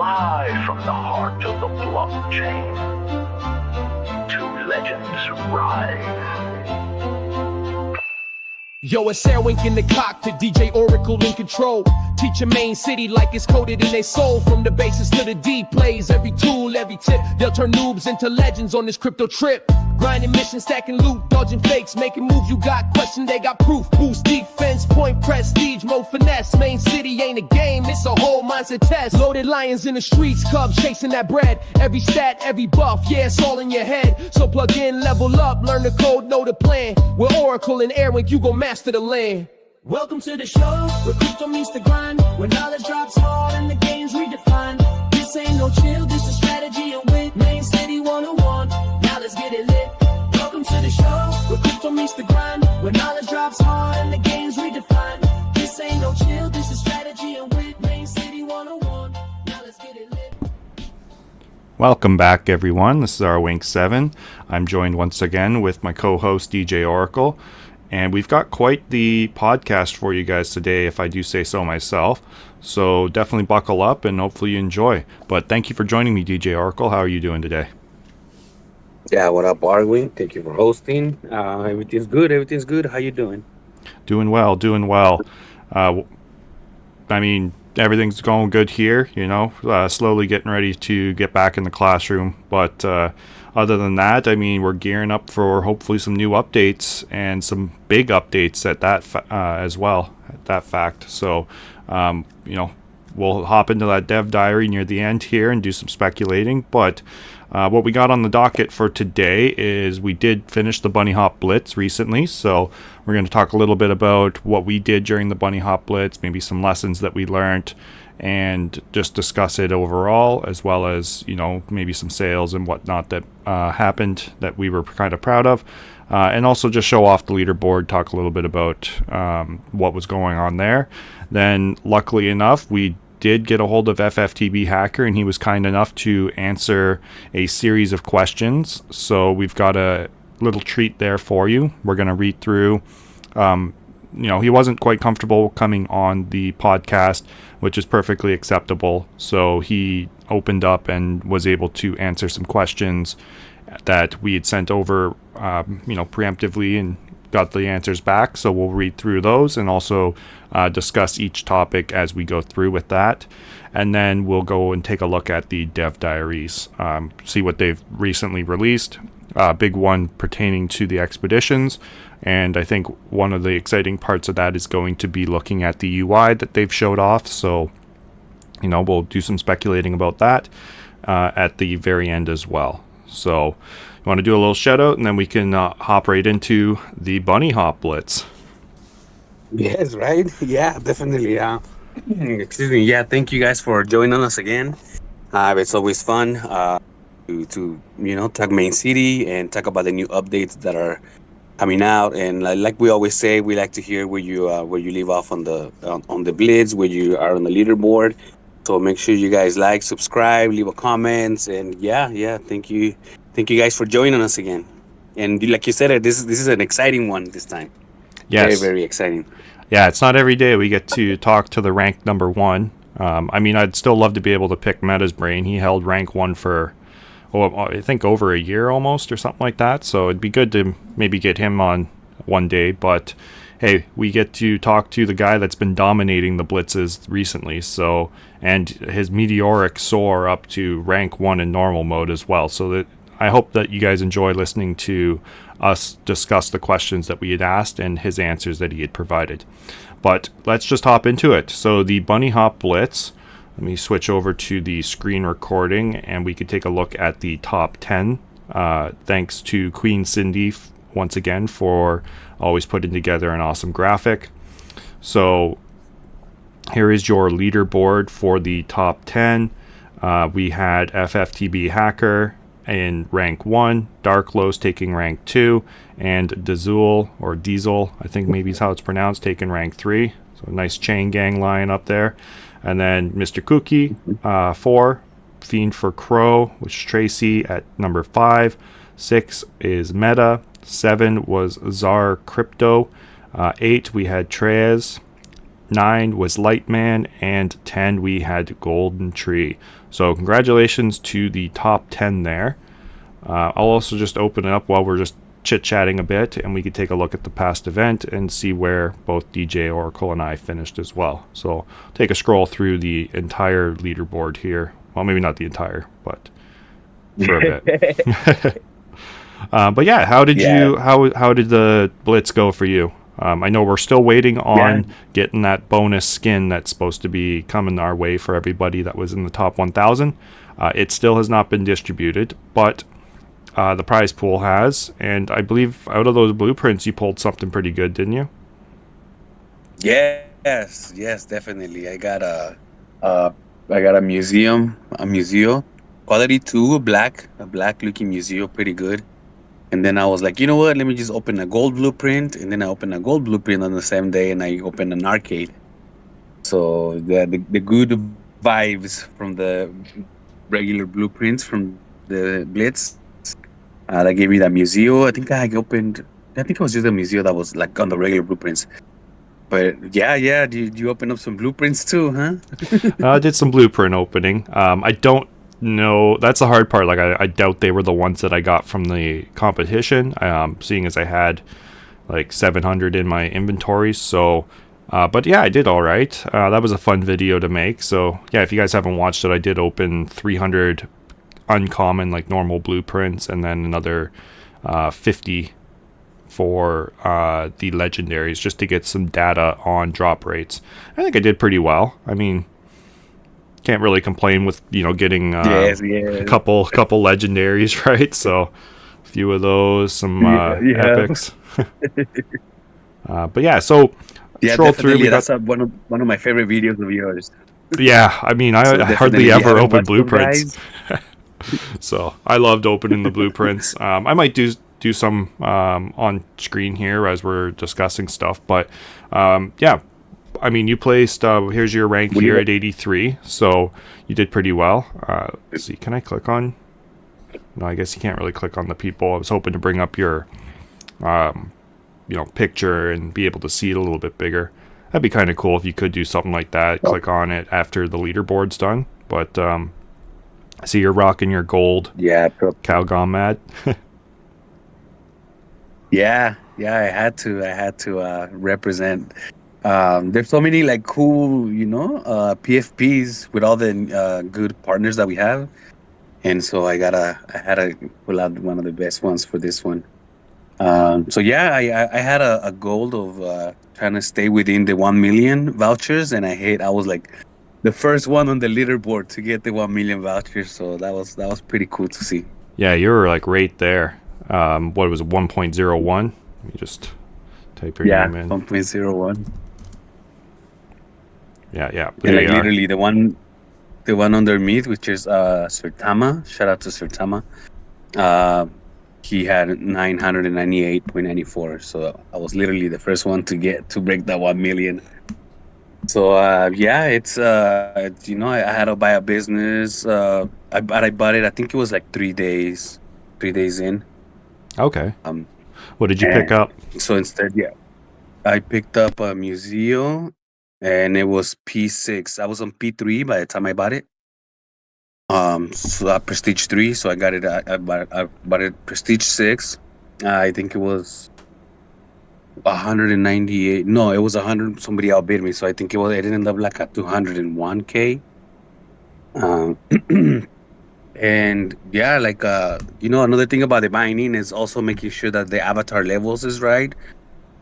Live from the heart of the blockchain, two legends rise. Yo, it's RWINK in the cockpit, DJ Oracle in control. Teach your Mane.City like it's coded in their soul. From the basis to the D plays, every tool, every tip. They'll turn noobs into legends on this crypto trip. Grinding mission, stacking loot, dodging fakes, making moves. You got question, they got proof. Boost defense, point prestige, mo finesse. Mane.City ain't a game, it's a whole mindset test. Loaded lions in the streets, cubs chasing that bread. Every stat, every buff, yeah, it's all in your head. So plug in, level up, learn the code, know the plan. With Oracle and RWINK, you gon' master the land. Welcome to the show, where crypto meets the grind, where knowledge drops hard and the game's redefined. This ain't no chill, this is strategy and wit. Mane.City 101, now let's get it lit. Welcome to the show, where crypto meets the grind, where knowledge drops hard and the game's redefined. This ain't no chill, this is strategy and wit. Mane.City 101, now let's get it lit. Welcome back, everyone. This is RWINK7. I'm joined once again with my co-host DJ Oracle. And we've got quite the podcast for you guys today, if I do say so myself. So definitely buckle up and hopefully you enjoy. But thank you for joining me, DJ Oracle. How are you doing today? Yeah, what up, RWINK? Thank you for hosting. Everything's good. How you doing? Doing well. I mean, everything's going good here, slowly getting ready to get back in the classroom. But other than that, I mean, we're gearing up for hopefully some new updates and some big updates at that as well, at that fact. So, we'll hop into that Dev Diary near the end here and do some speculating. But what we got on the docket for today is we did finish the Bunny Hop Blitz recently. So we're going to talk a little bit about what we did during the Bunny Hop Blitz, maybe some lessons that we learned, and just discuss it overall, as well as, maybe some sales and whatnot that happened that we were kind of proud of. And also just show off the leaderboard, talk a little bit about what was going on there. Then, luckily enough, we did get a hold of fftbhacker, and he was kind enough to answer a series of questions. So we've got a little treat there for you. We're going to read through. He wasn't quite comfortable coming on the podcast, which is perfectly acceptable. So he opened up and was able to answer some questions that we had sent over, preemptively, and got the answers back. So we'll read through those and also discuss each topic as we go through with that. And then we'll go and take a look at the Dev Diaries, see what they've recently released. Big one pertaining to the expeditions. And I think one of the exciting parts of that is going to be looking at the UI that they've showed off. So, we'll do some speculating about that at the very end as well. So, you want to do a little shout out, and then we can hop right into the Bunny Hop Blitz. Yes, right? Yeah, definitely. Excuse me. Yeah, thank you guys for joining us again. It's always fun to talk Mane.City and talk about the new updates that are coming out. And like we always say, we like to hear where you leave off on the blitz, where you are on the leaderboard. So make sure you guys like, subscribe, leave a comments, and yeah, thank you guys for joining us again. And like you said, this is an exciting one this time. Yes, very, very exciting. Yeah, it's not every day we get to talk to the rank number one. I'd still love to be able to pick Meta's brain. He held rank 1 for, I think over a year almost, or something like that. So it'd be good to maybe get him on one day. But hey, we get to talk to the guy that's been dominating the blitzes recently. So, and his meteoric soar up to rank 1 in normal mode as well. So that I hope that you guys enjoy listening to us discuss the questions that we had asked and his answers that he had provided. But let's just hop into it. So the Bunny Hop Blitz, let me switch over to the screen recording and we could take a look at the top 10. Thanks to Queen Cindy once again for always putting together an awesome graphic. So here is your leaderboard for the top 10. We had fftbhacker in rank 1, Darklos taking rank 2, and Diesel, I think maybe is how it's pronounced, taking rank 3. So a nice chain gang line up there. And then Mr. Cookie, 4, Fiend for Crow, which is Tracy at number 5. 6 is Meta. 7 was Czar Crypto. 8 we had Trez. 9 was Lightman, and 10 we had Golden Tree. So congratulations to the top 10 there. I'll also just open it up while we're just chit-chatting a bit, and we could take a look at the past event and see where both DJ Oracle and I finished as well. So take a scroll through the entire leaderboard here. Well, maybe not the entire, but for a bit. But yeah, how did the Blitz go for you? I know we're still waiting on getting that bonus skin that's supposed to be coming our way for everybody that was in the top 1,000. It still has not been distributed, but the prize pool has, and I believe out of those blueprints you pulled something pretty good, didn't you? Yes, definitely. I got a museo, quality 2, a black looking museo, pretty good. And then I was like, you know what? Let me just open a gold blueprint, and then I opened a gold blueprint on the same day, and I opened an arcade. So the good vibes from the regular blueprints from the Blitz. That gave me that museo. I think it was just a museo that was like on the regular blueprints. But yeah, did you open up some blueprints too, huh? I did some blueprint opening. I don't know. That's the hard part. Like I doubt they were the ones that I got from the competition. Seeing as I had like 700 in my inventory. So, but yeah, I did all right. That was a fun video to make. So yeah, if you guys haven't watched it, I did open 300 uncommon, like normal blueprints, and then another 50 for the legendaries, just to get some data on drop rates. I think I did pretty well. I mean, can't really complain with getting a couple legendaries, right? So a few of those, some epics. But yeah, so scroll through. That's one of my favorite videos of yours. Yeah, I mean, I hardly ever open blueprints. So I loved opening the blueprints. I might do some on screen here as we're discussing stuff, but yeah, I mean, you placed here's your rank here at 83, so you did pretty well. Let's see, can I click on? No, I guess you can't really click on the people. I was hoping to bring up your picture and be able to see it a little bit bigger. That'd be kind of cool if you could do something like that. Click on it after the leaderboard's done. But I see you're rocking your gold. Yeah, Cow Gone Mad. yeah, I had to represent. There's so many like cool, PFPs with all the good partners that we have, and so I had to pull out one of the best ones for this one. So yeah, I had a goal of trying to stay within the 1 million vouchers, and I was like the first one on the leaderboard to get the 1 million vouchers. So that was pretty cool to see. Yeah, you were like right there. What was it, 1.01? Let me just type your name in. 1.01. Yeah. And like literally the one underneath, which is Sertama. Shout out to Sertama. He had 998.94. So I was literally the first one to break that 1 million. So yeah, it's I had to buy a business. I bought it. I think it was like 3 days in. Okay. What did you pick up? So instead, I picked up a museo, and it was P6. I was on P3 by the time I bought it. So Prestige 3. So I got it. I bought it Prestige 6. I think it was 198. No, it was 100. Somebody outbid me, so I think it ended up like at 201K. And yeah, like another thing about the mining is also making sure that the avatar levels is right.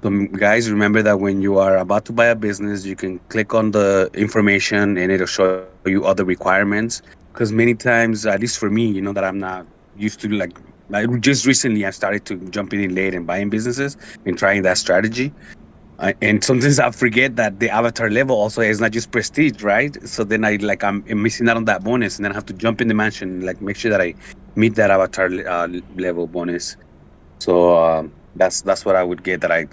So guys, remember that when you are about to buy a business, you can click on the information and it'll show you other requirements. Because many times, at least for me, that I'm not used to, like just recently I started to jumping in late and buying businesses and trying that strategy. And sometimes I forget that the avatar level also is not just prestige, right? So then I'm missing out on that bonus, and then I have to jump in the mansion and like make sure that I meet that avatar level bonus. So that's what I would get that I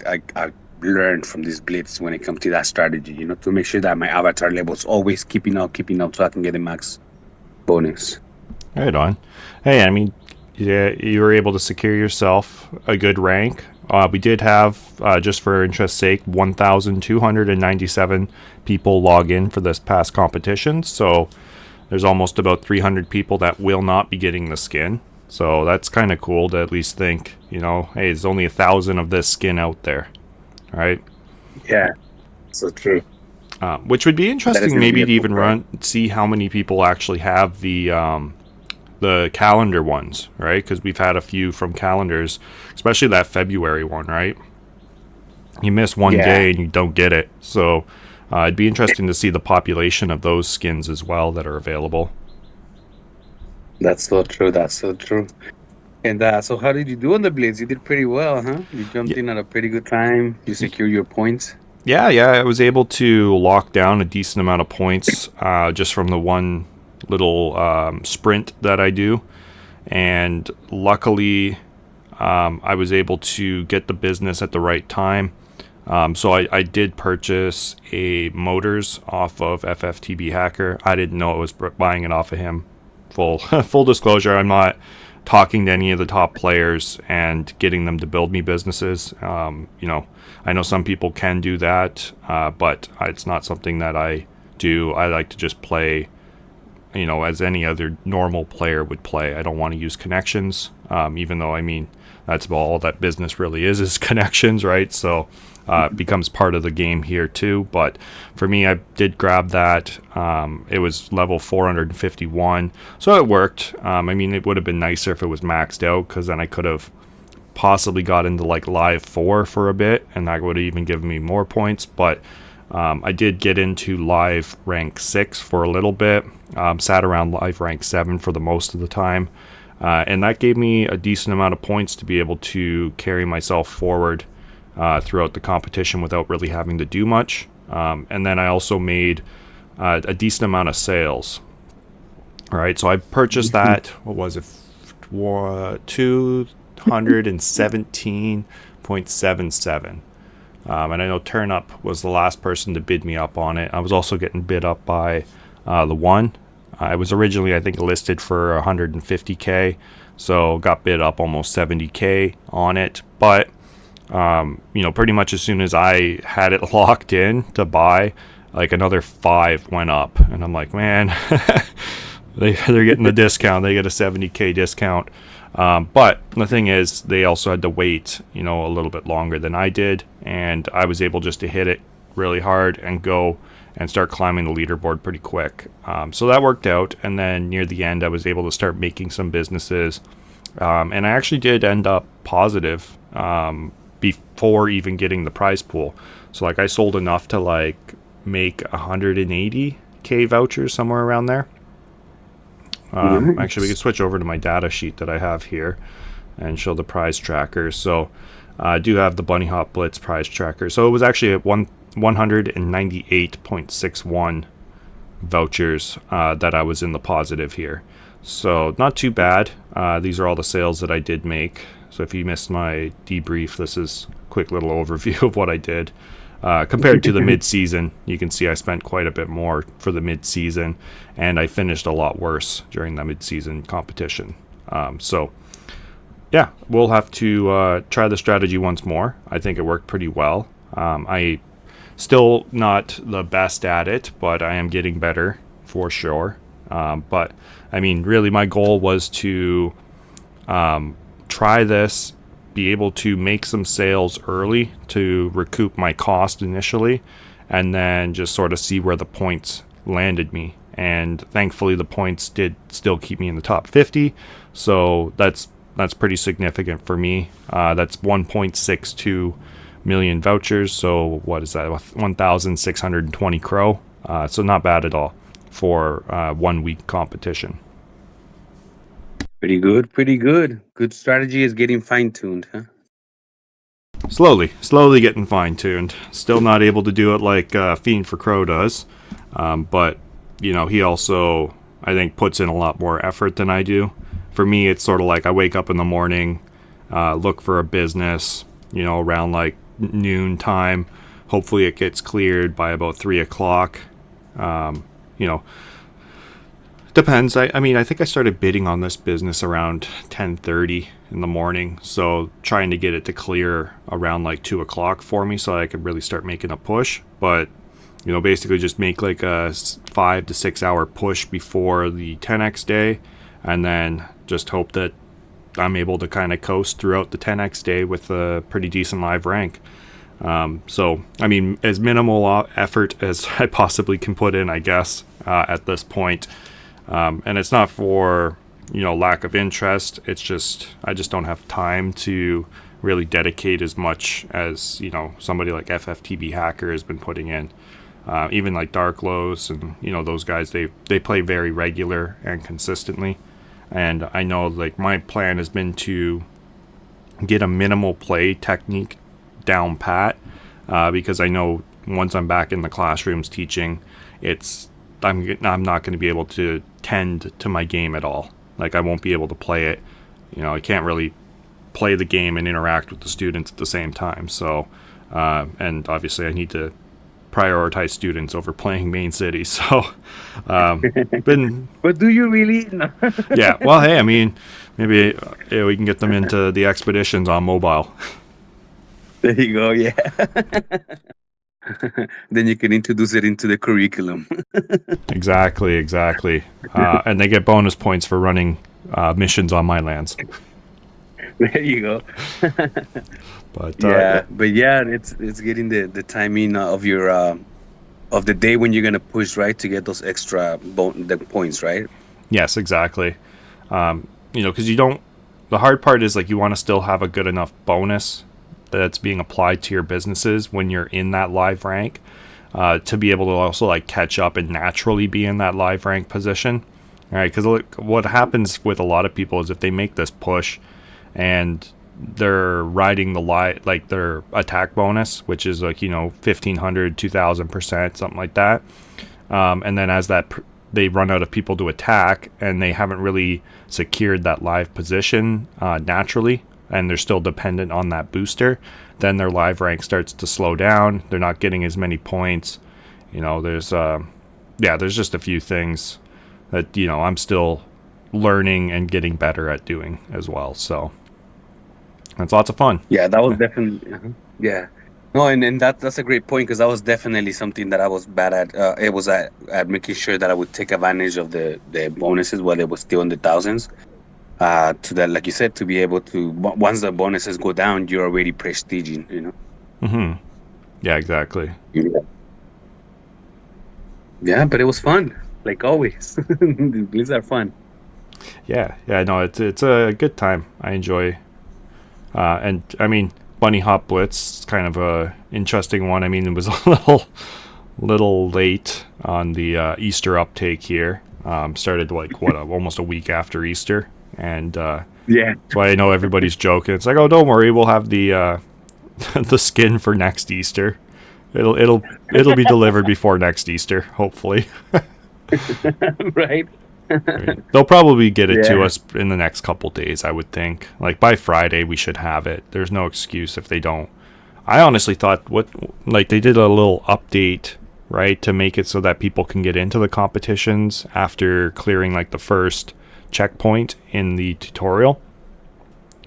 learned from this blitz when it comes to that strategy, to make sure that my avatar level is always keeping up so I can get the max bonus. Right on. Hey, I mean, yeah, you were able to secure yourself a good rank. We did have, just for interest's sake, 1,297 people log in for this past competition. So there's almost about 300 people that will not be getting the skin. So that's kind of cool to at least think, hey, there's only 1,000 of this skin out there, right? Yeah, so true. Which would be interesting, maybe to even see how many people actually have the calendar ones, right? Because we've had a few from calendars, especially that February one, right? You miss one day and you don't get it. So it'd be interesting to see the population of those skins as well that are available. That's so true. That's so true. And so how did you do on the Blitz? You did pretty well, huh? You jumped in at a pretty good time. You secured your points. Yeah, I was able to lock down a decent amount of points just from the one little sprint that I do. And luckily, I was able to get the business at the right time. So I did purchase a motors off of fftbhacker. I didn't know I was buying it off of him. Full disclosure, I'm not talking to any of the top players and getting them to build me businesses. I know some people can do that, but it's not something that I do. I like to just play, as any other normal player would play. I don't want to use connections, even though, that's about all that business really is connections, right? So it becomes part of the game here too. But for me, I did grab that. It was level 451, so it worked. It would have been nicer if it was maxed out, because then I could have possibly got into like live 4 for a bit, and that would have even given me more points. But I did get into live rank 6 for a little bit. Sat around live rank 7 for the most of the time. And that gave me a decent amount of points to be able to carry myself forward throughout the competition without really having to do much. And then I also made a decent amount of sales. All right, so I purchased that, what was it, 217.77. And I know Turnup was the last person to bid me up on it. I was also getting bid up by the one. I was originally, I think, listed for 150K, so got bid up almost 70K on it. But, pretty much as soon as I had it locked in to buy, like another 5 went up. And I'm like, man, they're getting the discount. They get a 70K discount. But the thing is, they also had to wait, a little bit longer than I did. And I was able just to hit it really hard and go and start climbing the leaderboard pretty quick. So that worked out. And then near the end, I was able to start making some businesses. And I actually did end up positive before even getting the prize pool. So I sold enough to make 180K vouchers, somewhere around there. Actually, we can switch over to my data sheet that I have here and show the prize tracker. So I do have the Bunny Hop Blitz prize tracker. So it was actually at 198.61 vouchers that I was in the positive here. So not too bad. These are all the sales that I did make. So if you missed my debrief, this is a quick little overview of what I did. Compared to the mid-season, you can see I spent quite a bit more for the mid-season, and I finished a lot worse during the mid-season competition. So yeah, we'll have to try the strategy once more. I think it worked pretty well. I still not the best at it, but I am getting better for sure. But really my goal was to try this, be able to make some sales early to recoup my cost initially, and then just sort of see where the points landed me. And thankfully the points did still keep me in the top 50, so that's pretty significant for me. That's 1.62 million vouchers, so what is that, 1,620 crow. So not bad at all for 1 week competition. Pretty good, pretty good. Good strategy is getting fine-tuned, huh? Slowly getting fine-tuned. Still not able to do it like Fiend for Crow does. But, he also, I think, puts in a lot more effort than I do. For me, it's sort of like I wake up in the morning, look for a business, around like noon time. Hopefully it gets cleared by about 3 o'clock. Depends. I mean, I think I started bidding on this business around 10:30 in the morning. So trying to get it to clear around like 2 o'clock for me so I could really start making a push. But, basically just make like a 5 to 6 hour push before the 10x day. And then just hope that I'm able to kind of coast throughout the 10x day with a pretty decent live rank. So, I mean, as minimal effort as I possibly can put in, I guess, at this point. And it's not for, lack of interest. It's just, I just don't have time to really dedicate as much as, somebody like fftbhacker has been putting in. Even like Dark Lows and, those guys, they play very regular and consistently. And I know like my plan has been to get a minimal play technique down pat, because I know once I'm back in the classrooms teaching, I'm not going to be able to tend to my game at all. Like I won't be able to play it. I can't really play the game and interact with the students at the same time. So, and obviously I need to prioritize students over playing Mane.City. So, But do you really? No. Yeah. Well, hey, I mean, maybe we can get them into the expeditions on mobile. There you go. Yeah. Then you can introduce it into the curriculum. Exactly. And they get bonus points for running missions on my lands. There you go. But it's getting the timing of your of the day when you're gonna push, right, to get those extra the points, right? Yes, exactly. Because you don't. The hard part is like you want to still have a good enough bonus that's being applied to your businesses when you're in that live rank, to be able to also like catch up and naturally be in that live rank position. All right, because what happens with a lot of people is if they make this push and they're riding their attack bonus, which is like 1,500, 2,000%, something like that, and then as that they run out of people to attack and they haven't really secured that live position naturally, and they're still dependent on that booster, then their live rank starts to slow down. They're not getting as many points. There's just a few things that I'm still learning and getting better at doing as well. So it's lots of fun. Yeah, that was definitely yeah. No, and that's a great point, because that was definitely something that I was bad at. It was at making sure that I would take advantage of the bonuses while it was still in the thousands. To that, like you said, to be able to, once the bonuses go down, you're already prestiging, Mm-hmm. Yeah, exactly. Yeah, but it was fun, like always. These are fun. Yeah, no, it's a good time. I enjoy, and I mean, Bunny Hop Blitz is kind of a interesting one. I mean, it was a little late on the Easter uptake here. Started like almost a week after Easter. And yeah, that's why I know everybody's joking. It's like, oh, don't worry, we'll have the the skin for next Easter. It'll be delivered before next Easter, hopefully. Right. They'll probably get it to us in the next couple days, I would think. Like by Friday, we should have it. There's no excuse if they don't. I honestly thought they did a little update, right, to make it so that people can get into the competitions after clearing like the first checkpoint in the tutorial.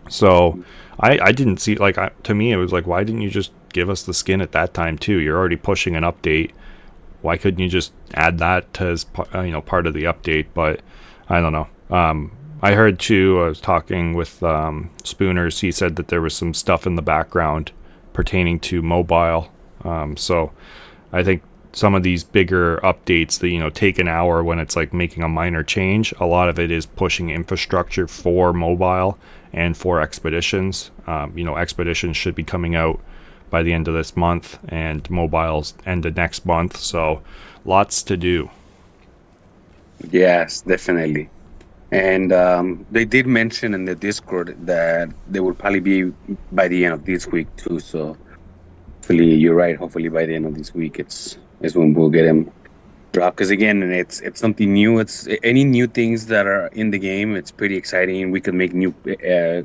So I didn't see, to me it was like, why didn't you just give us the skin at that time too? You're already pushing an update. Why couldn't you just add that as part of the update? But I don't know. I heard too, I was talking with Spooners, he said that there was some stuff in the background pertaining to mobile. So I think some of these bigger updates that take an hour when it's like making a minor change, a lot of it is pushing infrastructure for mobile and for expeditions. Expeditions should be coming out by the end of this month, and mobile's end of next month, so lots to do. Yes, definitely. And they did mention in the Discord that they will probably be by the end of this week too, so hopefully you're right. Hopefully by the end of this week is when we'll get them dropped. Because again, it's something new. It's any new things that are in the game. It's pretty exciting. We can make new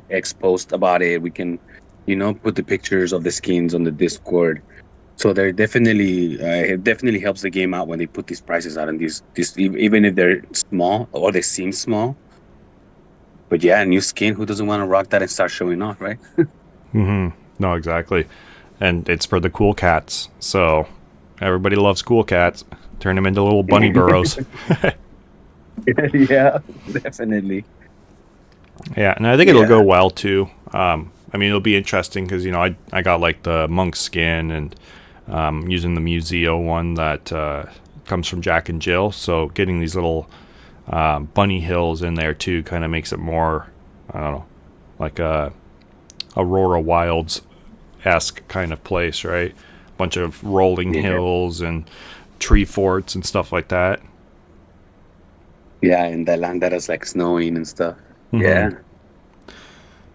X posts about it. We can, put the pictures of the skins on the Discord. So they're definitely it definitely helps the game out when they put these prices out, and even if they're small or they seem small. But yeah, new skin. Who doesn't want to rock that and start showing off, right? No, exactly. And it's for the cool cats. So everybody loves cool cats. Turn them into little bunny burrows. Yeah, definitely. Yeah, and I think it'll go well too. I mean, it'll be interesting because, I got like the monk skin and using the Museo one that comes from Jack and Jill. So getting these little bunny hills in there too kind of makes it more, I don't know, like a Aurora Wilds-esque kind of place, right? Bunch of rolling hills and tree forts and stuff like that. Yeah, and the land that is like snowing and stuff. Yeah.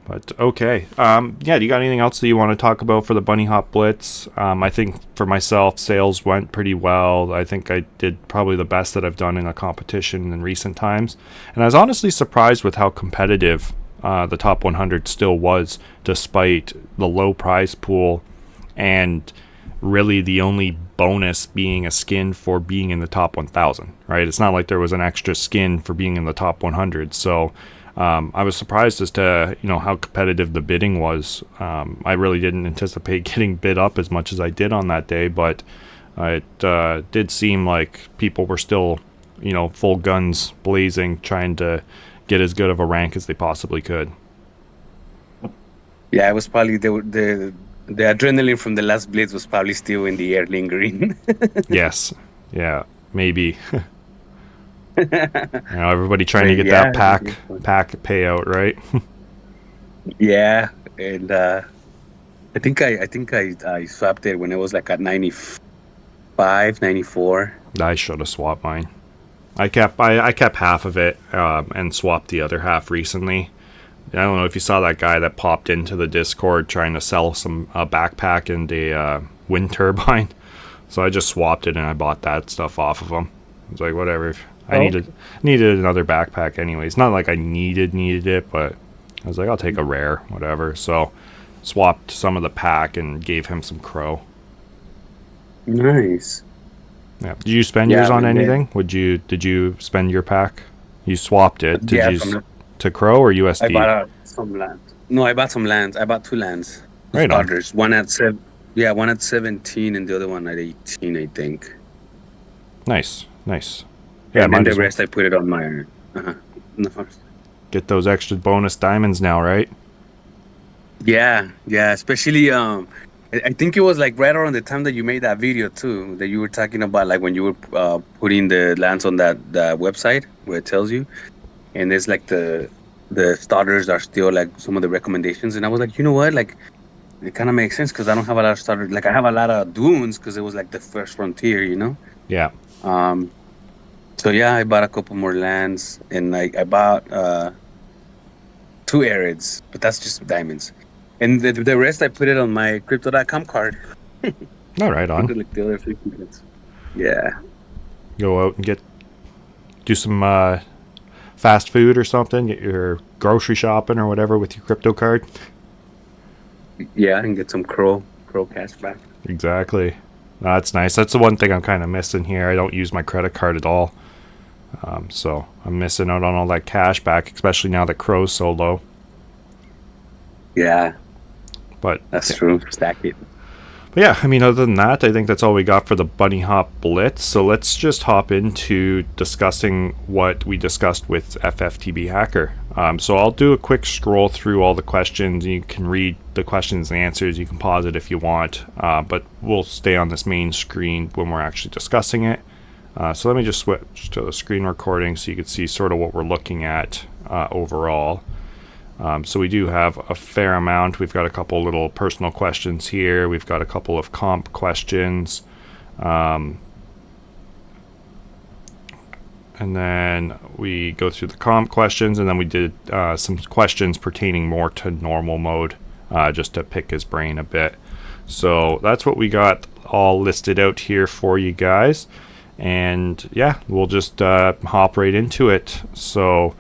But okay. Do you got anything else that you want to talk about for the Bunny Hop Blitz? I think for myself, sales went pretty well. I think I did probably the best that I've done in a competition in recent times. And I was honestly surprised with how competitive the top 100 still was, despite the low prize pool and really the only bonus being a skin for being in the top 1,000, right? It's not like there was an extra skin for being in the top 100. So I was surprised as to how competitive the bidding was. I really didn't anticipate getting bid up as much as I did on that day, but it did seem like people were still full guns blazing, trying to get as good of a rank as they possibly could. Yeah, it was probably the adrenaline from the last blitz was probably still in the air lingering. Yes. Yeah, maybe. Everybody trying to get that pack payout, right? Yeah, and I think I swapped it when it was like at 95, 94. I should have swapped mine. I kept half of it and swapped the other half recently. I don't know if you saw that guy that popped into the Discord trying to sell some backpack and a wind turbine. So I just swapped it and I bought that stuff off of him. I was like, whatever. I needed another backpack anyways. Not like I needed it, but I was like, I'll take a rare, whatever. So swapped some of the pack and gave him some crow. Nice. Yeah. Did you spend yours on anything? Did you spend your pack? You swapped it. Did you to crow or USD? I bought some land. No, I bought some lands. I bought 2 lands. Right on. One at 17 and the other one at 18, I think. Nice. Yeah, and then the rest I put it on my. No. Get those extra bonus diamonds now, right? Yeah. Especially, I think it was like right around the time that you made that video too, that you were talking about, like when you were putting the lands on that website where it tells you, and there's like the starters are still like some of the recommendations, and I was like, you know what, like it kind of makes sense because I don't have a lot of starters. Like I have a lot of dunes because it was like the first frontier, Yeah. So yeah, I bought a couple more lands, and I bought 2 arids, but that's just diamonds. And the rest I put it on my crypto.com card. All right, on. Like the other 50 bits. Yeah. Go out and do some fast food or something. Get your grocery shopping or whatever with your crypto card. Yeah, and get some crow cash back. Exactly. That's nice. That's the one thing I'm kind of missing here. I don't use my credit card at all. So I'm missing out on all that cash back, especially now that crow's so low. Yeah. But that's true. Stack it. But yeah, I mean, other than that, I think that's all we got for the Bunny Hop Blitz. So let's just hop into discussing what we discussed with fftbhacker. So I'll do a quick scroll through all the questions. You can read the questions and answers. You can pause it if you want, but we'll stay on this main screen when we're actually discussing it. So let me just switch to the screen recording so you can see sort of what we're looking at overall. So we do have a fair amount. We've got a couple little personal questions here. We've got a couple of comp questions. And then we go through the comp questions, and then we did some questions pertaining more to normal mode, just to pick his brain a bit. So that's what we got all listed out here for you guys. And yeah, we'll just hop right into it. So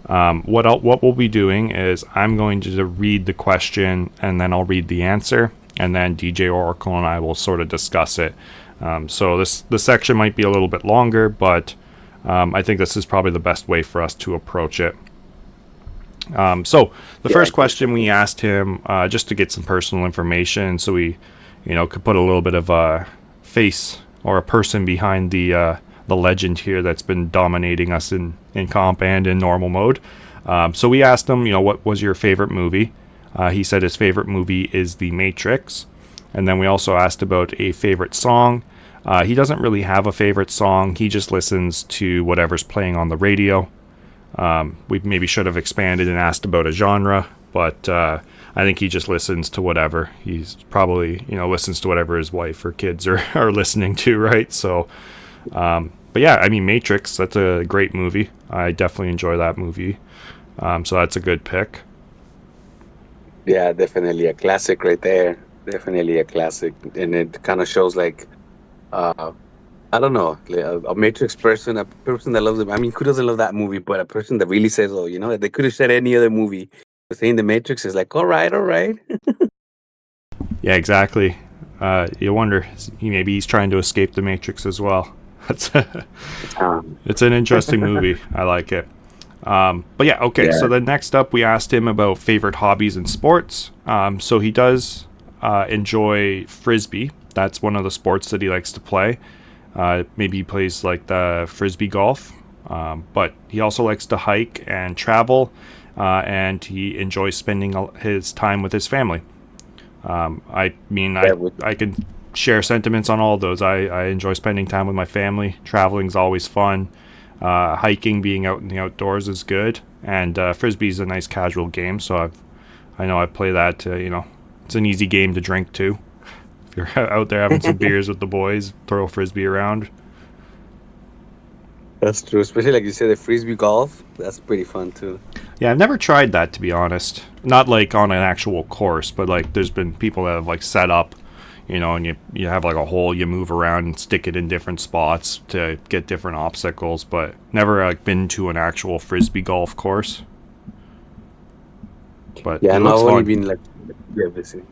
what we'll be doing is I'm going to read the question and then I'll read the answer, and then DJ Oracle and I will sort of discuss it. So this section might be a little bit longer, but I think this is probably the best way for us to approach it. So the first question we asked him, just to get some personal information, so we, could put a little bit of a face or a person behind the legend here that's been dominating us in comp and in normal mode. So we asked him, what was your favorite movie? He said his favorite movie is The Matrix. And then we also asked about a favorite song. He doesn't really have a favorite song. He just listens to whatever's playing on the radio. We maybe should have expanded and asked about a genre, but I think he just listens to whatever. He's probably, listens to whatever his wife or kids are listening to, right? So, but yeah, I mean, Matrix, that's a great movie. I definitely enjoy that movie. So that's a good pick. Yeah, definitely a classic right there. Definitely a classic. And it kind of shows like, I don't know, a Matrix person, a person that loves it. I mean, who doesn't love that movie? But a person that really says, oh, they could have said any other movie. But saying The Matrix is like, all right. Yeah, exactly. You wonder, maybe he's trying to escape the Matrix as well. It's an interesting movie. I like it. But yeah, okay. Yeah. So then next up, we asked him about favorite hobbies and sports. So he does enjoy Frisbee. That's one of the sports that he likes to play. Maybe he plays like the Frisbee golf. But he also likes to hike and travel. And he enjoys spending his time with his family. I can share sentiments on all of those. I enjoy spending time with my family. Traveling's always fun. Hiking, being out in the outdoors is good. And Frisbee's a nice casual game, so I know I play that. It's an easy game to drink too. If you're out there having some beers with the boys, throw a Frisbee around. That's true, especially like you said, the Frisbee golf. That's pretty fun too. Yeah, I've never tried that, to be honest. Not like on an actual course, but like there's been people that have like set up, and you have like a hole, you move around and stick it in different spots to get different obstacles, but never like been to an actual Frisbee golf course. But yeah, I've only been like busy.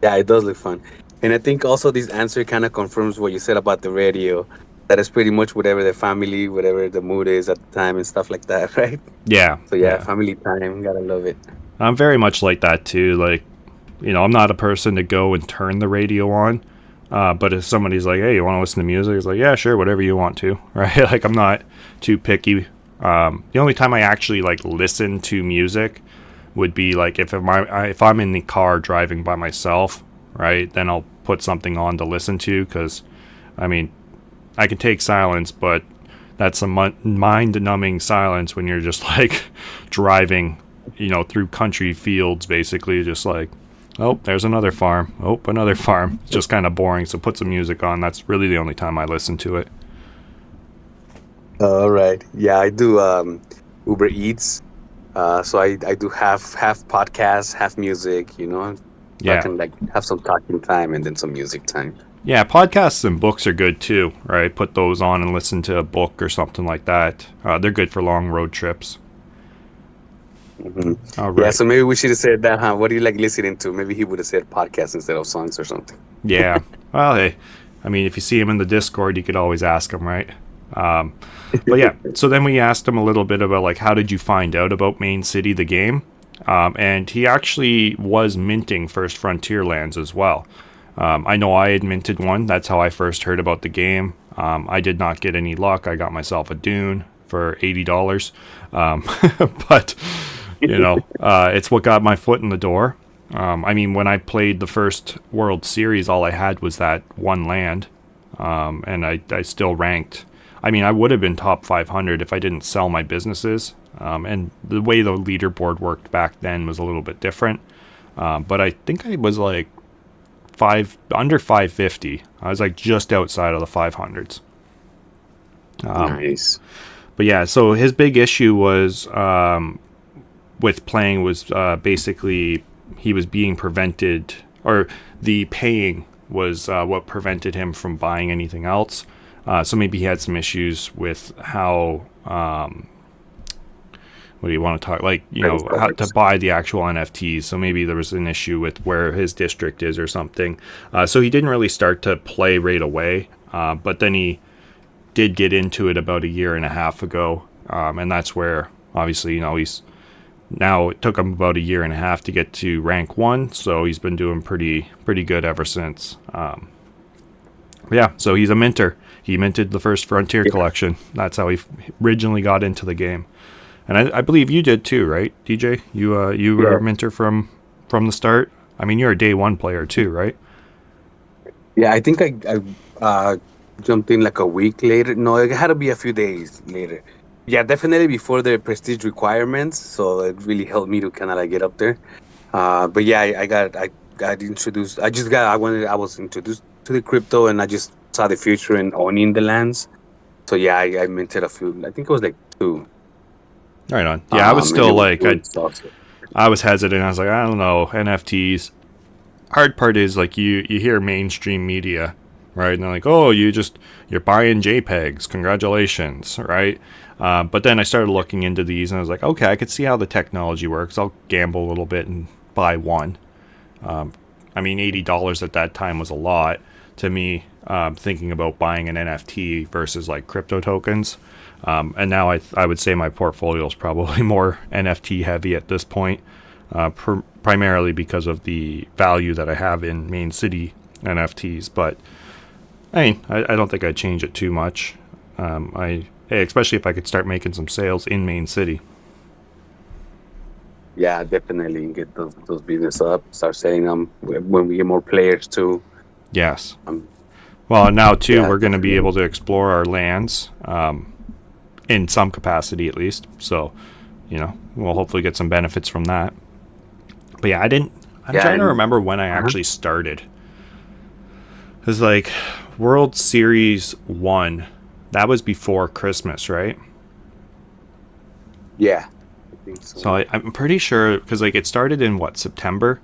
Yeah, it does look fun. And I think also this answer kind of confirms what you said about the radio. That is pretty much whatever the family, whatever the mood is at the time and stuff like that, right? Yeah. So yeah. Family time, gotta love it. I'm very much like that too. Like, I'm not a person to go and turn the radio on. But if somebody's like, hey, you want to listen to music? It's like, yeah, sure, whatever you want to, right? Like, I'm not too picky. The only time I actually like listen to music would be like if I'm in the car driving by myself, right? Then I'll put something on to listen to, because, I mean, I can take silence, but that's a mind-numbing silence when you're just like driving, through country fields, basically, just like, oh, there's another farm. Oh, another farm. It's just kind of boring. So put some music on. That's really the only time I listen to it. All right. Yeah, I do Uber Eats. So I do half podcasts, half music, Yeah. I can like have some talking time and then some music time. Yeah, podcasts and books are good too, right? Put those on and listen to a book or something like that. They're good for long road trips. Mm-hmm. All right. Yeah, so maybe we should have said that, huh? What do you like listening to? Maybe he would have said podcasts instead of songs or something. Yeah. Well, hey, I mean, if you see him in the Discord, you could always ask him, right? But yeah, so then we asked him a little bit about like, how did you find out about Mane.City, the game? And he actually was minting First Frontier lands as well. I know I had minted one. That's how I first heard about the game. I did not get any luck. I got myself a Dune for $80. But, it's what got my foot in the door. I mean, when I played the first World Series, all I had was that one land. And I still ranked. I mean, I would have been top 500 if I didn't sell my businesses. And the way the leaderboard worked back then was a little bit different. But I think I was like under 550. I was like just outside of the 500s. Nice. But yeah, so his big issue was with playing was basically he was being prevented, or the paying was what prevented him from buying anything else. So maybe he had some issues with how what do you want to talk, like, you know, how to buy the actual NFTs. So maybe there was an issue with where his district is or something. So he didn't really start to play right away, but then he did get into it about a year and a half ago, and that's where obviously, you know, he's now, it took him about a year and a half to get to rank 1, so he's been doing pretty good ever since. Yeah, so he's a minter. He minted the first Frontier collection. That's how he originally got into the game. And I believe you did too, right, DJ? You were a minter from the start. I mean, you're a day 1 player too, right? Yeah, I think I jumped in like a week later. No, it had to be a few days later. Yeah, definitely before the prestige requirements. So it really helped me to kind of like get up there. But yeah, I got introduced. I was introduced to the crypto, and I just saw the future in owning the lands. So yeah, I minted a few. I think it was like 2. Right on. Yeah, I was still like, I was hesitant. I was like, I don't know, NFTs. Hard part is like you hear mainstream media, right? And they're like, oh, you're buying JPEGs. Congratulations, right? But then I started looking into these, and I was like, okay, I could see how the technology works. I'll gamble a little bit and buy one. I mean, $80 at that time was a lot to me, thinking about buying an NFT versus like crypto tokens. And now I would say my portfolio is probably more NFT heavy at this point, primarily because of the value that I have in Mane.City NFTs. But I mean, I don't think I'd change it too much. Especially if I could start making some sales in Mane.City. Yeah, definitely get those business up. Start selling them when we get more players too. Yes. Well, now too, yeah, we're going to be able to explore our lands, in some capacity at least. So, you know, we'll hopefully get some benefits from that. But yeah, I'm trying to remember when I actually started. It was like World Series 1. That was before Christmas, right? Yeah. I think so. So I'm pretty sure, because like it started in September?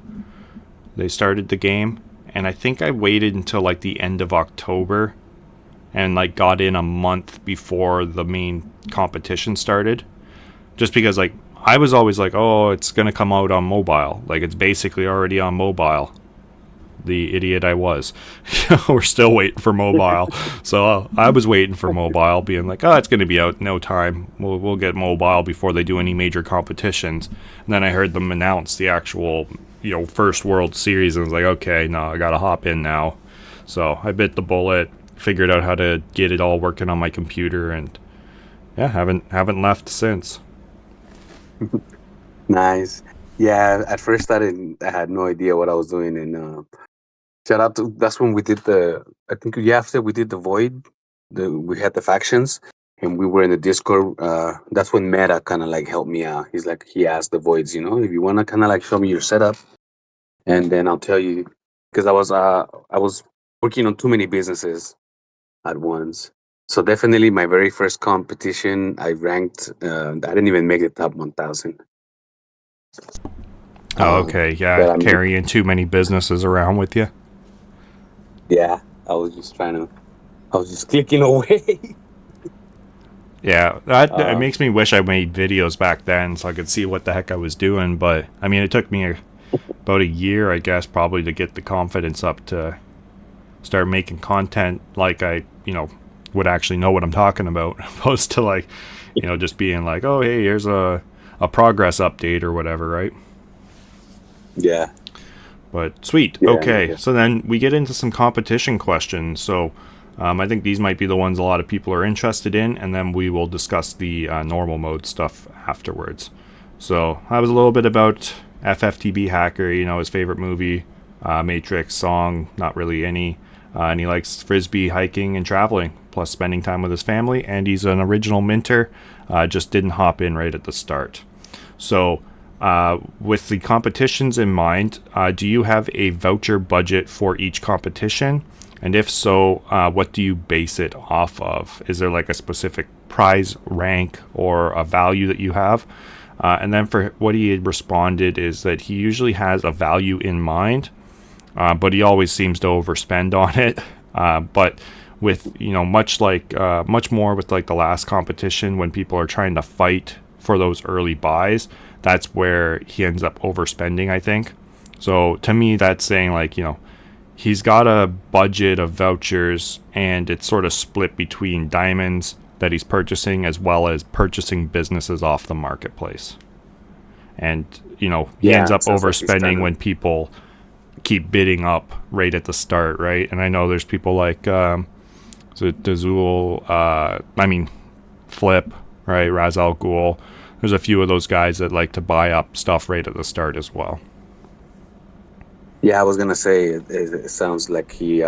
They started the game, and I think I waited until like the end of October and like got in a month before the main competition started. Just because like I was always like, oh, it's going to come out on mobile. Like it's basically already on mobile. The idiot I was. We're still waiting for mobile. So I was waiting for mobile, being like, oh, it's going to be out in no time. We'll get mobile before they do any major competitions. And then I heard them announce the actual, you know, first World Series, and I was like, okay, no, I got to hop in now. So I bit the bullet, figured out how to get it all working on my computer, and yeah, haven't left since. Nice. Yeah, at first I had no idea what I was doing, and shout out to, that's when we did after we did the Void, we had the factions, and we were in the Discord. That's when Meta kind of like helped me out. He asked the Voids, you know, if you want to kind of like show me your setup, and then I'll tell you, because I was working on too many businesses at once. So definitely my very first competition, I ranked. I didn't even make the top 1,000. Oh, okay, yeah, carrying too many businesses around with you. Yeah, I was just clicking away. Yeah, it makes me wish I made videos back then so I could see what the heck I was doing. But I mean, it took me about a year, I guess, probably to get the confidence up to start making content like I, you know, would actually know what I'm talking about, opposed to like, you know, just being like, oh, hey, here's a progress update or whatever, right? Yeah. But sweet. Yeah, okay. Yeah. So then we get into some competition questions. So I think these might be the ones a lot of people are interested in, and then we will discuss the normal mode stuff afterwards. So that was a little bit about fftbhacker, you know, his favorite movie, Matrix, song, not really any. And he likes frisbee, hiking, and traveling, plus spending time with his family. And he's an original minter, just didn't hop in right at the start. So with the competitions in mind, do you have a voucher budget for each competition? And if so, what do you base it off of? Is there like a specific prize rank or a value that you have? And then for what he had responded is that he usually has a value in mind, but he always seems to overspend on it. But with, you know, much more with like the last competition, when people are trying to fight for those early buys, that's where he ends up overspending, I think. So to me, that's saying like, you know, he's got a budget of vouchers and it's sort of split between diamonds that he's purchasing as well as purchasing businesses off the marketplace. And, you know, he ends up overspending when people keep bidding up right at the start, right? And I know there's people like Dazul, Flip, right? Razal Ghul. There's a few of those guys that like to buy up stuff right at the start as well. Yeah, I was gonna say it sounds like he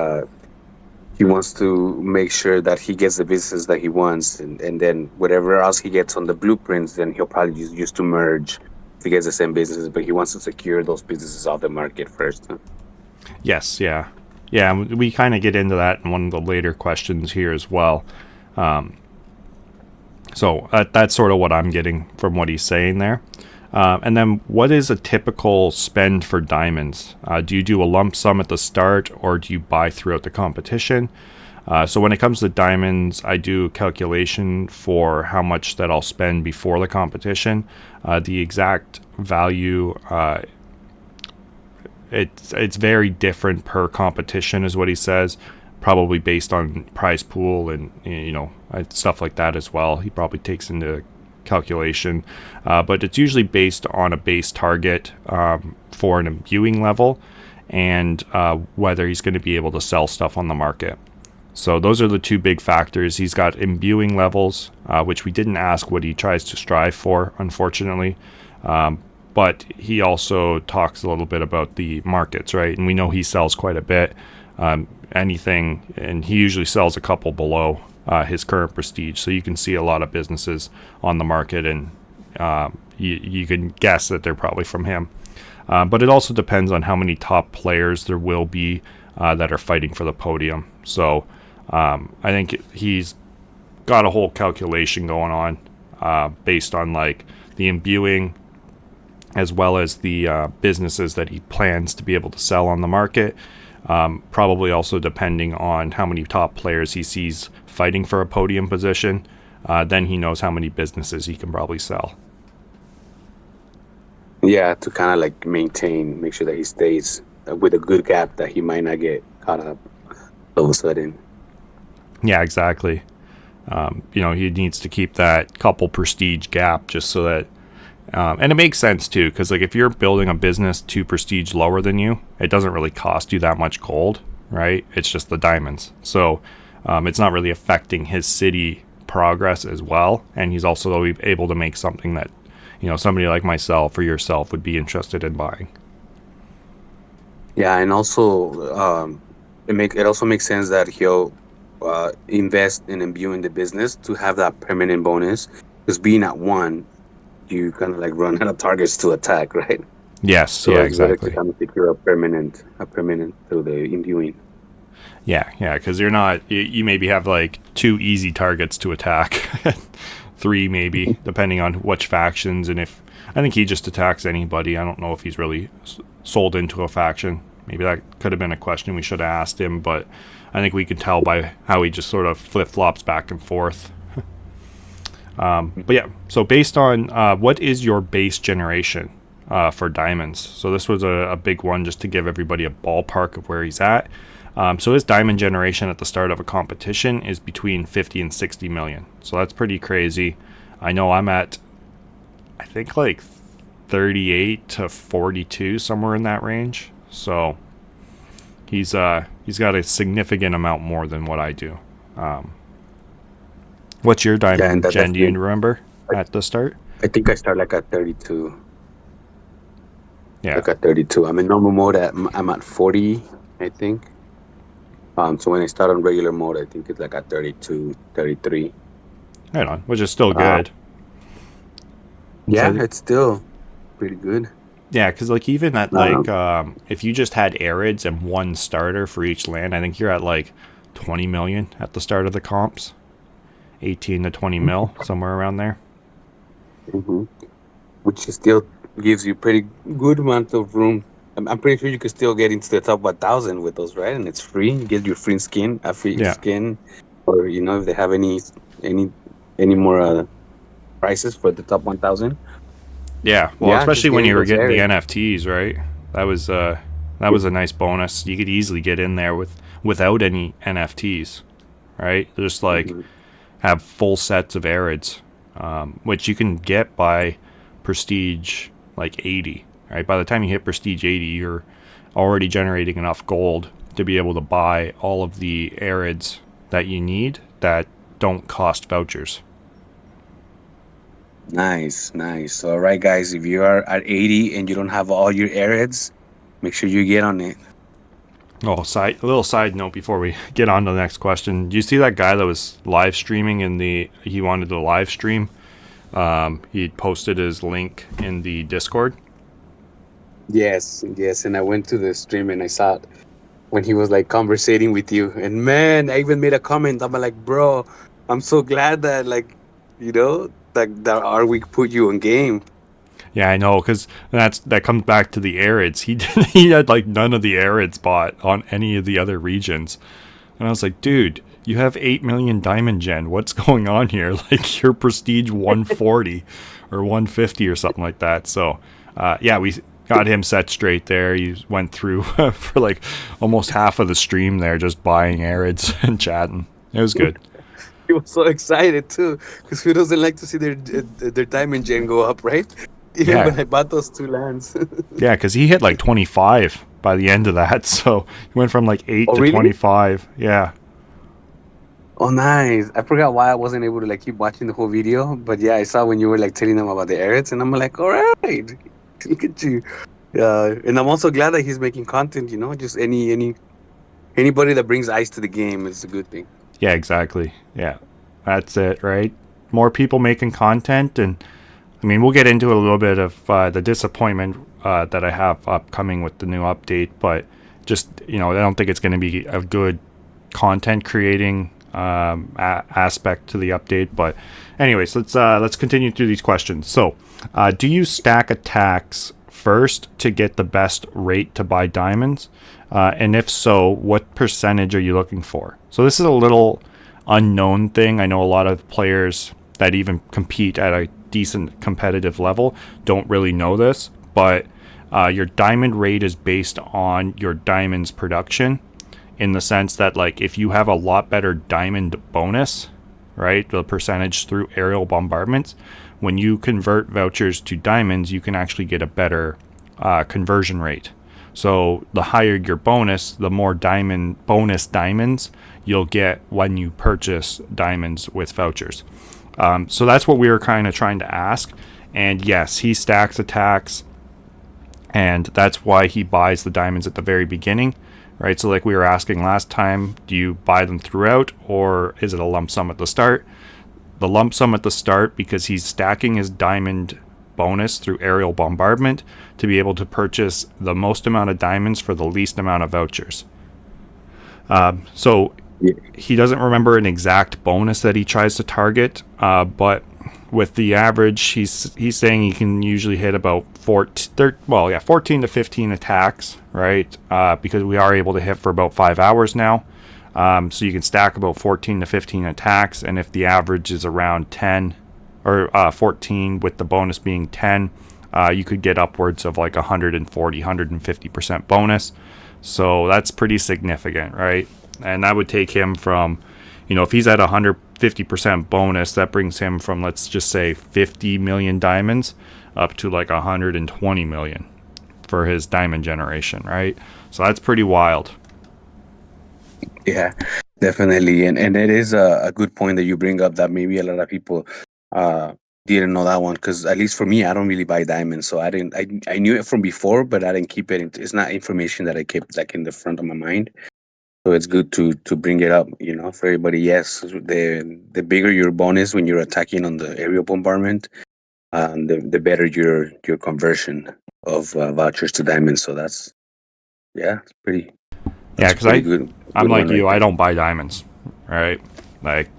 wants to make sure that he gets the business that he wants, and then whatever else he gets on the blueprints, then he'll probably use to merge if he gets the same businesses. But he wants to secure those businesses off the market first. Huh? Yes, yeah. We kind of get into that in one of the later questions here as well. So that's sort of what I'm getting from what he's saying there. And then what is a typical spend for diamonds? Do you do a lump sum at the start or do you buy throughout the competition? So when it comes to diamonds, I do a calculation for how much that I'll spend before the competition. The exact value, it's very different per competition is what he says, probably based on prize pool and, you know, stuff like that as well. He probably takes into calculation, but it's usually based on a base target for an imbuing level and whether he's going to be able to sell stuff on the market. So those are the two big factors. He's got imbuing levels, which we didn't ask what he tries to strive for, unfortunately. But he also talks a little bit about the markets, right? And we know he sells quite a bit. Anything, and he usually sells a couple below his current prestige. So you can see a lot of businesses on the market, and you can guess that they're probably from him. But it also depends on how many top players there will be that are fighting for the podium. So I think he's got a whole calculation going on based on like the imbuing as well as the businesses that he plans to be able to sell on the market. Probably also depending on how many top players he sees fighting for a podium position. Then he knows how many businesses he can probably sell. Yeah, to kind of like make sure that he stays with a good gap that he might not get caught up all of a sudden. Yeah, exactly. You know, he needs to keep that couple prestige gap just so that, and it makes sense too, because like if you're building a business to prestige lower than you, it doesn't really cost you that much gold, right? It's just the diamonds. So it's not really affecting his city progress as well. And he's also able to make something that, you know, somebody like myself or yourself would be interested in buying. Yeah, and also it also makes sense that he'll invest in imbuing the business to have that permanent bonus. Because being at 1, you kind of like run out of targets to attack, right? Yes, so yeah, exactly. To kind of secure a permanent through the imbuing. Yeah, because you maybe have like 2 easy targets to attack, 3 maybe, depending on which factions. And if I think he just attacks anybody. I don't know if he's really sold into a faction. Maybe that could have been a question we should have asked him, but I think we could tell by how he just sort of flip-flops back and forth. But yeah, so based on what is your base generation for diamonds? So this was a big one just to give everybody a ballpark of where he's at. So his diamond generation at the start of a competition is between 50 and 60 million. So that's pretty crazy. I know I'm at, I think like 38 to 42, somewhere in that range. So he's got a significant amount more than what I do. What's your diamond gen? Do you remember at the start? I think I start like at 32. Yeah, like at 32. I'm in normal mode. I'm at 40, I think. So when I start on regular mode, I think it's like at 32, 33. Right on, which is still good. Yeah, it's still pretty good. Yeah, because like even at like if you just had arids and 1 starter for each land, I think you're at like 20 million at the start of the comps. 18 to 20 mil, somewhere around there. Mm-hmm. Which still gives you pretty good amount of room. I'm pretty sure you could still get into the top 1,000 with those, right? And it's free. You get your free skin, or you know, if they have any more prices for the top 1,000. Yeah, well, Yeah, especially just when getting you were those getting the areas. NFTs, right? That was a nice bonus. You could easily get in there without any NFTs, right? Just like Mhm. have full sets of arids, which you can get by prestige like 80, right? By the time you hit prestige 80, you're already generating enough gold to be able to buy all of the arids that you need that don't cost vouchers. Nice, nice. All right, guys, if you are at 80 and you don't have all your areas, make sure you get on it. Oh, a little side note before we get on to the next question. Do you see that guy that was live streaming he wanted to live stream? He posted his link in the Discord. Yes, yes. And I went to the stream and I saw it when he was like conversating with you. And man, I even made a comment. I'm like, bro, I'm so glad that that our week put you on game. Yeah, I know, because that comes back to the arids. He had like none of the arids bought on any of the other regions, and I was like, dude, you have 8 million diamond gen. What's going on here? Like you're prestige 140 or 150 or something like that. So, yeah, we got him set straight there. He went through for like almost half of the stream there, just buying arids and chatting. It was good. He was so excited too, because who doesn't like to see their diamond gem go up, right? Even Yeah. when I bought those 2 lands. Yeah, because he hit like 25 by the end of that. So he went from like 8 Oh, to really? 25. Yeah. Oh, nice. I forgot why I wasn't able to like keep watching the whole video, but yeah, I saw when you were like telling them about the Arids, and I'm like, all right, look at you. And I'm also glad that he's making content. Just anybody that brings ice to the game is a good thing. Yeah, exactly. Yeah. That's it, right? More people making content. And I mean, we'll get into a little bit of the disappointment that I have upcoming with the new update, but just, I don't think it's going to be a good content creating aspect to the update. But anyways, let's continue through these questions. So, do you stack attacks first to get the best rate to buy diamonds? And if so, what percentage are you looking for? So this is a little unknown thing. I know a lot of players that even compete at a decent competitive level don't really know this, but your diamond rate is based on your diamonds production, in the sense that like if you have a lot better diamond bonus, right, the percentage through aerial bombardments, when you convert vouchers to diamonds, you can actually get a better conversion rate. So the higher your bonus, the more bonus diamonds you'll get when you purchase diamonds with vouchers. So that's what we were kind of trying to ask. And yes, he stacks attacks, and that's why he buys the diamonds at the very beginning, right? So like we were asking last time, do you buy them throughout, or is it a lump sum at the start? The lump sum at the start, because he's stacking his diamond bonus through aerial bombardment to be able to purchase the most amount of diamonds for the least amount of vouchers. So he doesn't remember an exact bonus that he tries to target, but with the average, he's saying he can usually hit about 14 to 15 attacks, right? Because we are able to hit for about 5 hours now. So you can stack about 14 to 15 attacks, and if the average is around 10 or 14 with the bonus being 10, you could get upwards of like 140, 150% bonus. So that's pretty significant, right? And that would take him from, if he's at 150% bonus, that brings him from, let's just say 50 million diamonds up to like 120 million for his diamond generation, right? So that's pretty wild. Yeah, definitely. And it is a good point that you bring up, that maybe a lot of people didn't know that one, because at least for me, I don't really buy diamonds, so I knew it from before, but I didn't keep it. It's not information that I kept like in the front of my mind. So it's good to bring it up, for everybody. Yes, the bigger your bonus when you're attacking on the aerial bombardment, the better your conversion of vouchers to diamonds. So that's it's pretty. Yeah, That's because pretty good. I'm Good like one right you, I there. don't buy diamonds, right? Like,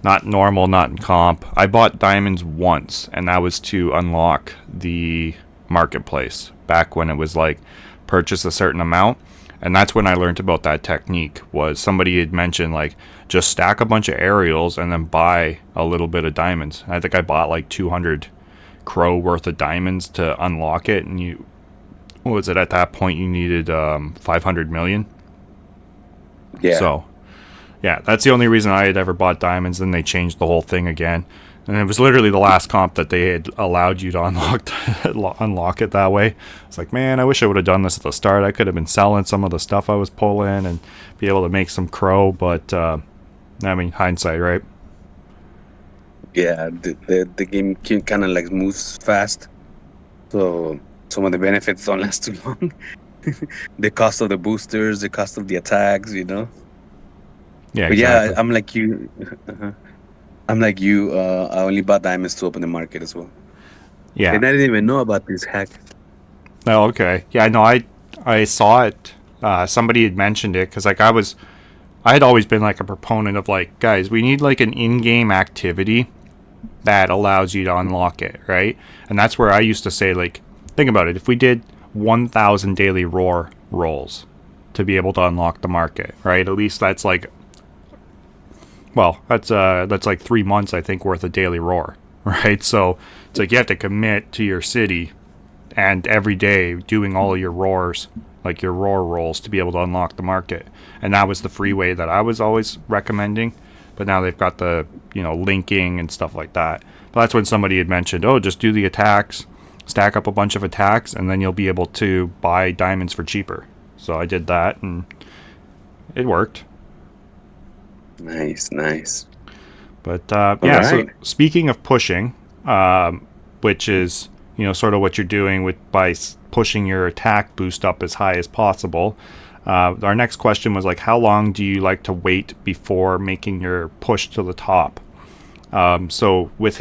not normal, not in comp. I bought diamonds once, and that was to unlock the marketplace back when it was like purchase a certain amount. And that's when I learned about that technique. Was somebody had mentioned like just stack a bunch of aerials and then buy a little bit of diamonds. I think I bought like 200 crow worth of diamonds to unlock it, and you, what was it at that point, you needed 500 million. Yeah. So yeah, that's the only reason I had ever bought diamonds. Then they changed the whole thing again, and it was literally the last comp that they had allowed you to unlock it that way. It's like, man, I wish I would have done this at the start. I could have been selling some of the stuff I was pulling and be able to make some crow, but I mean, hindsight, right? Yeah, the game kind of like moves fast, so some of the benefits don't last too long. The cost of the boosters, the cost of the attacks, you know. Yeah, But exactly. yeah, I'm like you. I'm like you. I only bought diamonds to open the market as well, Yeah. and I didn't even know about this hack. Oh, okay. Yeah, no, I saw it. Somebody had mentioned it because like I had always been like a proponent of like, guys, we need like an in-game activity that allows you to unlock it, right? And that's where I used to say, like, think about it. If we did 1,000 daily roar rolls to be able to unlock the market, right? At least that's like, well, that's like 3 months, I think, worth of daily roar, right? So it's like you have to commit to your city and every day doing all of your roars, like your roar rolls, to be able to unlock the market. And that was the free way that I was always recommending. But now they've got the, linking and stuff like that. But that's when somebody had mentioned, oh, just do the attacks, stack up a bunch of attacks, and then you'll be able to buy diamonds for cheaper. So I did that, and it worked. Nice. But yeah, right. so speaking of pushing, which is, sort of what you're doing by pushing your attack boost up as high as possible. Our next question was like, how long do you like to wait before making your push to the top? So with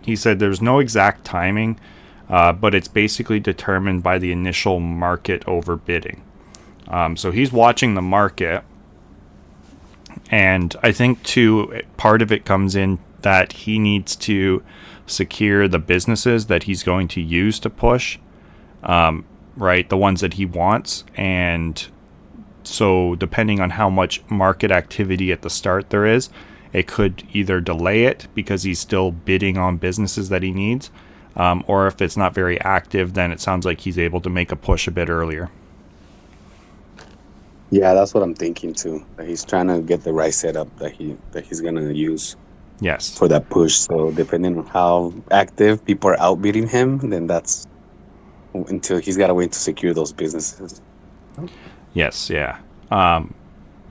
he said there's no exact timing, but it's basically determined by the initial market overbidding. So he's watching the market, and I think too, part of it comes in that he needs to secure the businesses that he's going to use to push, right? The ones that he wants. And so depending on how much market activity at the start there is, it could either delay it because he's still bidding on businesses that he needs, or if it's not very active, then it sounds like he's able to make a push a bit earlier. Yeah, that's what I'm thinking too. That he's trying to get the right setup that he's gonna use Yes. for that push. So depending on how active people are outbidding him, then that's until he's got to wait to secure those businesses. Yes, yeah.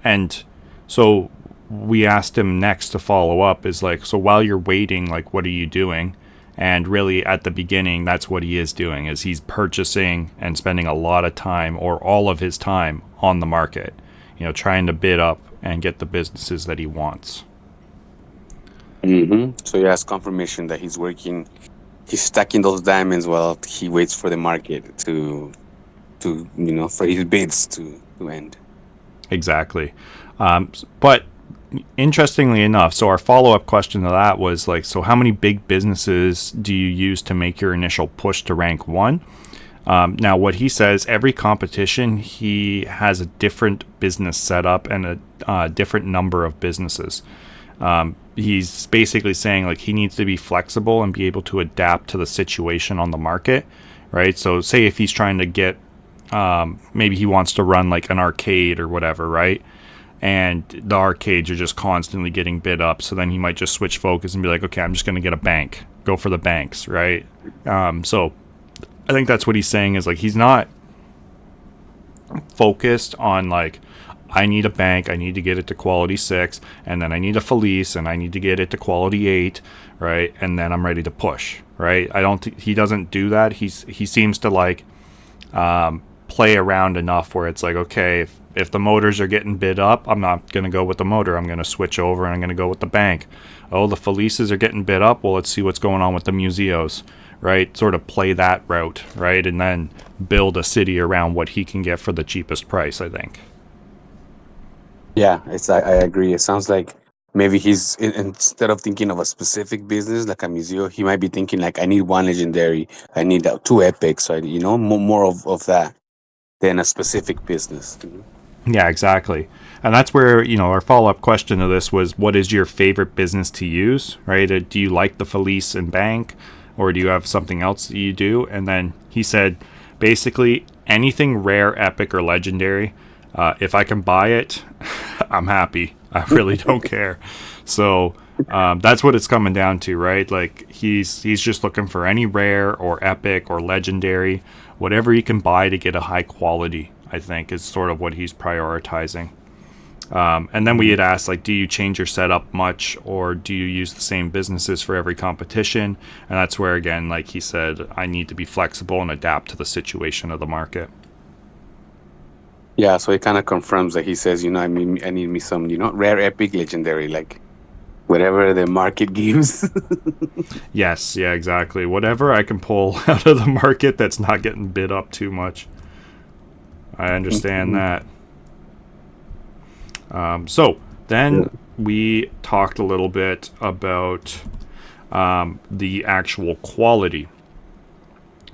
And so we asked him next to follow up is like, so while you're waiting, like, what are you doing? And really at the beginning, that's what he is doing, is he's purchasing and spending a lot of time, or all of his time, on the market, trying to bid up and get the businesses that he wants. Mm-hmm. So he has confirmation that he's stacking those diamonds while he waits for the market to for his bids to end. Exactly. But interestingly enough, so our follow-up question to that was like, so how many big businesses do you use to make your initial push to rank 1? Now, what he says, every competition, he has a different business setup and a different number of businesses. He's basically saying like he needs to be flexible and be able to adapt to the situation on the market, right? So say if he's trying to get, maybe he wants to run like an arcade or whatever, right? And the arcades are just constantly getting bid up. So then he might just switch focus and be like, okay, I'm just going to get a bank, go for the banks, right? So I think that's what he's saying, is like he's not focused on like, I need a bank, I need to get it to quality 6, and then I need a Felice, and I need to get it to quality 8, right? And then I'm ready to push, right? He doesn't do that. He seems to like play around enough where it's like, okay, if the motors are getting bid up, I'm not going to go with the motor. I'm going to switch over and I'm going to go with the bank. Oh, the Felices are getting bid up. Well, let's see what's going on with the Museos, right? Sort of play that route, right? And then build a city around what he can get for the cheapest price, I think. Yeah, I agree. It sounds like maybe he's instead of thinking of a specific business like a museum, he might be thinking like, I need 1 legendary, I need 2 epics, or more of that. than a specific business. Yeah, exactly. And that's where, our follow-up question to this was, what is your favorite business to use, right? Do you like the Felice and Bank, or do you have something else that you do? And then he said, basically, anything rare, epic, or legendary, if I can buy it, I'm happy. I really don't care. So that's what it's coming down to, right? Like, he's just looking for any rare or epic or legendary, whatever he can buy to get a high quality, I think, is sort of what he's prioritizing. And then we had asked, like, do you change your setup much, or do you use the same businesses for every competition? And that's where, again, like he said, I need to be flexible and adapt to the situation of the market. Yeah, so it kind of confirms that he says, I need me some, rare, epic, legendary, like whatever the market gives. Yes, yeah, exactly. Whatever I can pull out of the market that's not getting bid up too much. I understand that. So then we talked a little bit about the actual quality.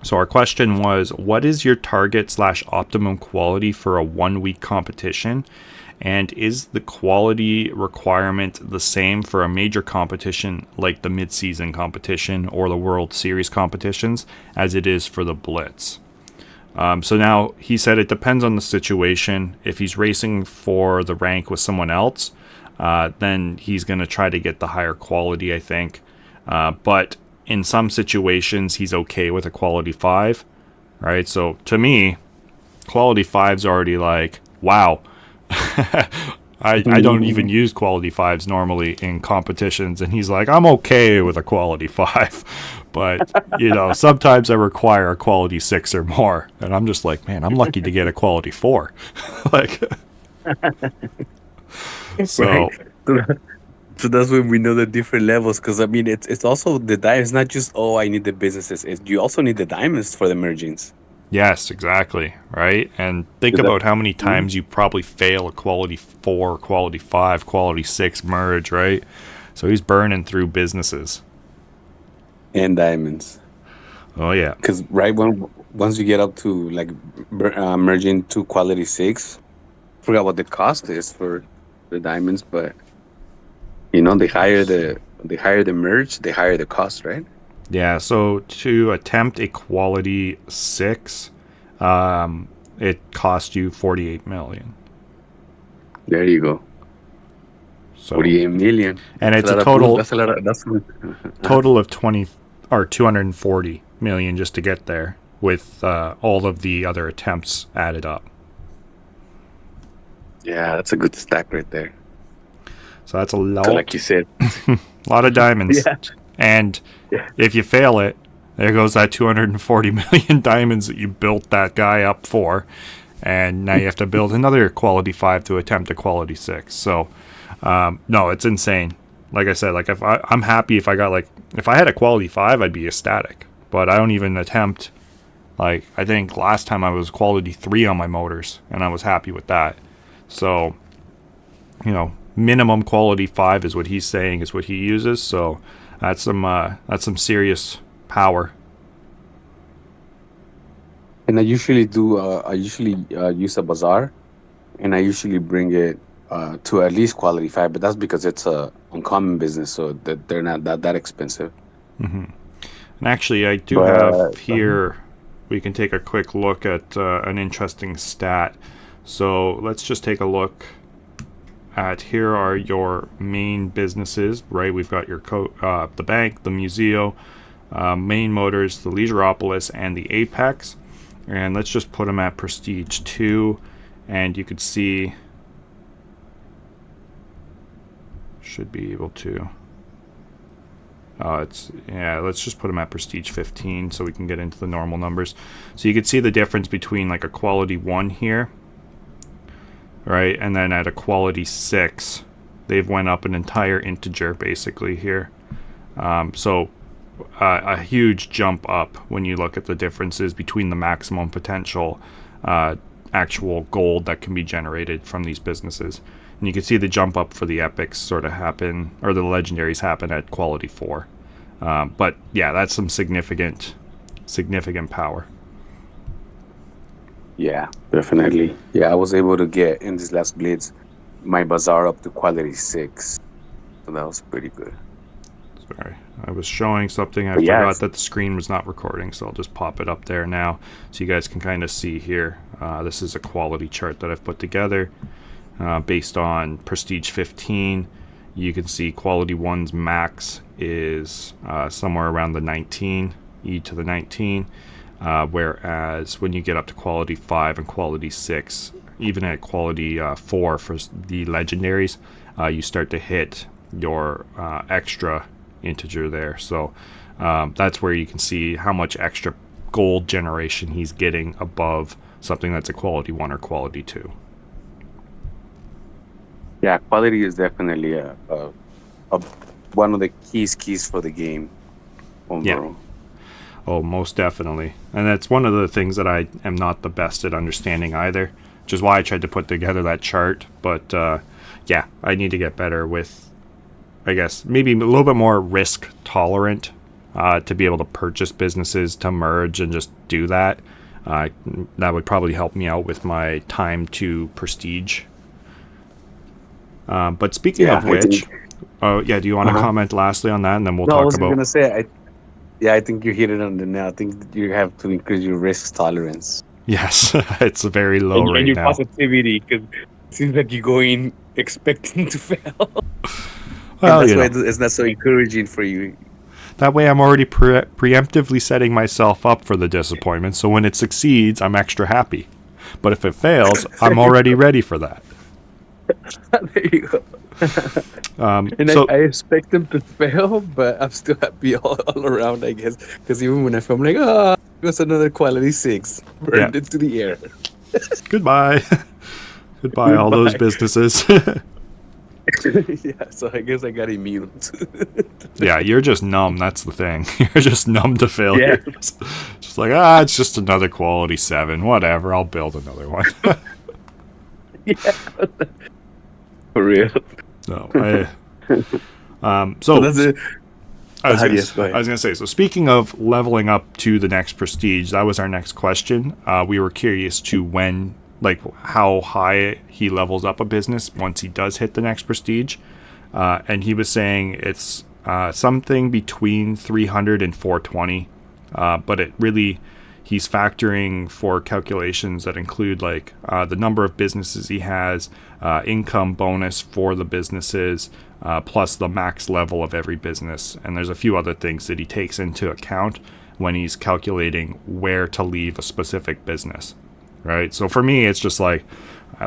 So our question was, what is your target / optimum quality for a 1 week competition? And is the quality requirement the same for a major competition like the mid-season competition or the World Series competitions as it is for the Blitz? So now he said it depends on the situation. If he's racing for the rank with someone else, then he's going to try to get the higher quality, I think. But in some situations, he's okay with a quality 5, right? So to me, quality 5's already like, wow. I don't even use quality 5s normally in competitions, and he's like, I'm okay with a quality 5. But, sometimes I require a quality 6 or more. And I'm just like, man, I'm lucky to get a quality 4. Like, so... Right. So that's when we know the different levels, because it's also the diamonds. It's not just I need the businesses. You also need the diamonds for the mergings. Yes, exactly, right? And think about how many times you probably fail a quality 4, quality 5, quality 6 merge, right? So he's burning through businesses and diamonds. Oh yeah, because once you get up to like merging to quality 6, forgot what the cost is for the diamonds, but. The higher the merge, the higher the cost, right? Yeah, so to attempt a quality 6, it cost you 48 million. There you go. So 48 million. And it's a total that's total of 20 or 240 million just to get there, with all of the other attempts added up. Yeah, that's a good stack right there. So that's a lot. So like you said, a lot of diamonds. Yeah. And if you fail it, there goes that 240 million diamonds that you built that guy up for. And now you have to build another quality 5 to attempt a quality 6. So, no, it's insane. Like I said, like I'm happy if I got if I had a quality 5, I'd be ecstatic. But I don't even attempt. I think last time I was quality 3 on my motors, and I was happy with that. So, minimum quality 5 is what he's saying is what he uses. So that's some serious power. And I usually use a bazaar, and I usually bring it to at least quality 5, but that's because it's a uncommon business, so that they're not that expensive. Mm-hmm. And actually, I do have here. We can take a quick look at an interesting stat. So let's just take a look. Here are your main businesses, right? We've got your the bank, the museo, Maine Motors, the Leisureopolis, and the Apex. And let's just put them at Prestige 2, and you could see, should be able to. Let's just put them at Prestige 15 so we can get into the normal numbers. So you can see the difference between like a quality 1 here, right, and then at a quality 6 they've went up an entire integer basically here. So a huge jump up when you look at the differences between the maximum potential actual gold that can be generated from these businesses. And you can see the jump up for the epics sort of happen, or the legendaries happen at quality 4. But yeah, that's some significant power. Yeah, definitely. Yeah, I was able to get in this last blitz my bazaar up to quality 6. So that was pretty good. Sorry, I was showing something. I But yeah, forgot that the screen was not recording, so I'll just pop it up there now so you guys can kind of see here. This is a quality chart that I've put together based on Prestige 15. You can see quality 1's max is somewhere around the 19, E to the 19, whereas when you get up to quality 5 and quality 6, even at quality 4 for the legendaries, you start to hit your extra integer there. So that's where you can see how much extra gold generation he's getting above something that's a quality 1 or quality 2. yeah, quality is definitely a one of the keys for the game overall. Yeah. Oh, most definitely. And that's one of the things that I am not the best at understanding either, which is why I tried to put together that chart. But yeah, I need to get better with, I guess, maybe a little bit more risk tolerant to be able to purchase businesses, to merge and just do that. That would probably help me out with my time to prestige. But speaking of which, do you want to comment lastly on that, and then we'll No, I talk was about... gonna say, I think you hit it on the nail. I think you have to increase your risk tolerance. Yes, it's very low and right your now. positivity, because it seems like you go in expecting to fail. Well, and that's why it's not so encouraging for you. That way I'm already preemptively setting myself up for the disappointment, so when it succeeds, I'm extra happy. But if it fails, I'm already ready for that. There you go. And so, I expect them to fail, but I'm still happy all around, I guess. Because even when I fail, I'm like, it was another quality 6. Burned into the air. Goodbye. Goodbye, all those businesses. Yeah, so I guess I got immune. Yeah, you're just numb. That's the thing. You're just numb to failure. Yeah. Just like, it's just another quality 7. Whatever, I'll build another one. Yeah. For real. No, so that's it. I was gonna say, so speaking of leveling up to the next prestige, that was our next question. We were curious to how high he levels up a business once he does hit the next prestige. And he was saying it's something between 300 and 420. But it really, he's factoring for calculations that include the number of businesses he has, income bonus for the businesses, plus the max level of every business. And there's a few other things that he takes into account when he's calculating where to leave a specific business, right? So for me, it's just I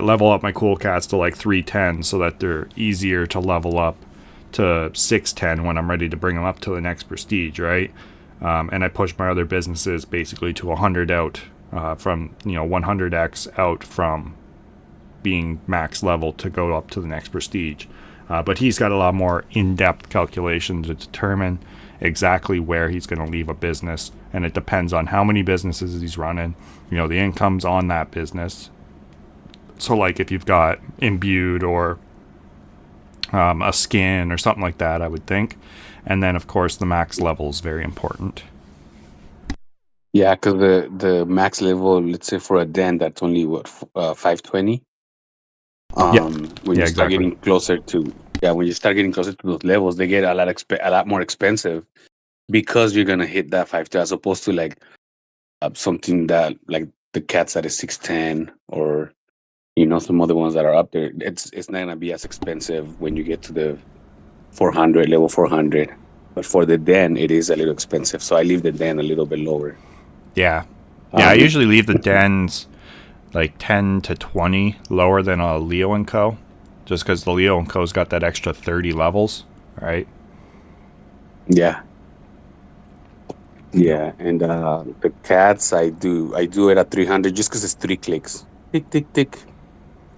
level up my cool cats to 310 so that they're easier to level up to 610 when I'm ready to bring them up to the next prestige, right? And I push my other businesses basically to 100 out from 100x out from being max level to go up to the next prestige. But he's got a lot more in-depth calculations to determine exactly where he's going to leave a business, and it depends on how many businesses he's running, the incomes on that business. So if you've got imbued or a skin or something like that, I would think. And then, of course, the max level is very important. Yeah, because the max level, let's say for a den, that's only 520. When you start getting closer to those levels, they get a lot more expensive because you're gonna hit that 520 as opposed to something that the cats that is 610 or some other ones that are up there. It's not gonna be as expensive when you get to the 400 level 400. But for the den, it is a little expensive, so I leave the den a little bit lower. Yeah, I usually leave the dens 10 to 20 lower than a Leo & Co. Just because the Leo & Co.'s got that extra 30 levels, right? Yeah. Yeah, and the cats, I do it at 300 just because it's 3 clicks. Tick, tick, tick.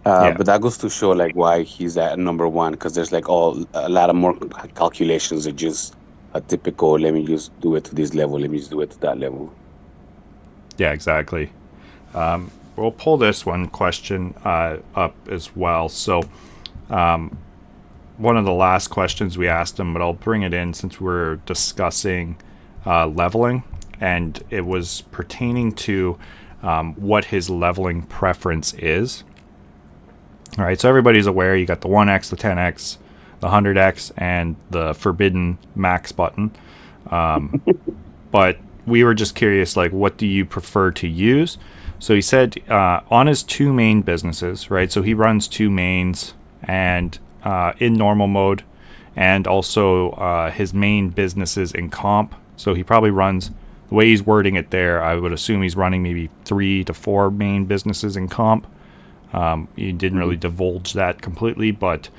But that goes to show why he's at number 1, because there's a lot of more calculations than just a typical, let me just do it to this level, let me just do it to that level. Yeah, exactly. We'll pull this one question up as well. So one of the last questions we asked him, but I'll bring it in since we're discussing leveling, and it was pertaining to what his leveling preference is. All right, so everybody's aware you got the 1x, the 10x, the 100x, and the forbidden max button. But we were just curious, like, what do you prefer to use? So he said on his two main businesses, right? So he runs two mains and in normal mode, and also his main businesses in comp. So he probably runs, the way he's wording it there, I would assume he's running maybe 3 to 4 main businesses in comp. He didn't really divulge that completely, but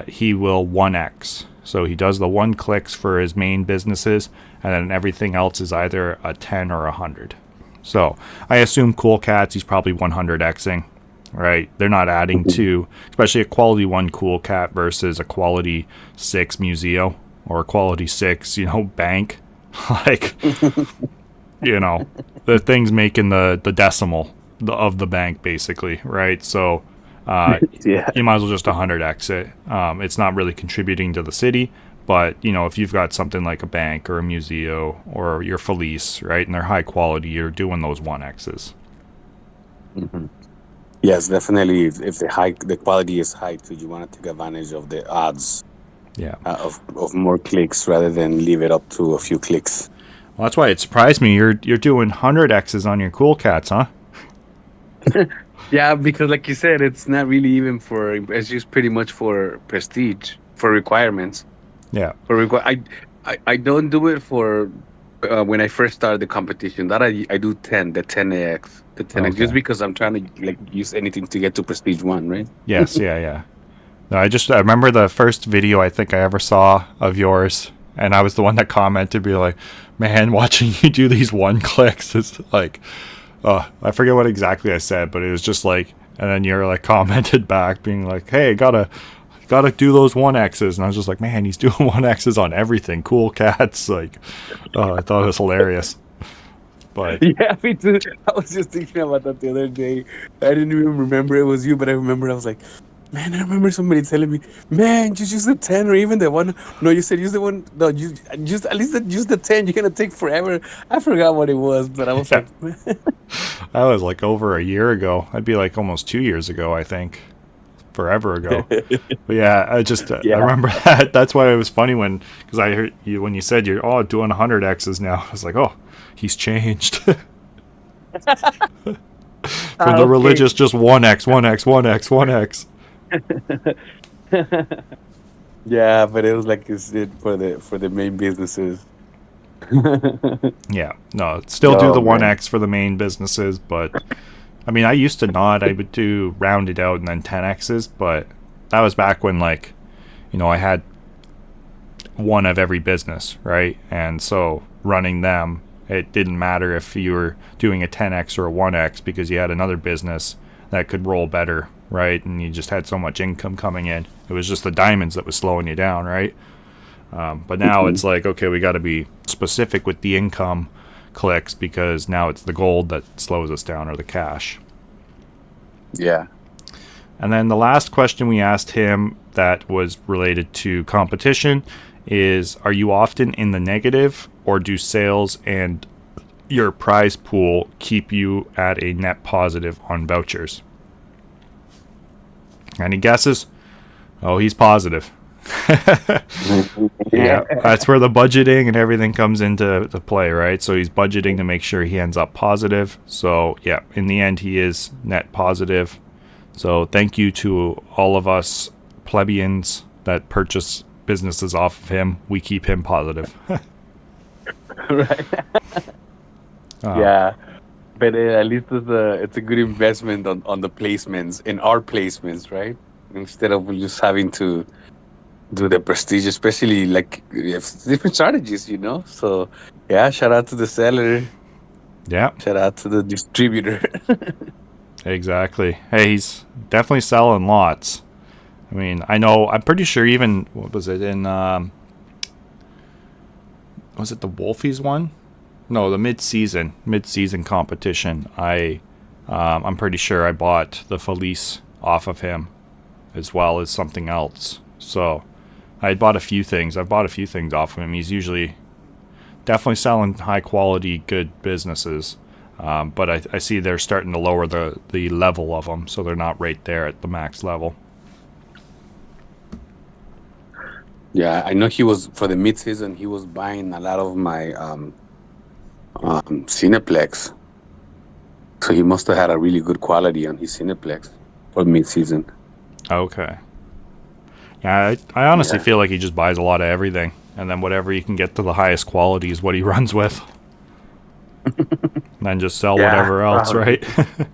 he will 1x. So he does the 1 clicks for his main businesses, and then everything else is either a 10 or 100. So I assume Cool Cats, he's probably 100xing, right? They're not adding to, especially a quality 1 Cool Cat versus a quality 6 Museo or a quality 6, bank. Like, the thing's making the decimal of the bank, basically, right? So you might as well just 100x it. It's not really contributing to the city, but if you've got something like a bank or a museo or your Felice, right, and they're high quality, you're doing those 1x's. Mm-hmm. Yes, definitely. If the quality is high too, you want to take advantage of the odds. Yeah. Of more clicks rather than leave it up to a few clicks. Well, that's why it surprised me. You're doing 100x's on your Cool Cats, huh? Yeah, because like you said, it's not really even it's just pretty much for prestige, for requirements. Yeah. I don't do it for when I first started the competition. That I do the 10x, Okay. just because I'm trying to use anything to get to prestige 1, right? Yes, yeah. No, I remember the first video I think I ever saw of yours, and I was the one that commented, be like, man, watching you do these 1 clicks is like, I forget what exactly I said, but it was just like, and then you're like commented back being like, hey, gotta do those 1x's, and I was just like, man, he's doing 1x's on everything. Cool Cats, like, I thought it was hilarious. But yeah, me too. I was just thinking about that the other day. I didn't even remember it was you, but I remember I was like, man, I remember somebody telling me, man, just use the 10 or even the 1. No, you said use the 1. No, use at least use the 10. You're gonna take forever. I forgot what it was, but I was like, that was like over a year ago. I'd be like almost 2 years ago, I think. Forever ago. But yeah, I remember that. That's why it was funny because I heard you when you said you're doing 100x's now. I was like, oh, he's changed. For the religious, just 1x, 1x, 1x. Yeah, but it was like it's it for the main businesses. Yeah, no, still do the man. 1x for the main businesses, but I mean, I used to not. I would do rounded out and then 10x's, but that was back when I had one of every business, right? And so running them, it didn't matter if you were doing a 10x or a 1x because you had another business that could roll better, right? And you just had so much income coming in. It was just the diamonds that was slowing you down, right? But now it's like, okay, we got to be specific with the income clicks because now it's the gold that slows us down or the cash. Yeah. And then the last question we asked him that was related to competition is, are you often in the negative, or do sales and your prize pool keep you at a net positive on vouchers? Any guesses? Oh, he's positive. Yeah, that's where the budgeting and everything comes into play, right? So he's budgeting to make sure he ends up positive. So yeah, in the end, he is net positive. So thank you to all of us plebeians that purchase businesses off of him. We keep him positive. Right. Yeah, but at least it's a good investment on the placements, in our placements, right? Instead of just having to do the prestige, especially like different strategies, So yeah, shout out to the seller. Yeah. Shout out to the distributor. Exactly. Hey, he's definitely selling lots. I mean, I'm pretty sure even, what was it in, was it the Wolfies one? No, the mid-season competition. I'm pretty sure I bought the Felice off of him as well as something else. So I bought a few things. I've bought a few things off of him. He's usually definitely selling high quality, good businesses. But I see they're starting to lower the level of them, so they're not right there at the max level. Yeah, I know he was for the mid-season. He was buying a lot of my Cineplex, so he must have had a really good quality on his Cineplex for mid-season. Okay. Yeah, I honestly Yeah. feel like he just buys a lot of everything, and then whatever he can get to the highest quality is what he runs with. And then just sell Yeah, whatever else, probably. right?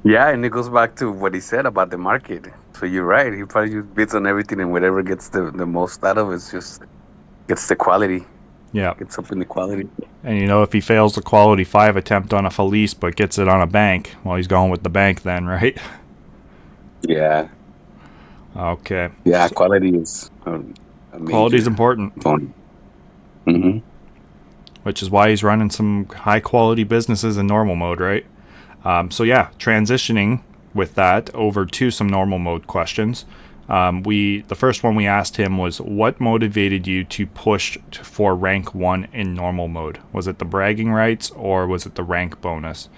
Yeah, and it goes back to what he said about the market. So you're right. He probably just bids on everything, and whatever gets the most out of it just gets the quality. Yeah. Gets up in the quality. And if he fails the quality 5 attempt on a Felice but gets it on a bank, well, he's going with the bank then, right? Yeah. Okay. Yeah, quality is a Quality is major important, component. Mm-hmm. which is why he's running some high quality businesses in normal mode, right? So yeah, transitioning with that over to some normal mode questions. The first one we asked him was, what motivated you to push for rank 1 in normal mode? Was it the bragging rights or was it the rank bonus?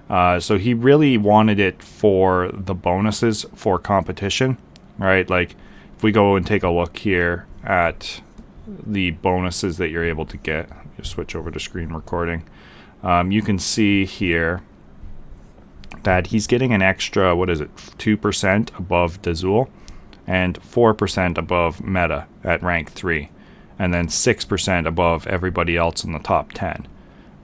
So he really wanted it for the bonuses for competition, right? Like if we go and take a look here at the bonuses that you're able to get, just switch over to screen recording. You can see here that he's getting an extra, 2% above Dazul and 4% above Meta at rank 3, and then 6% above everybody else in the top 10,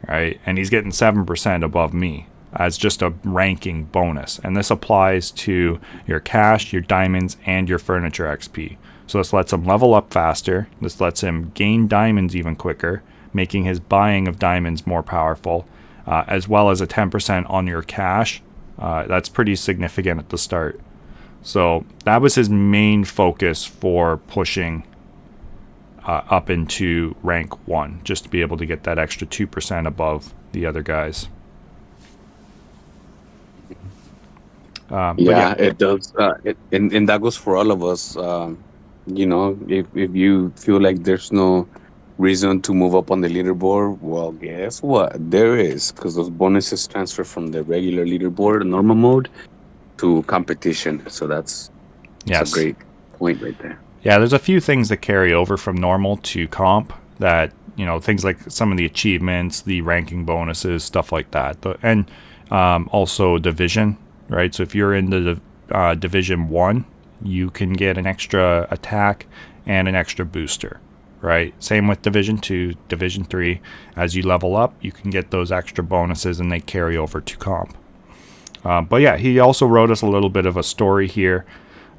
right? And he's getting 7% above me as just a ranking bonus. And this applies to your cash, your diamonds, and your furniture XP. So this lets him level up faster. This lets him gain diamonds even quicker, making his buying of diamonds more powerful, as well as a 10% on your cash. That's pretty significant at the start. So that was his main focus for pushing up into rank 1, just to be able to get that extra 2% above the other guys. Yeah, it does. And that goes for all of us. If you feel like there's no reason to move up on the leaderboard, well, guess what? There is, because those bonuses transfer from the regular leaderboard, normal mode, to competition. So that's a great point right there. Yeah, there's a few things that carry over from normal to comp that, things like some of the achievements, the ranking bonuses, stuff like that. And also division, right? So if you're in the Division 1, you can get an extra attack and an extra booster, right? Same with Division 2, Division 3. As you level up, you can get those extra bonuses and they carry over to comp. But yeah, he also wrote us a little bit of a story here,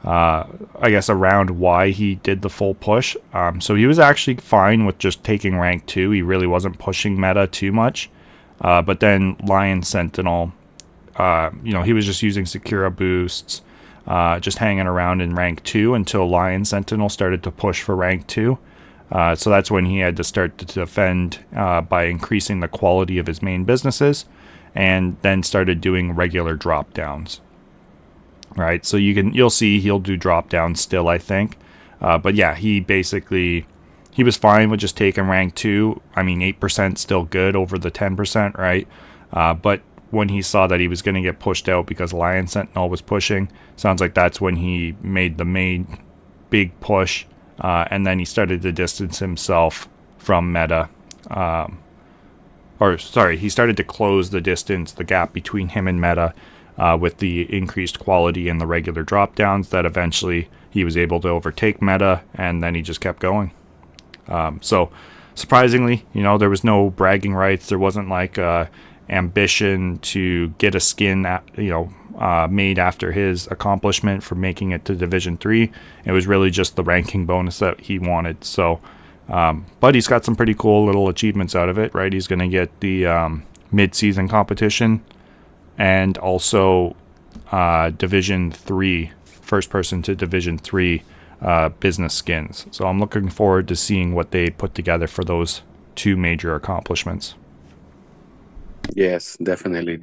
I guess, around why he did the full push. So he was actually fine with just taking rank 2. He really wasn't pushing meta too much. But then Lion Sentinel, he was just using Sakura boosts, just hanging around in rank 2 until Lion Sentinel started to push for rank 2. So that's when he had to start to defend by increasing the quality of his main businesses, and then started doing regular drop downs. Right, so you'll see he'll do drop downs still, I think. But yeah, he was fine with just taking rank 2. I mean, 8% still good over the 10%, right? But when he saw that he was going to get pushed out because Lion Sentinel was pushing, sounds like that's when he made the main big push, and then he started to distance himself from meta. He started to close the gap between him and meta, with the increased quality and the regular drop downs, that eventually he was able to overtake meta, and then he just kept going. So surprisingly, there was no bragging rights. There wasn't like ambition to get a skin, made after his accomplishment for making it to Division 3. It was really just the ranking bonus that he wanted. So, but he's got some pretty cool little achievements out of it, right? He's going to get the mid-season competition, and also Division 3, first person to Division 3 business skins. So I'm looking forward to seeing what they put together for those two major accomplishments. Yes, definitely.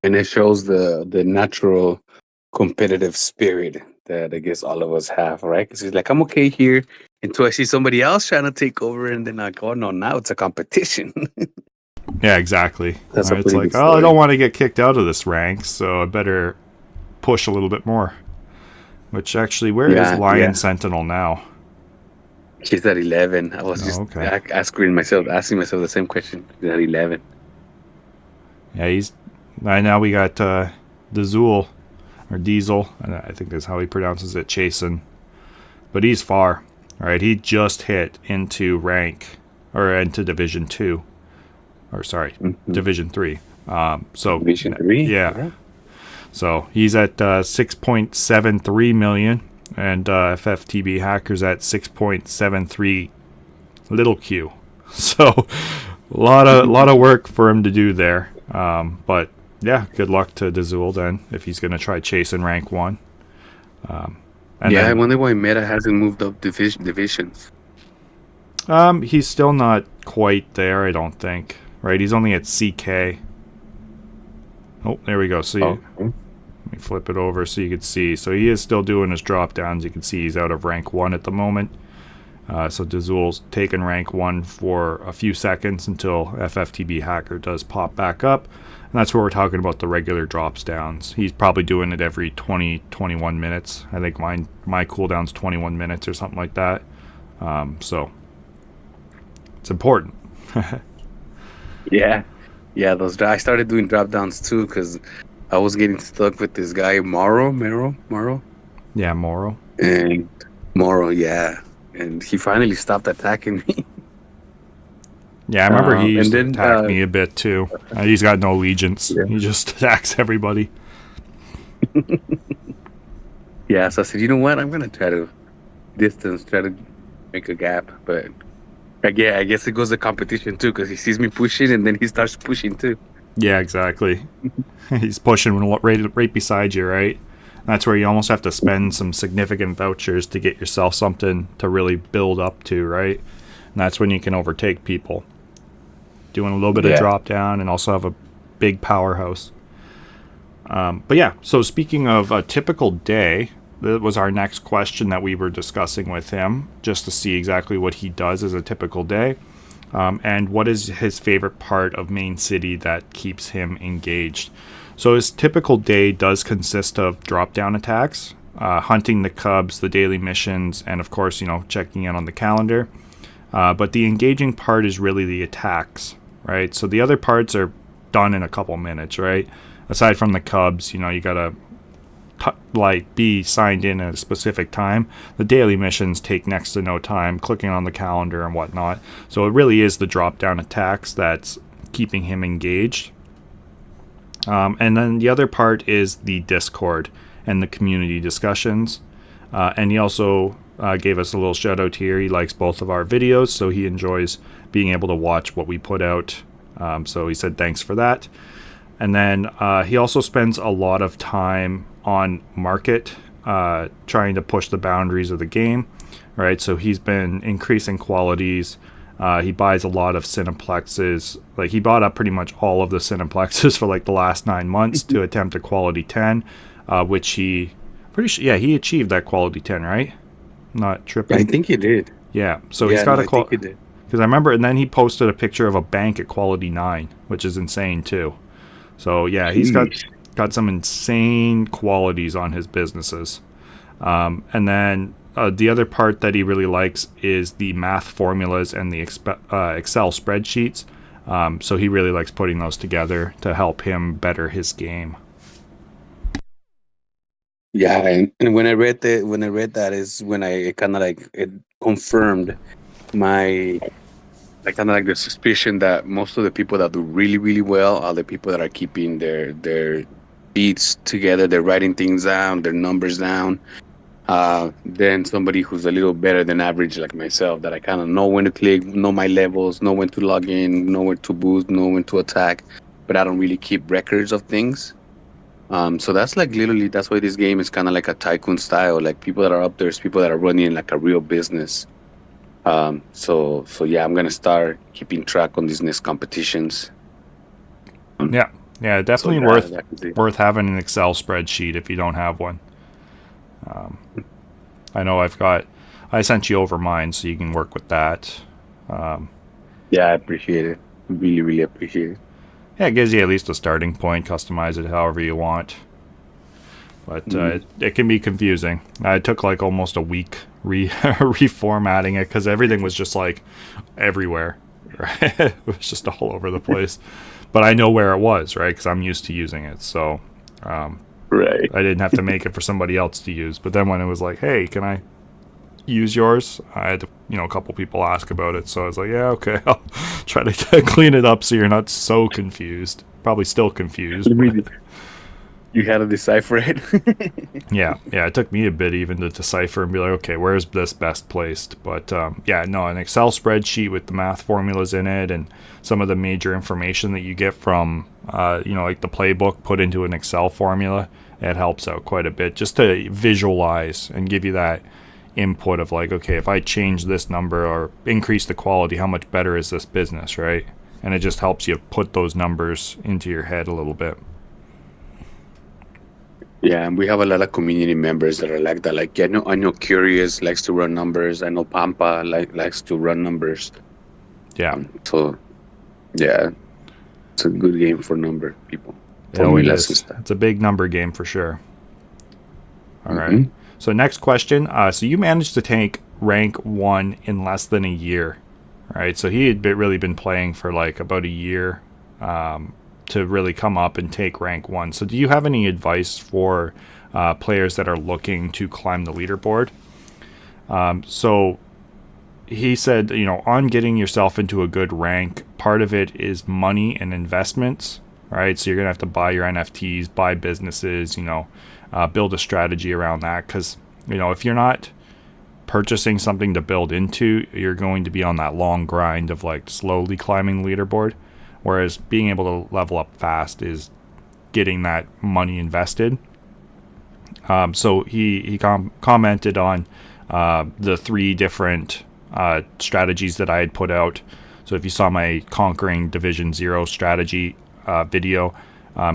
And it shows the natural competitive spirit that I guess all of us have, right? Because it's like, I'm okay here until I see somebody else trying to take over, and then I go, oh, no, now it's a competition. Yeah, exactly. That's a It's pretty like, good oh, I story. don't want to get kicked out of this rank, so I better push a little bit more. Which actually, where is Yeah, Lion yeah. Sentinel now? She's at 11. I was Oh, just okay. asking myself the same question. She's at 11. Yeah, he's. Now we got Dazul, or Diesel, I think that's how he pronounces it, chasing. But he's far. Alright, he just hit into rank, or into Division 2. Or sorry, Mhm. Division 3. So, Division 3? yeah. So he's at 6.73 million, and fftbhackers at 6.73 little q. So a lot of work for him to do there. But yeah, good luck to Dazul then if he's gonna try chasing rank 1. And Yeah, I then wonder why Meta hasn't moved up divisions. he's still not quite there, I don't think. Right, he's only at CK. Oh, there we go. So Oh, let me flip it over so you can see. So he is still doing his drop downs. You can see he's out of rank 1 at the moment. So Dazul's taking rank 1 for a few seconds until fftbhacker does pop back up. And that's where we're talking about the regular drops downs. He's probably doing it every 21 minutes. I think my cooldown's 21 minutes or something like that. So it's important. yeah. Yeah, I started doing drop downs too because I was getting stuck with this guy, Moro. Yeah, Moro. And Moro, yeah. And he finally stopped attacking me. Yeah, I remember he and used to then, attack me a bit too. He's got no allegiance. Yeah. He just attacks everybody. Yeah, so I said, you know what? I'm going to try to try to make a gap. But yeah, I guess it goes to competition too because he sees me pushing and then he starts pushing too. Yeah, exactly. He's pushing right beside you, right? That's where you almost have to spend some significant vouchers to get yourself something to really build up to, right? And that's when you can overtake people. Doing a little bit of drop down and also have a big powerhouse. But yeah, so speaking of a typical day, that was our next question that we were discussing with him, just to see exactly what he does as a typical day. And what is his favorite part of Mane.City that keeps him engaged. So his typical day does consist of drop-down attacks, hunting the cubs, the daily missions, and of course, checking in on the calendar. But the engaging part is really the attacks, right? So the other parts are done in a couple minutes, right? Aside from the cubs, you gotta be signed in at a specific time. The daily missions take next to no time, clicking on the calendar and whatnot. So it really is the drop-down attacks that's keeping him engaged. And then the other part is the Discord and the community discussions. And he also gave us a little shout out here. He likes both of our videos, so he enjoys being able to watch what we put out. So he said thanks for that. And then he also spends a lot of time on market, trying to push the boundaries of the game, right? So he's been increasing qualities. He buys a lot of Cineplexes. Like, he bought up pretty much all of the Cineplexes for like the last 9 months to attempt a quality 10, which he he achieved that quality 10, right? Not tripping. I think he did. Yeah, so he's got I think he did. because I remember, and then he posted a picture of a bank at quality 9, which is insane too. So yeah, he's got some insane qualities on his businesses. And then the other part that he really likes is the math formulas and the Excel spreadsheets. So he really likes putting those together to help him better his game. Yeah, and when I read that is when I kind of like it confirmed my kind of like the suspicion that most of the people that do really, really well are the people that are keeping their beats together. They're writing things down, their numbers down. Then somebody who's a little better than average, like myself, that I kind of know when to click, know my levels, know when to log in, know when to boost, know when to attack, but I don't really keep records of things. So that's like literally, that's why this game is kind of like a tycoon style. Like, people that are up there is people that are running like a real business. So yeah, I'm gonna start keeping track on these next competitions. Yeah, definitely worth having an Excel spreadsheet if you don't have one. I know I sent you over mine so you can work with that. Yeah, I appreciate it. Really, really appreciate it. Yeah, it gives you at least a starting point. Customize it however you want. But it can be confusing. I took like almost a week reformatting it because everything was just like everywhere. Right? It was just all over the place. But I know where it was, right? Because I'm used to using it. So Right. I didn't have to make it for somebody else to use. But then when it was like, hey, can I use yours? I had to, a couple people ask about it. So I was like, yeah, okay. I'll try to clean it up so you're not so confused. Probably still confused. But You had to decipher it. yeah, it took me a bit even to decipher and be like, okay, where's this best placed? But yeah, no, an Excel spreadsheet with the math formulas in it and some of the major information that you get from, like the playbook put into an Excel formula, it helps out quite a bit just to visualize and give you that input of like, okay, if I change this number or increase the quality, how much better is this business, right? And it just helps you put those numbers into your head a little bit. Yeah, and we have a lot of community members that are like that. Like, yeah, I know Curious likes to run numbers. I know Pampa likes to run numbers. Yeah. So, yeah, it's a good game for number people. It is. It's a big number game for sure. All right. So next question. So you managed to take rank 1 in less than a year, right? So he had really been playing for like about a year to really come up and take rank 1. So do you have any advice for players that are looking to climb the leaderboard? So he said, on getting yourself into a good rank, part of it is money and investments, right? So you're going to have to buy your NFTs, buy businesses, build a strategy around that. Because, if you're not purchasing something to build into, you're going to be on that long grind of like slowly climbing the leaderboard. Whereas being able to level up fast is getting that money invested. So he commented on the 3 different strategies that I had put out. So if you saw my Conquering Division 0 strategy video,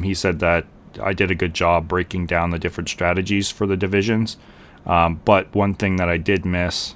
he said that I did a good job breaking down the different strategies for the divisions. But one thing that I did miss,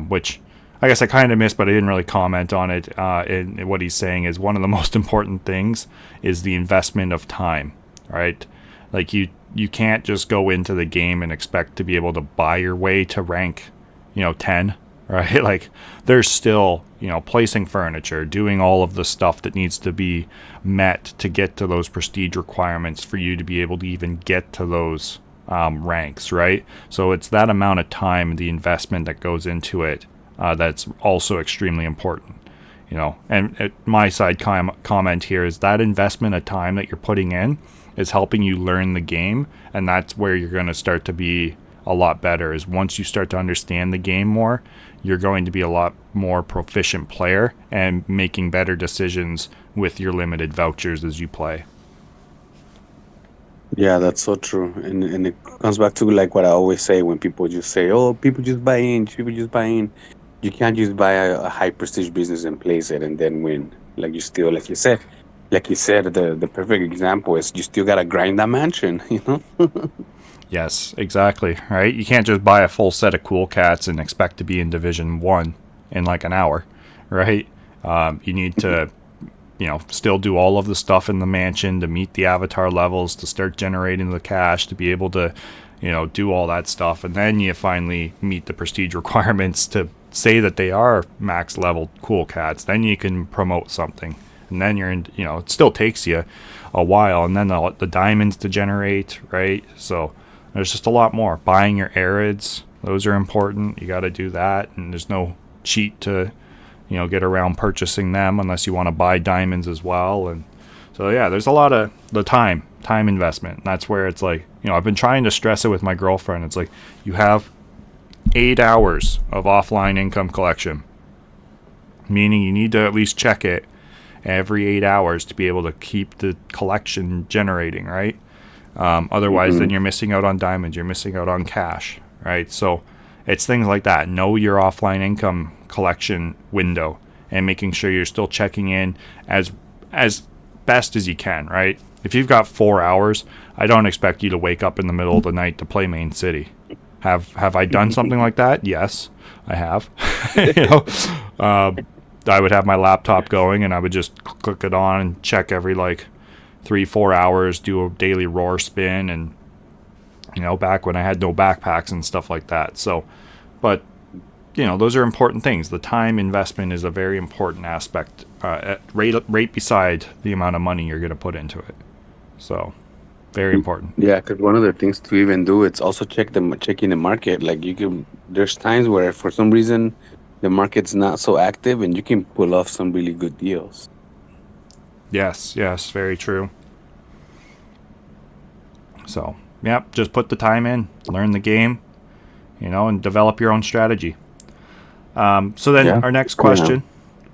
which I guess I kind of missed, but I didn't really comment on it. And what he's saying is one of the most important things is the investment of time, right? Like you can't just go into the game and expect to be able to buy your way to rank, 10, right? Like there's still, placing furniture, doing all of the stuff that needs to be met to get to those prestige requirements for you to be able to even get to those ranks, right? So it's that amount of time, the investment that goes into it. That's also extremely important, and my side comment here is that investment of time that you're putting in is helping you learn the game. And that's where you're going to start to be a lot better is once you start to understand the game more, you're going to be a lot more proficient player and making better decisions with your limited vouchers as you play. Yeah, that's so true. And it comes back to like what I always say when people just say, oh, people just buy in. You can't just buy a high prestige business and place it and then win. Like you said, the perfect example is you still gotta grind that mansion, Yes, exactly. Right? You can't just buy a full set of cool cats and expect to be in Division 1 in like an hour, right? You need to, still do all of the stuff in the mansion to meet the avatar levels, to start generating the cash, to be able to, do all that stuff. And then you finally meet the prestige requirements to say that they are max level cool cats. Then you can promote something. And then you're in, it still takes you a while. And then the diamonds to generate, right? So there's just a lot more. Buying your arids, those are important. You got to do that. And there's no cheat to, get around purchasing them unless you want to buy diamonds as well. And so, yeah, there's a lot of the time investment. And that's where it's like, I've been trying to stress it with my girlfriend. It's like you have 8 hours of offline income collection, meaning you need to at least check it every 8 hours to be able to keep the collection generating, right? Otherwise, then you're missing out on diamonds, you're missing out on cash, right? So it's things like that. Know your offline income collection window and making sure you're still checking in as best as you can, right? If you've got 4 hours, I don't expect you to wake up in the middle of the night to play Mane.City. Have I done something like that? Yes, I have. I would have my laptop going, and I would just click it on and check every like 3-4 hours, do a daily roar spin, and back when I had no backpacks and stuff like that. So, but those are important things. The time investment is a very important aspect, right beside the amount of money you're going to put into it. So, very important. Yeah, because one of the things to even do, it's also checking the market. Like there's times where for some reason the market's not so active, and you can pull off some really good deals. Yes, very true. So, yep, just put the time in, learn the game, and develop your own strategy. So then our next question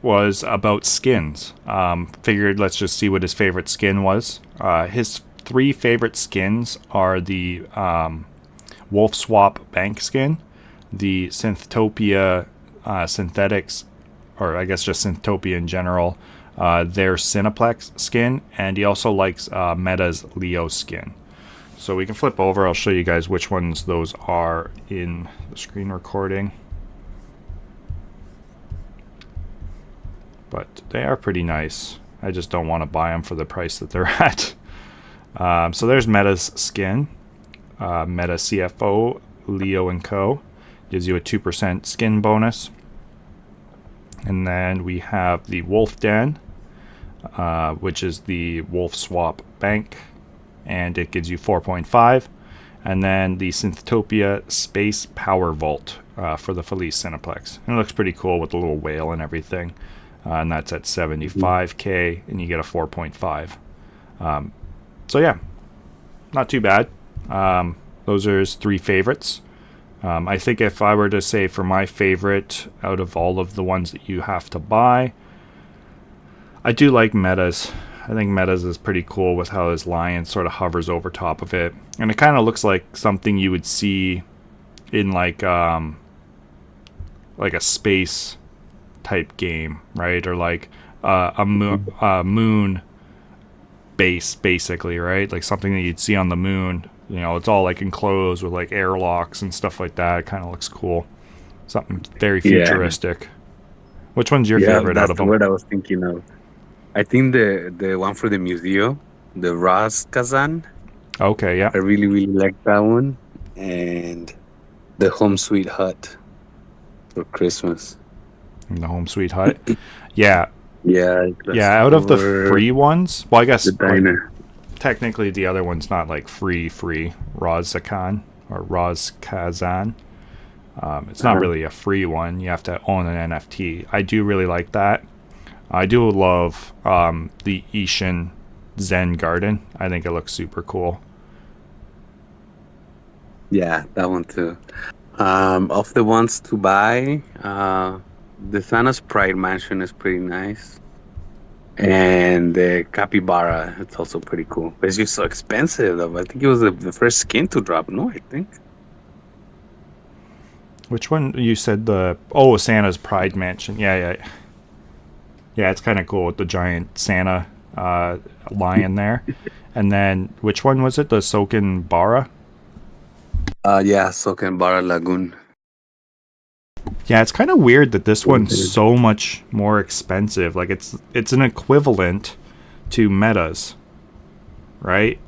was about skins. Figured let's just see what his favorite skin was. His 3 favorite skins are the Wolf Swap Bank skin, the Synthopia Synthetics, or I guess just Synthopia in general, their Cineplex skin, and he also likes Meta's Leo skin. So we can flip over. I'll show you guys which ones those are in the screen recording. But they are pretty nice. I just don't want to buy them for the price that they're at. So there's Meta's skin. Meta CFO, Leo & Co. Gives you a 2% skin bonus. And then we have the Wolf Den, which is the Wolf Swap Bank, and it gives you 4.5. And then the Synthopia Space Power Vault for the Felice Cineplex. And it looks pretty cool with the little whale and everything. And that's at 75k, and you get a 4.5. So yeah, not too bad. Those are his 3 favorites. I think if I were to say for my favorite out of all of the ones that you have to buy, I do like Meta's. I think Meta's is pretty cool with how his lion sort of hovers over top of it. And it kind of looks like something you would see in like a space type game, right? Or like a moon base, basically, right? Like something that you'd see on the moon. It's all like enclosed with like airlocks and stuff like that. It kind of looks cool. Something very futuristic. Which one's your favorite out of them? That's what I was thinking of. I think the one for the museum, the Raz Kazan. Okay, yeah. I really, really like that one. And the Home Sweet Hut for Christmas. The Home Sweet Hut. Yeah. Yeah. Out of the free ones, well, I guess the diner. Technically the other one's not like free. Razkazan or Razkazan. It's not really a free one. You have to own an NFT. I do really like that. I do love the Ishin Zen Garden. I think it looks super cool. Yeah, that one too. Of the ones to buy, the Thanos Pride Mansion is pretty nice. And the Capybara, it's also pretty cool. But it's just so expensive, though. I think it was the first skin to drop, no? I think. Which one? You said Santa's Pride Mansion. Yeah, it's kind of cool with the giant Santa lion there. And then, which one was it? The Soken Bara? Yeah, Soken Bara Lagoon. Yeah, it's kind of weird that this one's so much more expensive. Like it's an equivalent to Meta's, right?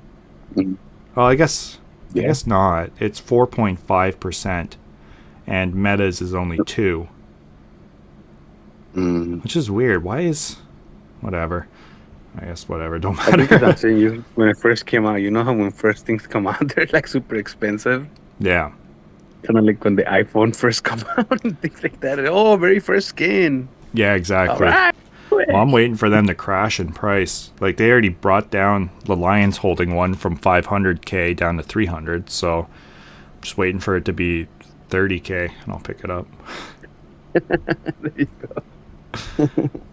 Mm-hmm. Well, I guess not. It's 4.5%, and Meta's is only 2, which is weird. Why is whatever? I guess whatever. Don't matter. I think that's when it first came out. You know how when first things come out, they're like super expensive. Yeah. Kind of like when the iPhone first come out and things like that. Oh, very first skin. Yeah, exactly. Right. Well, I'm waiting for them to crash in price. Like they already brought down the Lions holding one from 500k down to 300. So I'm just waiting for it to be 30k and I'll pick it up. There you go.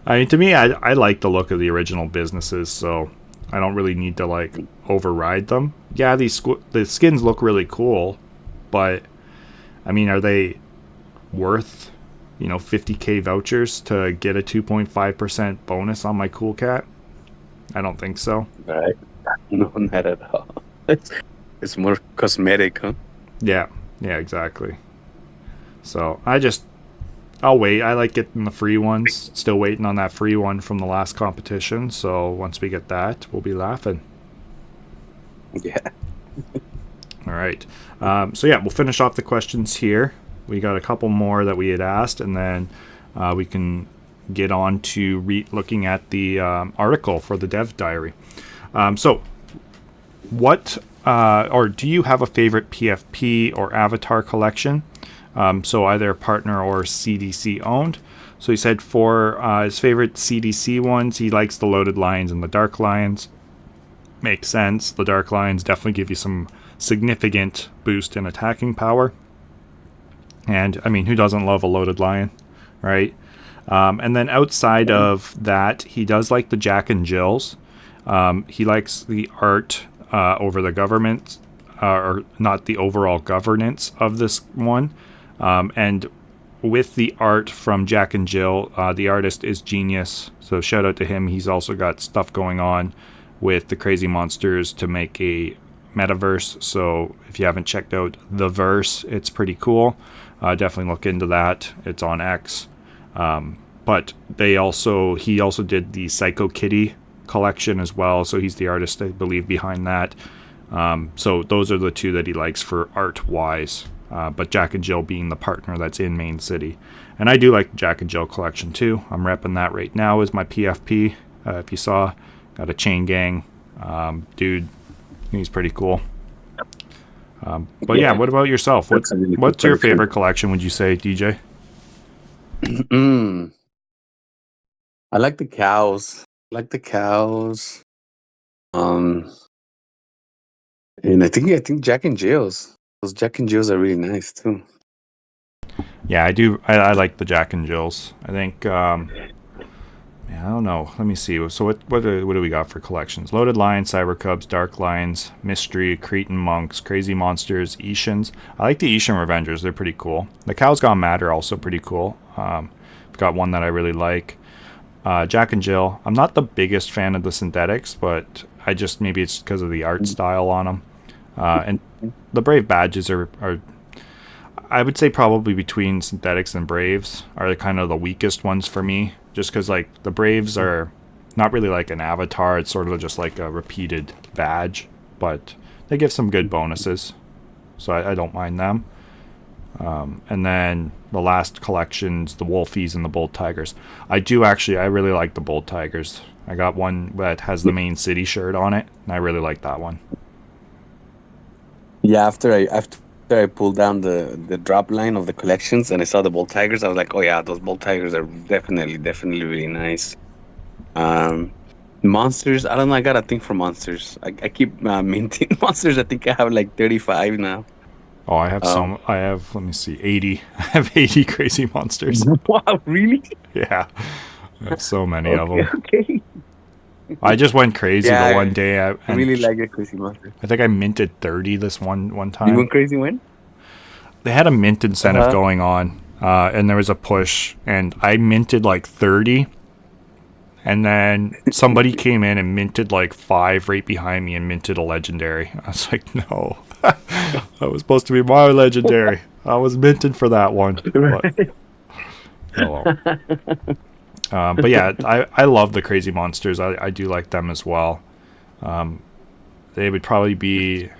I mean, to me, I like the look of the original businesses, so I don't really need to like override them. Yeah, the skins look really cool, but I mean, are they worth, 50k vouchers to get a 2.5% bonus on my Cool Cat? I don't think so. Right. No, not at all. It's more cosmetic, huh? Yeah, exactly. So I just I'll wait. I like getting the free ones. Still waiting on that free one from the last competition. So once we get that, we'll be laughing. Yeah. All right. So yeah, we'll finish off the questions here. We got a couple more that we had asked, and then we can get on to looking at the article for the Dev Diary. So what, or do you have a favorite PFP or avatar collection? So either partner or CDC owned. So he said for his favorite CDC ones, he likes the loaded lions and the dark lions. Makes sense. The dark lions definitely give you some significant boost in attacking power. And I mean, who doesn't love a loaded lion, right? And then outside of that, he does like the Jack and Jills. He likes the art over the government, or not the overall governance of this one. And with the art from Jack and Jill, the artist is genius. So shout out to him. He's also got stuff going on with the Crazy Monsters to make a metaverse. So if you haven't checked out The Verse, it's pretty cool. Definitely look into that. It's on X. But he also did the Psycho Kitty collection as well. So he's the artist, I believe, behind that. So those are the two that he likes for art wise. But Jack and Jill being the partner that's in Mane.City. And I do like the Jack and Jill collection too. I'm repping that right now as my PFP. If you saw, got a chain gang. Dude, he's pretty cool. But yeah, what about yourself? What's your favorite collection, would you say, DJ? I like the cows. And I think Jack and Jill's. Those Jack and Jills are really nice too. Yeah, I do. I like the Jack and Jills. I think. I don't know. Let me see. So what do we got for collections? Loaded Lions, Cyber Cubs, Dark Lions, Mystery, Cretan Monks, Crazy Monsters, Ishans. I like the Ishan Revengers. They're pretty cool. The Cows Gone Mad are also pretty cool. Got one that I really like. Jack and Jill. I'm not the biggest fan of the synthetics, but maybe it's because of the art style on them. And the Brave badges are, I would say, probably between synthetics and Braves are kind of the weakest ones for me. Just because, like, the Braves are not really like an avatar. It's sort of just like a repeated badge. But they give some good bonuses. So I don't mind them. And then the last collections, the Wolfies and the Bold Tigers. I really like the Bold Tigers. I got one that has the Mane.City shirt on it. And I really like that one. Yeah, after I pulled down the drop line of the collections and I saw the Bold Tigers, I was like, oh yeah, those Bold Tigers are definitely really nice. Monsters, I don't know, I got a thing for monsters. I keep minting monsters. I think I have like 35 now. Oh, I have let me see, 80. I have 80 Crazy Monsters. Wow, really? Yeah. I have so many of them. Okay. I just went crazy the one day. I really like a Crazy Monster. I think I minted 30 this one time. You went crazy when? They had a mint incentive going on, and there was a push, and I minted like 30, and then somebody came in and minted like 5 right behind me and minted a legendary. I was like, no. That was supposed to be my legendary. I was minted for that one. But, oh well. But yeah, I love the Crazy Monsters. I do like them as well. They would probably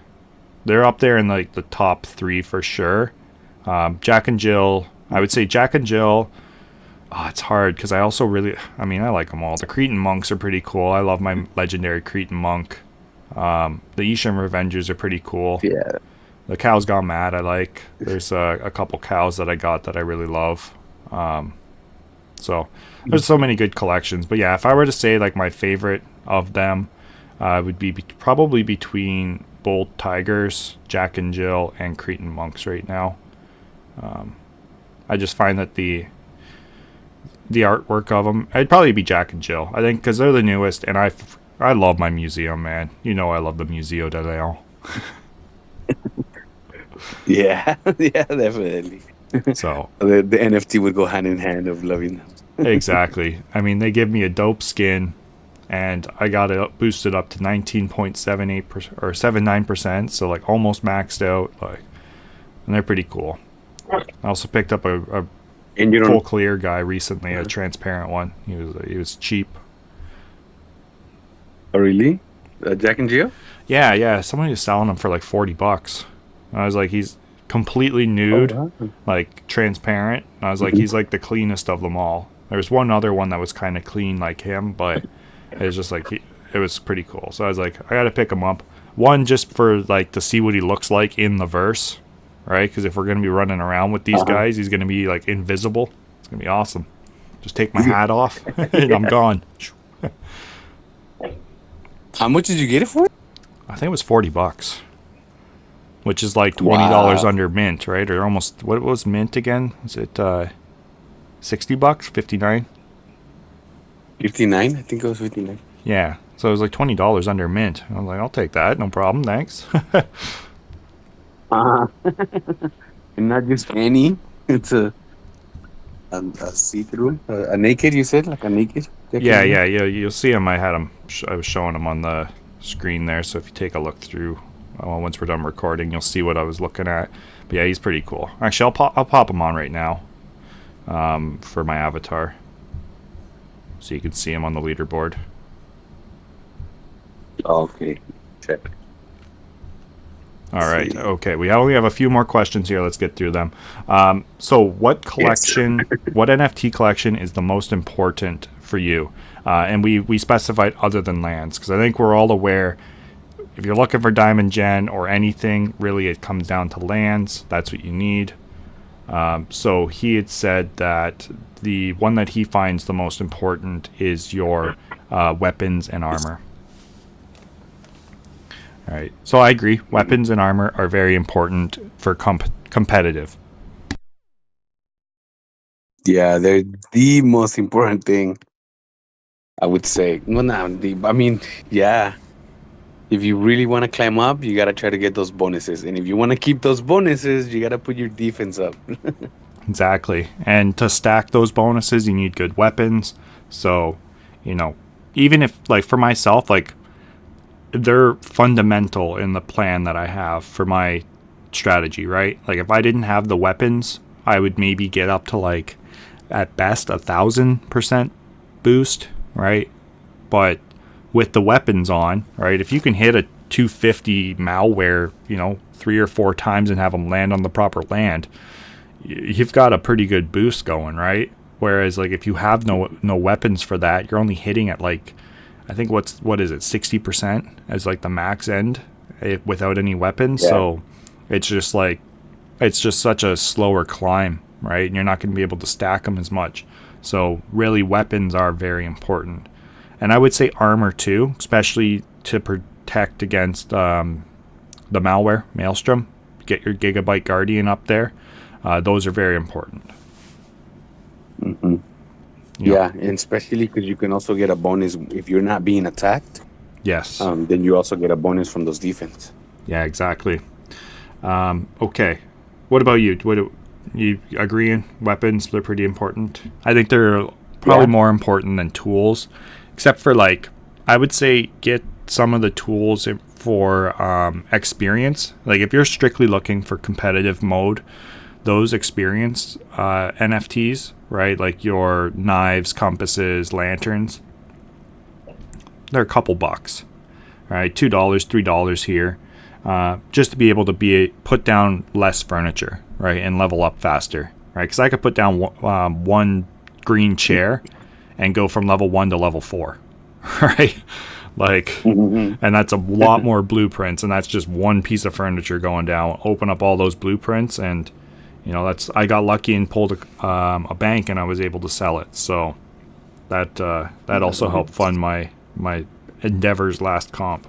they're up there in like the top 3 for sure. Jack and Jill, I would say Jack and Jill. Oh, it's hard because I also I like them all. The Cretan Monks are pretty cool. I love my legendary Cretan Monk. The Ishan Revengers are pretty cool. Yeah. The Cows Gone Mad I like. There's a couple cows that I got that I really love. So there's so many good collections. But yeah, if I were to say like my favorite of them, would be probably between Bold Tigers, Jack and Jill, and Cretan Monks right now. I just find that the artwork of them, it'd probably be Jack and Jill. I think because they're the newest, and I love my museum, man. You know I love the Museo de Leon. Yeah, definitely. So the NFT would go hand in hand of loving them. Exactly. I mean, they give me a dope skin, and I got it boosted up to 19.78% or 79%, so like almost maxed out. And they're pretty cool. I also picked up a And you full don't. clear guy recently, a transparent one. He was cheap. Oh, really? Jack and Jill? Yeah, yeah. Somebody was selling them for like $40. I was like, he's completely nude, wow. like transparent. I was like, he's like the cleanest of them all. There's one other one that was kind of clean like him, but it was just like it was pretty cool. So I was like, I gotta pick him up. One, just for like to see what he looks like in the verse, right? Because if we're gonna be running around with these guys, he's gonna be like invisible. It's gonna be awesome. Just take my hat off and I'm gone. How much did you get it for? I think it was $40, which is like $20 under mint, right? Or almost. What was mint again? Was it $60? 59? 59? I think it was 59. Yeah. So it was like $20 under mint. I was like, I'll take that, no problem, thanks. And not just any. It's a see-through, a naked. You said like a naked. Yeah. You'll see him. I was showing him on the screen there. So if you take a look through, once we're done recording, you'll see what I was looking at. But yeah, he's pretty cool. Actually, I'll pop him on right now, for my avatar, so you can see him on the leaderboard. Okay. Check. All right. Okay. We only have a few more questions here. Let's get through them. So what collection, what NFT collection is the most important for you? And we specified other than lands, because I think we're all aware, if you're looking for Diamond Gen or anything, really it comes down to lands. That's what you need. So he had said that the one that he finds the most important is your weapons and armor. All right. So I agree. Weapons and armor are very important for competitive. Yeah, they're the most important thing, I would say. Well, I mean, yeah. If you really want to climb up, you got to try to get those bonuses. And if you want to keep those bonuses, you got to put your defense up. Exactly. And to stack those bonuses, you need good weapons. So, even if, like, for myself, like, they're fundamental in the plan that I have for my strategy, right? Like, if I didn't have the weapons, I would maybe get up to, like, at best 1,000% boost, right? But with the weapons on, right, if you can hit a 250 malware, 3 or 4 times and have them land on the proper land, you've got a pretty good boost going, right? Whereas, like, if you have no weapons for that, you're only hitting at, like, I think what is it, 60% as like the max end without any weapons. Yeah. So it's just such a slower climb, right? And you're not going to be able to stack them as much. So really, weapons are very important. And I would say armor too, especially to protect against the malware, Maelstrom. Get your Gigabyte Guardian up there. Those are very important. Mm-hmm. Yeah, and especially because you can also get a bonus if you're not being attacked. Yes. Then you also get a bonus from those defense. Yeah, exactly. Okay. What about you? You agreeing? Weapons, they're pretty important. I think they're probably more important than tools, except for, like, I would say get some of the tools for experience. Like, if you're strictly looking for competitive mode, those experience NFTs, right? Like your knives, compasses, lanterns, they're a couple bucks, right? $2, $3 here, just to be able to put down less furniture, right, and level up faster, right? Because I could put down one green chair and go from level 1 to level 4, right? Like, and that's a lot more blueprints, and that's just one piece of furniture going down. Open up all those blueprints, and I got lucky and pulled a bank, and I was able to sell it. So that also helped fund my endeavors last comp.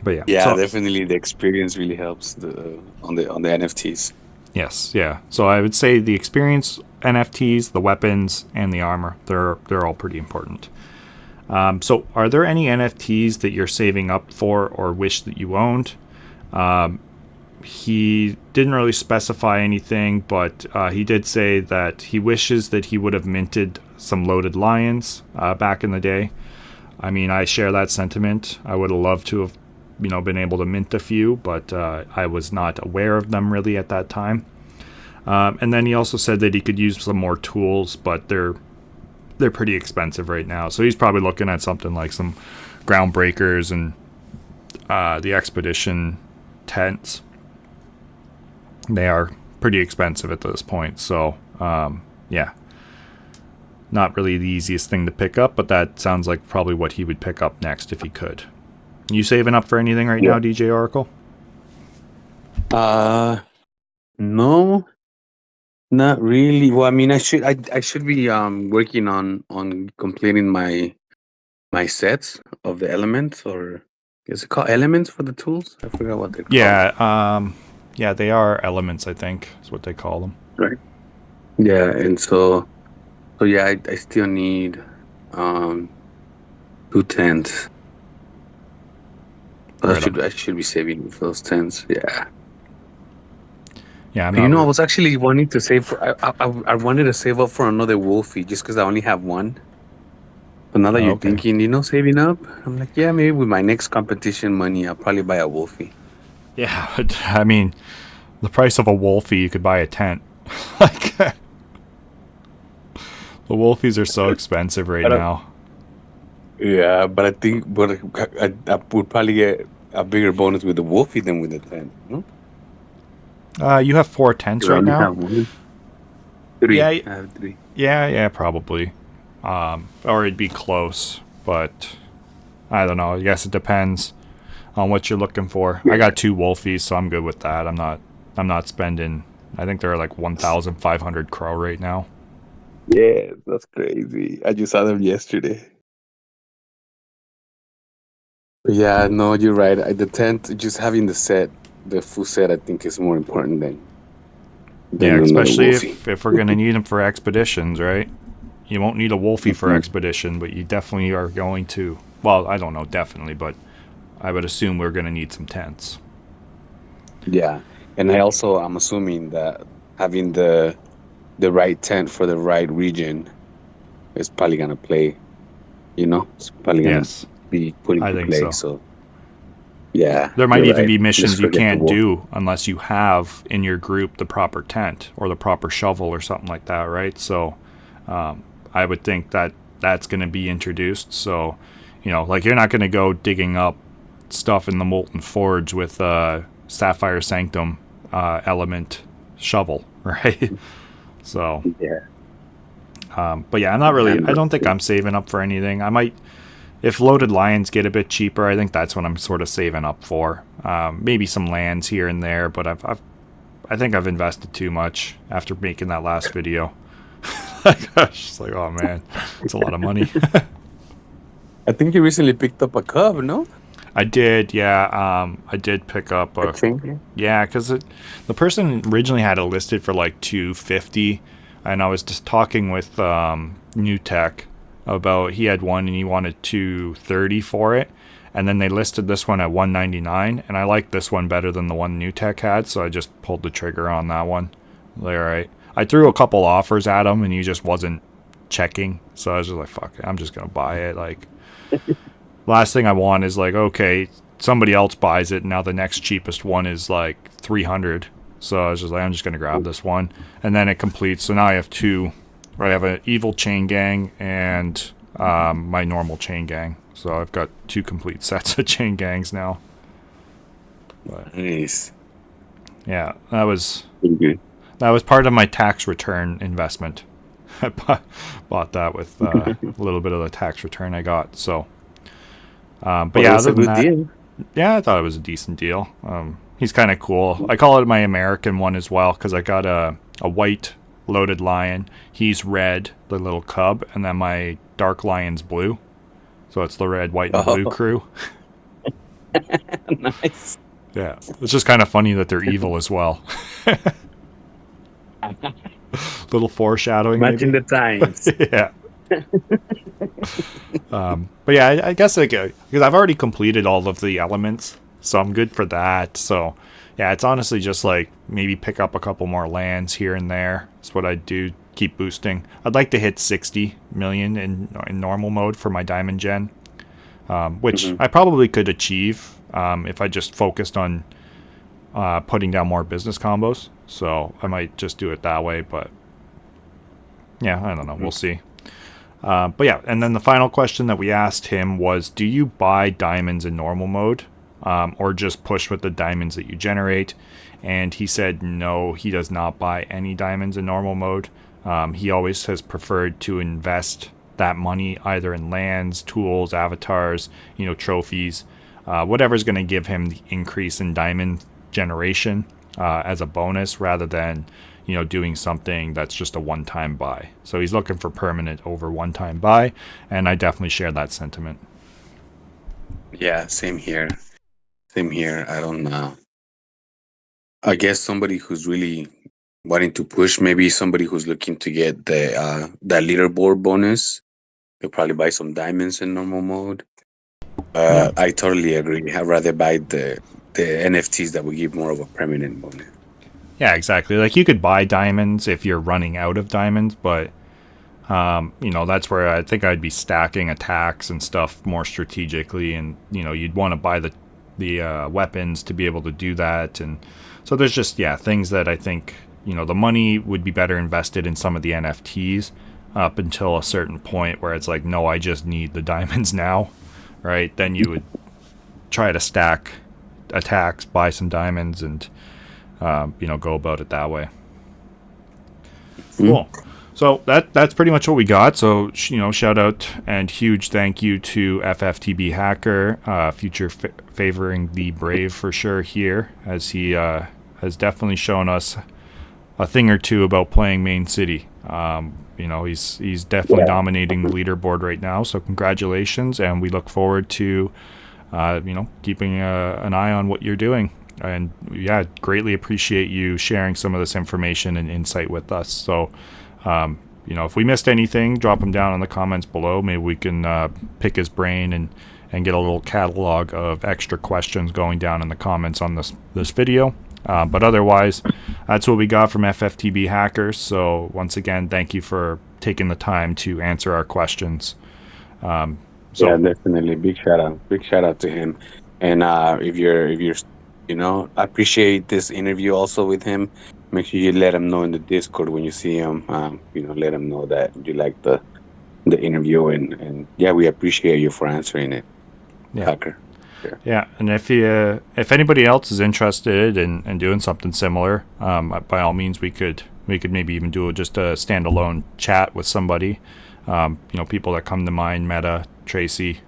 But yeah, definitely the experience really helps on the NFTs. Yes, yeah. So I would say the experience NFTs, the weapons, and the armor, they're all pretty important. So are there any NFTs that you're saving up for or wish that you owned? He didn't really specify anything, but he did say that he wishes that he would have minted some loaded lions back in the day. I mean, I share that sentiment. I would have loved to have, been able to mint a few, but I was not aware of them really at that time. And then he also said that he could use some more tools, but they're pretty expensive right now. So he's probably looking at something like some ground breakers and the expedition tents. They are pretty expensive at this point. So yeah, not really the easiest thing to pick up, but that sounds like probably what he would pick up next if he could. You saving up for anything right now, DJ Oracle? No, not really. Well, I mean, I should be working on completing my sets of the elements, or is it called elements for the tools? I forgot what they're called. Yeah, they are elements, I think is what they call them. Right. Yeah, and so yeah, I still need 2 tents. I should be saving for those tents. Yeah. Yeah, I was actually wanting to save for. I wanted to save up for another Wolfie just because I only have one. But now that you're thinking, saving up, I'm like, yeah, maybe with my next competition money, I'll probably buy a Wolfie. Yeah, but, I mean, the price of a Wolfie, you could buy a tent. Like, the Wolfies are so expensive right now. Yeah, but I think I would probably get a bigger bonus with the Wolfie than with the tent. You have 4 tents right now? 3. Yeah, I have 3. Yeah, probably. Or it'd be close, but I don't know. I guess it depends on what you're looking for. I got 2 Wolfies, so I'm good with that. I'm not spending. I think they're like 1,500 crow right now. Yeah, that's crazy. I just saw them yesterday. But yeah, no, you're right. The tent, just having the full set, I think is more important than yeah, especially if we're gonna need them for expeditions, right? You won't need a Wolfie for expedition, but you definitely are going to. Well, I don't know, definitely, but I would assume we're going to need some tents. Yeah, and I'm assuming that having the right tent for the right region is probably going to play. It's probably going to be put into play. So, yeah, there might even be missions you can't do unless you have in your group the proper tent or the proper shovel or something like that, right? So, I would think that that's going to be introduced. So, like you're not going to go digging up stuff in the Molten Forge with Sapphire Sanctum element shovel, right? So, yeah. But yeah, I'm not really. I don't think I'm saving up for anything. I might, if loaded lions get a bit cheaper, I think that's what I'm sort of saving up for. Maybe some lands here and there, but I think I've invested too much after making that last video. Gosh, it's like, oh man, it's a lot of money. I think you recently picked up a cub, no? I did, yeah. I did pick up a yeah, because the person originally had it listed for like $250, and I was just talking with New Tech about he had one and he wanted $230 for it, and then they listed this one at $199, and I liked this one better than the one New Tech had, so I just pulled the trigger on that one. Like, all right. I threw a couple offers at him, and he just wasn't checking. So I was just like, fuck it, I'm just going to buy it. Like, last thing I want is like, okay, somebody else buys it, and now the next cheapest one is like $300. So I was just like, I'm just going to grab this one. And then it completes. So now I have 2. Right, I have an evil chain gang and my normal chain gang. So I've got 2 complete sets of chain gangs now. But, nice. Yeah, that was... That was part of my tax return investment. I bought that with a little bit of the tax return I got. So, but yeah, other than that, yeah, I thought it was a decent deal. He's kind of cool. I call it my American one as well because I got a white loaded lion. He's red, the little cub, and then my dark lion's blue. So it's the red, white, and blue crew. Nice. Yeah, it's just kind of funny that they're evil as well. Little foreshadowing. Matching the times. Yeah. But yeah, I guess because I've already completed all of the elements, so I'm good for that. So yeah, it's honestly just like maybe pick up a couple more lands here and there. That's what I'd do. Keep boosting. I'd like to hit 60 million in normal mode for my diamond gen, which I probably could achieve if I just focused on putting down more business combos. So I might just do it that way, but yeah, I don't know. We'll see. But yeah, and then the final question that we asked him was, do you buy diamonds in normal mode, or just push with the diamonds that you generate? And he said no, he does not buy any diamonds in normal mode. He always has preferred to invest that money either in lands, tools, avatars, trophies, whatever's going to give him the increase in diamond generation as a bonus, rather than doing something that's just a one-time buy. So he's looking for permanent over one-time buy, and I definitely share that sentiment. Yeah, same here. Same here. I don't know. I guess somebody who's really wanting to push, maybe somebody who's looking to get that leaderboard bonus, they'll probably buy some diamonds in normal mode. Yeah. I totally agree. I'd rather buy the NFTs that will give more of a permanent bonus. Yeah, exactly. Like, you could buy diamonds if you're running out of diamonds, but that's where I think I'd be stacking attacks and stuff more strategically, and you'd want to buy the weapons to be able to do that. And so there's just things that I think the money would be better invested in some of the NFTs up until a certain point where it's like, no, I just need the diamonds now, right? Then you would try to stack attacks, buy some diamonds, and go about it that way. Cool. So that's pretty much what we got. So shout out and huge thank you to fftbhacker, future favoring the brave for sure here, as he has definitely shown us a thing or two about playing Mane.City. He's definitely dominating the leaderboard right now. So congratulations, and we look forward to keeping an eye on what you're doing. And greatly appreciate you sharing some of this information and insight with us. So, if we missed anything, drop them down in the comments below. Maybe we can pick his brain and get a little catalog of extra questions going down in the comments on this video. But otherwise, that's what we got from fftbhacker. So once again, thank you for taking the time to answer our questions. Yeah, definitely. Big shout out to him. And if you're I appreciate this interview also with him. Make sure you let him know in the Discord when you see him. Let him know that you like the interview, and we appreciate you for answering it. Yeah. Hacker. Sure. Yeah, and if anybody else is interested in doing something similar, by all means, we could maybe even do just a standalone chat with somebody. People that come to mind, Meta, Tracy,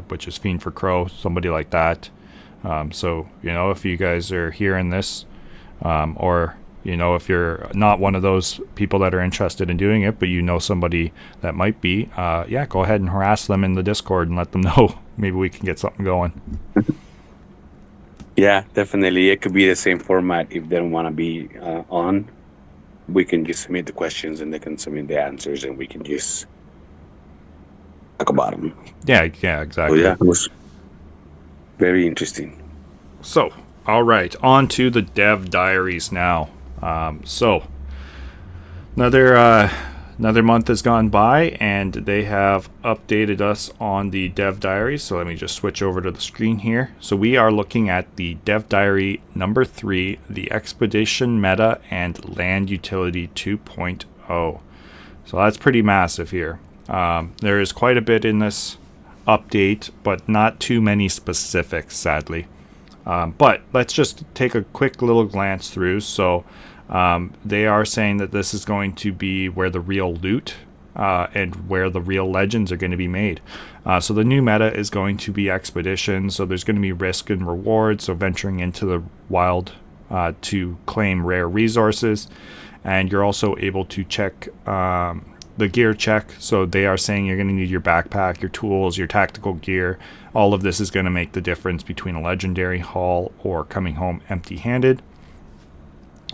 which is Fiend for Crow, somebody like that. So if you guys are hearing this, or if you're not one of those people that are interested in doing it, but somebody that might be, go ahead and harass them in the Discord and let them know. Maybe we can get something going. Yeah, definitely. It could be the same format. If they don't want to be on, we can just submit the questions and they can submit the answers, and we can just talk about them. Yeah, exactly. So, it was very interesting. So, all right, on to the Dev Diaries now. So another month has gone by, and they have updated us on the Dev Diary. So let me just switch over to the screen here. So we are looking at the Dev Diary number 3, the Expedition Meta and Land Utility 2.0. So that's pretty massive here. There is quite a bit in this update, but not too many specifics, sadly. But let's just take a quick little glance through. So they are saying that this is going to be where the real loot and where the real legends are going to be made. So the new meta is going to be expeditions. So there's going to be risk and reward. So venturing into the wild to claim rare resources. And you're also able to check the gear check. So they are saying you're going to need your backpack, your tools, your tactical gear. All of this is going to make the difference between a legendary haul or coming home empty-handed.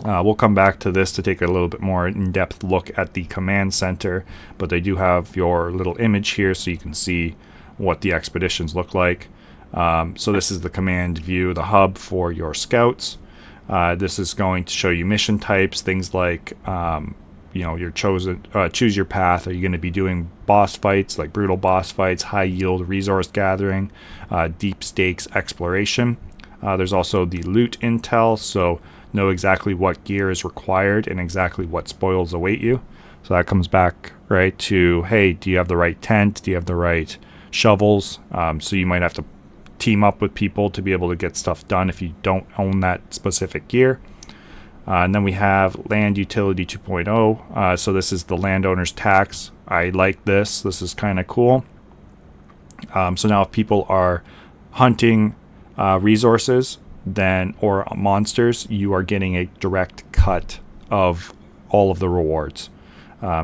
We'll come back to this to take a little bit more in-depth look at the command center, but they do have your little image here so you can see what the expeditions look like. So this is the command view, the hub for your scouts. This is going to show you mission types, things like your choose your path. Are you going to be doing boss fights, like brutal boss fights, high yield resource gathering, deep stakes exploration? There's also the loot intel, so know exactly what gear is required and exactly what spoils await you. So that comes back right to, hey, do you have the right tent? Do you have the right shovels? So you might have to team up with people to be able to get stuff done if you don't own that specific gear. And then we have Land Utility 2.0. So this is the landowner's tax. I like this. This is kind of cool. So now if people are hunting resources or monsters, you are getting a direct cut of all of the rewards.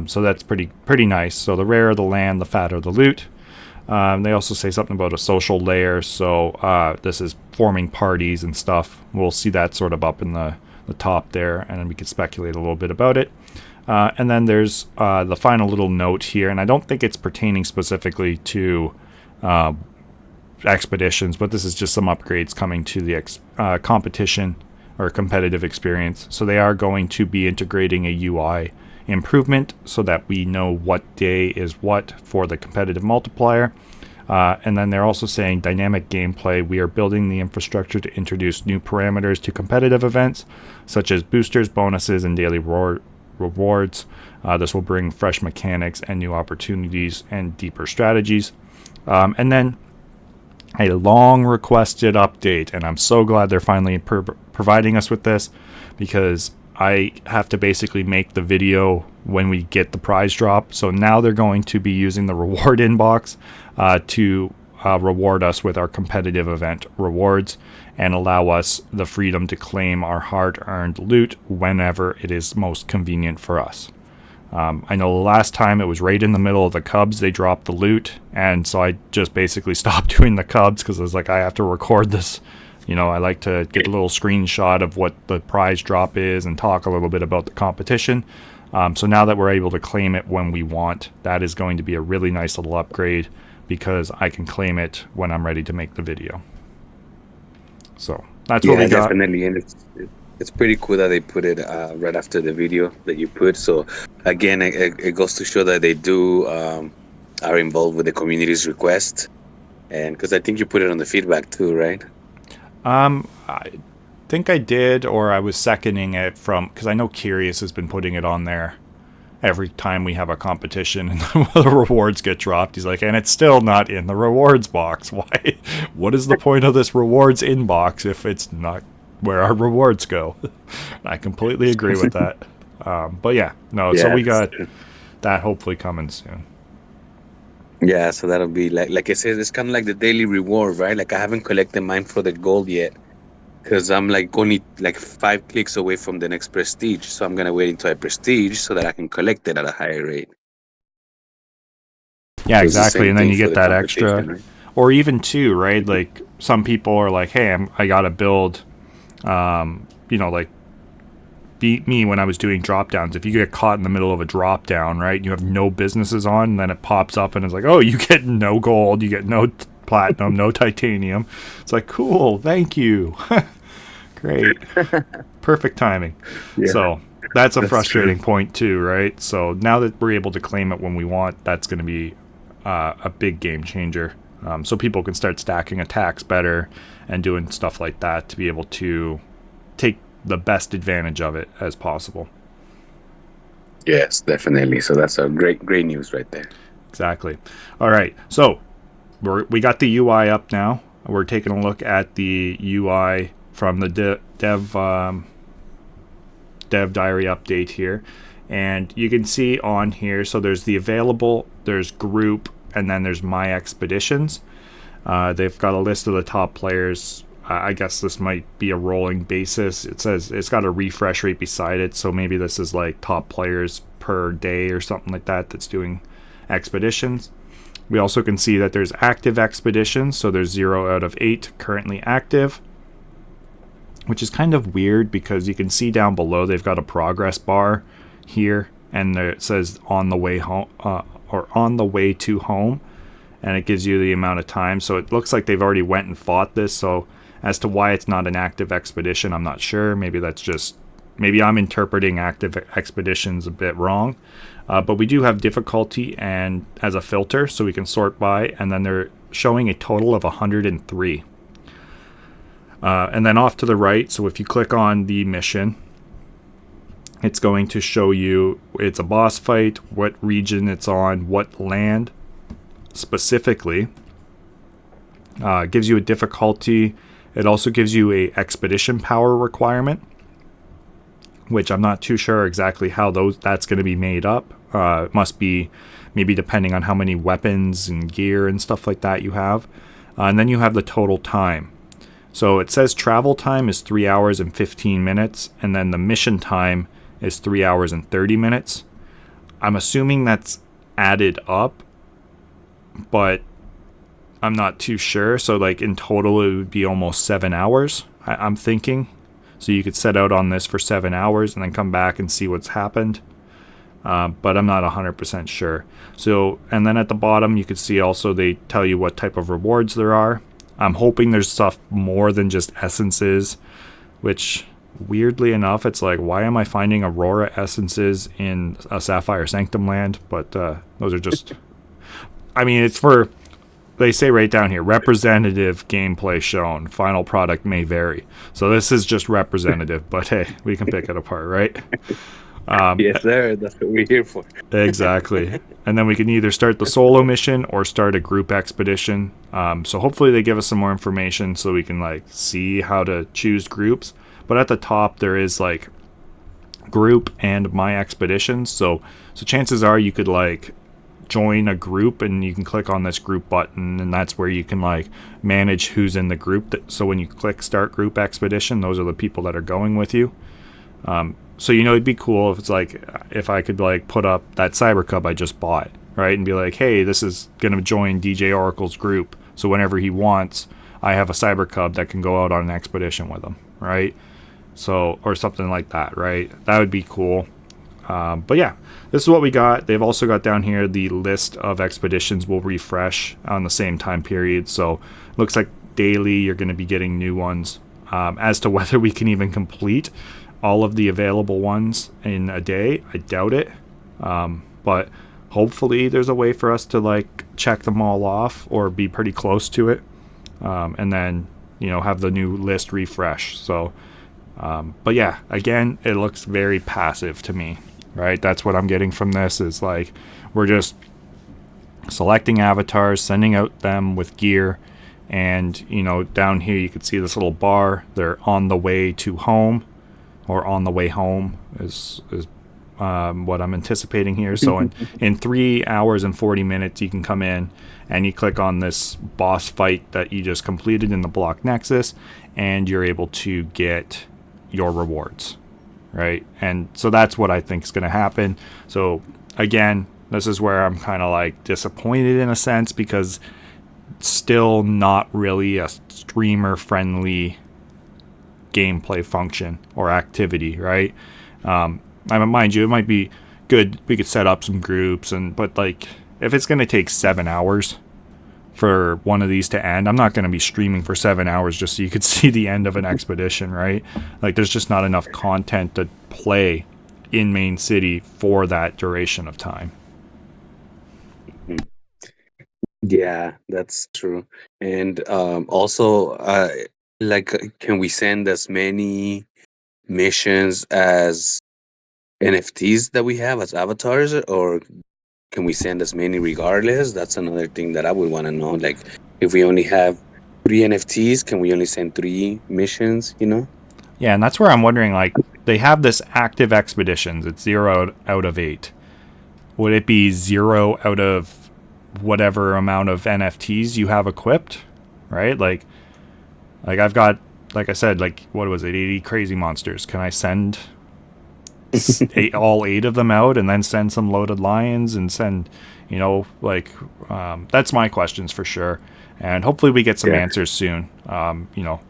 So that's pretty nice. So the rarer the land, the fatter the loot. They also say something about a social layer. So this is forming parties and stuff. We'll see that sort of up in the top there, and then we can speculate a little bit about it. And then there's the final little note here, and I don't think it's pertaining specifically to expeditions, but this is just some upgrades coming to the competition or competitive experience. So they are going to be integrating a UI improvement so that we know what day is what for the competitive multiplier. And then they're also saying dynamic gameplay. We are building the infrastructure to introduce new parameters to competitive events, such as boosters, bonuses, and daily rewards. This will bring fresh mechanics and new opportunities and deeper strategies. And then a long requested update, and I'm so glad they're finally providing us with this, because I have to basically make the video when we get the prize drop. So now they're going to be using the reward inbox to reward us with our competitive event rewards and allow us the freedom to claim our hard-earned loot whenever it is most convenient for us. I know the last time it was right in the middle of the Cubs, they dropped the loot, and so I just basically stopped doing the Cubs because I was like, I have to record this. You know, I like to get a little screenshot of what the prize drop is and talk a little bit about the competition. So now that we're able to claim it when we want, that is going to be a really nice little upgrade because I can claim it when I'm ready to make the video. So that's what we got. Definitely, and it's pretty cool that they put it right after the video that you put. So again, it goes to show that they do are involved with the community's request, and because I think you put it on the feedback too, right? I think I did, or I was seconding it because I know Curious has been putting it on there every time we have a competition and the rewards get dropped. He's like, and it's still not in the rewards box. Why? What is the point of this rewards inbox if it's not where our rewards go? I completely agree with that. But yeah, no, so we got that hopefully coming soon. Yeah, so that'll be like I said, it's kind of like the daily reward, right? Like I haven't collected mine for the gold yet because I'm like only like 5 clicks away from the next prestige. So I'm going to wait until I prestige so that I can collect it at a higher rate. Yeah, so exactly. And then you get that extra, right? Or even two, right? Like some people are like, hey, I got to build, like me when I was doing drop downs. If you get caught in the middle of a drop down, right, you have no businesses on, and then it pops up and it's like, oh, you get no gold, you get no platinum, no titanium. It's like, cool, thank you. Great. Perfect timing. Yeah, so that's a frustrating point too, right? So now that we're able to claim it when we want, that's going to be a big game changer. So people can start stacking attacks better and doing stuff like that to be able to take the best advantage of it as possible. Yes, definitely. So that's a great news right there. Exactly. All right. So we got the UI up now. We're taking a look at the UI from the Dev Diary update here. And you can see on here, so there's the available, there's group, and then there's my expeditions. They've got a list of the top players. I guess this might be a rolling basis. It says it's got a refresh rate beside it, so maybe this is like top players per day or something like that that's doing expeditions. We also can see that there's active expeditions, so there's 0 out of 8 currently active, which is kind of weird because you can see down below they've got a progress bar here, and it says on the way home or on the way to home, and it gives you the amount of time. So it looks like they've already went and fought this. So as to why it's not an active expedition, I'm not sure. Maybe I'm interpreting active expeditions a bit wrong. But we do have difficulty and as a filter, so we can sort by, and then they're showing a total of 103. And then off to the right, so if you click on the mission, it's going to show you it's a boss fight, what region it's on, what land specifically. It gives you a difficulty. It also gives you a expedition power requirement, which I'm not too sure exactly how that's going to be made up. It must be maybe depending on how many weapons and gear and stuff like that you have. And then you have the total time. So it says travel time is 3 hours and 15 minutes, and then the mission time is 3 hours and 30 minutes. I'm assuming that's added up, but I'm not too sure. So like in total, it would be almost 7 hours, I'm thinking. So you could set out on this for 7 hours and then come back and see what's happened. But I'm not 100% sure. So, and then at the bottom, you can see also they tell you what type of rewards there are. I'm hoping there's stuff more than just essences, which weirdly enough, it's like, why am I finding Aurora essences in a Sapphire Sanctum land? But those are just, I mean, it's for, they say right down here, representative gameplay shown. Final product may vary. So this is just representative, but hey, we can pick it apart, right? Yes, sir. That's what we're here for. Exactly. And then we can either start the solo mission or start a group expedition. So hopefully they give us some more information so we can like see how to choose groups. But at the top there is like group and my expeditions. So chances are you could like join a group and you can click on this group button, and that's where you can like manage who's in the group. So when you click start group expedition, those are the people that are going with you. So, you know, it'd be cool if it's like, if I could like put up that Cyber Cub I just bought, right? And be like, hey, this is going to join DJ Oracle's group. So whenever he wants, I have a Cyber Cub that can go out on an expedition with him, right? So, or something like that, right? That would be cool. But yeah, this is what we got. They've also got down here the list of expeditions will refresh on the same time period. So looks like daily you're going to be getting new ones. As to whether we can even complete all of the available ones in a day, I doubt it. But hopefully there's a way for us to like check them all off or be pretty close to it. And then, you know, have the new list refresh. So, but yeah, again, it looks very passive to me, right? That's what I'm getting from this is like, we're just selecting avatars, sending out them with gear. And, you know, down here you can see this little bar. They're on the way to home. Or on the way home is what I'm anticipating here. So in 3 hours and 40 minutes, you can come in and you click on this boss fight that you just completed in the block Nexus, and you're able to get your rewards, right? And so that's what I think is going to happen. So again, this is where I'm kind of like disappointed in a sense, because it's still not really a streamer-friendly gameplay function or activity, right? I mean, mind you, it might be good. We could set up some groups, but like, if it's going to take 7 hours for one of these to end, I'm not going to be streaming for 7 hours just so you could see the end of an expedition, right? Like, there's just not enough content to play in Mane.City for that duration of time. Yeah, that's true. And also, like, can we send as many missions as NFTs that we have as avatars, or can we send as many regardless? That's another thing that I would want to know. Like, if we only have 3 NFTs, can we only send 3 missions, you know? Yeah, and that's where I'm wondering, like, they have this active expeditions. It's 0 out of 8. Would it be 0 out of whatever amount of NFTs you have equipped, right? Like I've got, like I said, like, what was it, 80 crazy monsters. Can I send all 8 of them out and then send some loaded lions and send, you know, like, that's my questions for sure. And hopefully we get some answers soon. You know,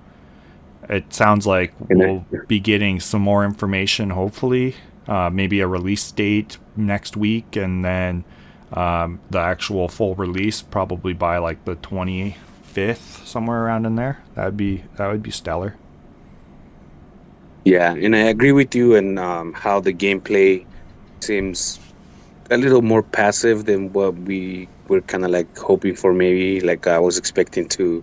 it sounds like we'll be getting some more information, hopefully, maybe a release date next week, and then the actual full release probably by like the 25th, somewhere around in there. That would be stellar. Yeah, and I agree with you in how the gameplay seems a little more passive than what we were kind of like hoping for. Maybe like I was expecting to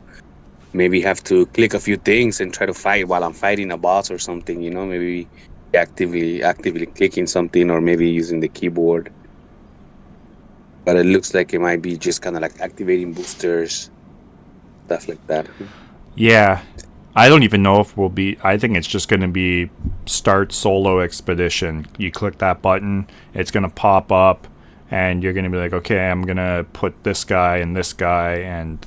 maybe have to click a few things and try to fight while I'm fighting a boss or something. Maybe actively clicking something, or maybe using the keyboard. But it looks like it might be just kind of like activating boosters, stuff like that. Yeah. I don't even know if I think it's just going to be start solo expedition. You click that button, it's going to pop up, and you're going to be like, okay, I'm going to put this guy, and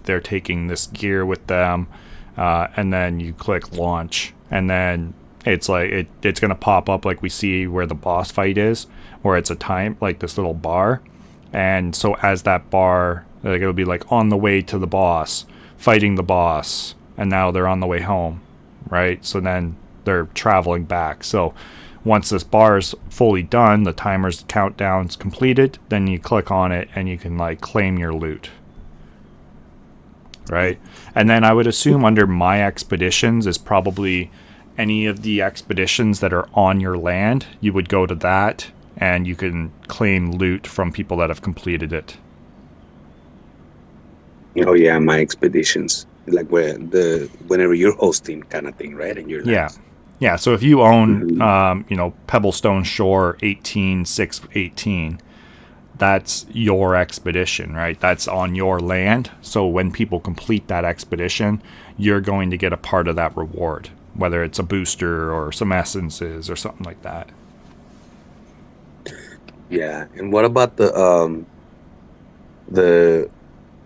they're taking this gear with them. And then you click launch, and then it's like, it's going to pop up like we see where the boss fight is, where it's a time, like this little bar. And so as that bar, like it'll be like on the way to the boss, fighting the boss, and now they're on the way home, right? So then they're traveling back. So once this bar is fully done, the timer's countdown's completed, then you click on it and you can like claim your loot, right? And then I would assume under my expeditions is probably any of the expeditions that are on your land. You would go to that and you can claim loot from people that have completed it. Oh yeah, my expeditions, like whenever you're hosting kind of thing, right? And you're yeah. So if you own, Pebblestone Shore 18618, that's your expedition, right? That's on your land. So when people complete that expedition, you're going to get a part of that reward, whether it's a booster or some essences or something like that. Yeah, and what about the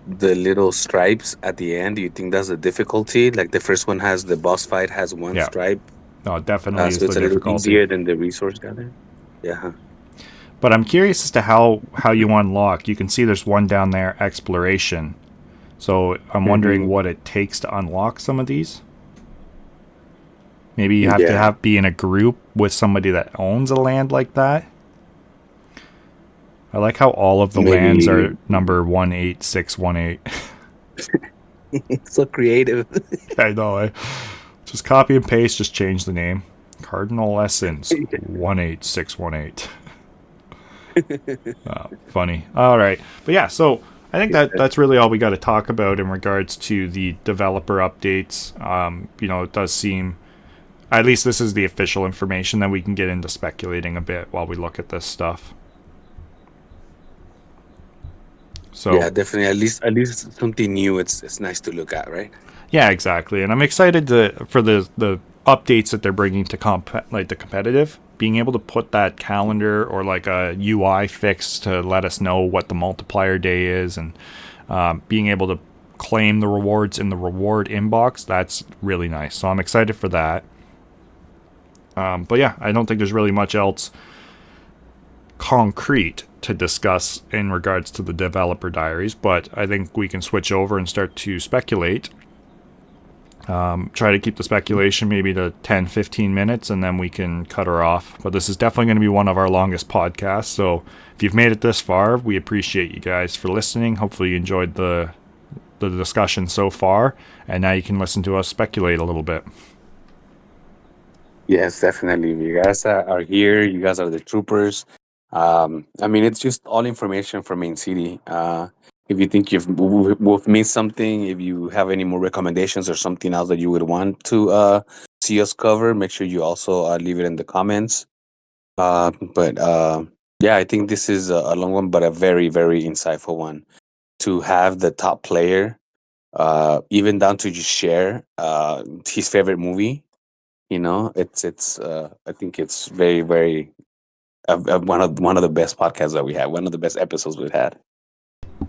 little stripes at the end? Do you think that's the difficulty? Like the first one has the boss fight has one stripe. No, it definitely is so it's the a little difficulty. easier than the resource gather. Yeah. But I'm curious as to how you unlock. You can see there's one down there, exploration. So I'm wondering what it takes to unlock some of these. Maybe you have to be in a group with somebody that owns a land like that. I like how all of the lands are number 18618. So creative. I know. Just copy and paste, just change the name. Cardinal Essence 18618. Funny. All right. But yeah, so I think that's really all we got to talk about in regards to the developer updates. It does seem, at least this is the official information, that we can get into speculating a bit while we look at this stuff. So yeah, definitely. At least something new. It's nice to look at, right? Yeah, exactly. And I'm excited for the updates that they're bringing to the competitive. Being able to put that calendar or like a UI fix to let us know what the multiplier day is, and being able to claim the rewards in the reward inbox, that's really nice. So I'm excited for that. But yeah, I don't think there's really much else concrete to discuss in regards to the developer diaries, but I think we can switch over and start to speculate. Try to keep the speculation maybe to 10-15 minutes, and then we can cut her off. But this is definitely going to be one of our longest podcasts, so if you've made it this far, we appreciate you guys for listening. Hopefully you enjoyed the discussion so far, and now you can listen to us speculate a little bit. Yes, definitely. You guys are here. You guys are the troopers. It's just all information from Mane.City. If you think we've missed something, if you have any more recommendations or something else that you would want to see us cover, make sure you also leave it in the comments. I think this is a long one, but a very, very insightful one. To have the top player, even down to just share his favorite movie. It's I think it's very, very one of the best podcasts that we had, one of the best episodes we've had.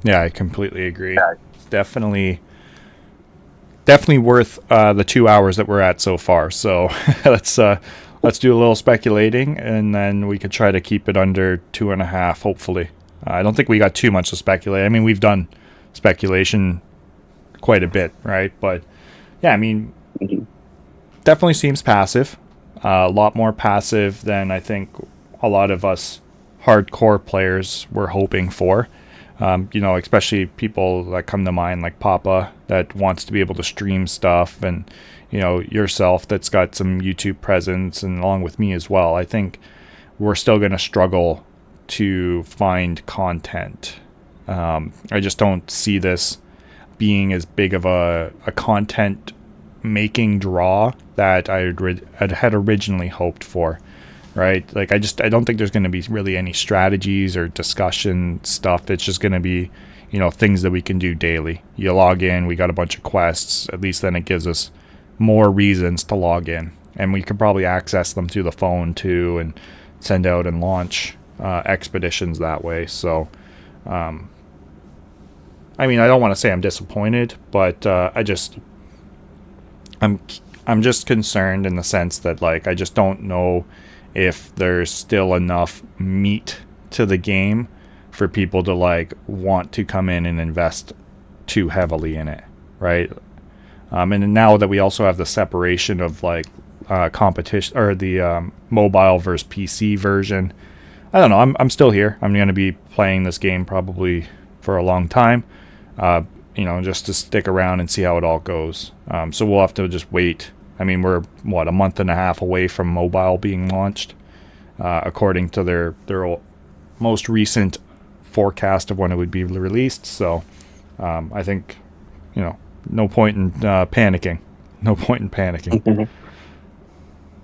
Yeah, I completely agree. It's definitely worth the 2 hours that we're at so far. So let's do a little speculating, and then we could try to keep it under 2.5, hopefully. I don't think we got too much to speculate. I mean, we've done speculation quite a bit, right? But yeah, definitely seems passive. A lot more passive than I think a lot of us hardcore players were hoping for. Especially people that come to mind, like Papa, that wants to be able to stream stuff, and yourself that's got some YouTube presence, and along with me as well. I think we're still going to struggle to find content. I just don't see this being as big of a content making draw that I had originally hoped for, right? Like I don't think there's going to be really any strategies or discussion stuff. It's just going to be, things that we can do daily. You log in, we got a bunch of quests. At least then it gives us more reasons to log in, and we could probably access them through the phone too, and send out and launch expeditions that way. So I don't want to say I'm disappointed, but I'm just concerned in the sense that, like, I just don't know if there's still enough meat to the game for people to, like, want to come in and invest too heavily in it, right? And now that we also have the separation of, like, competition, or the mobile versus PC version, I don't know. I'm still here. I'm going to be playing this game probably for a long time, just to stick around and see how it all goes. So we'll have to just wait. We're, a month and a half away from mobile being launched, according to their most recent forecast of when it would be released. So I think, no point in panicking. No point in panicking.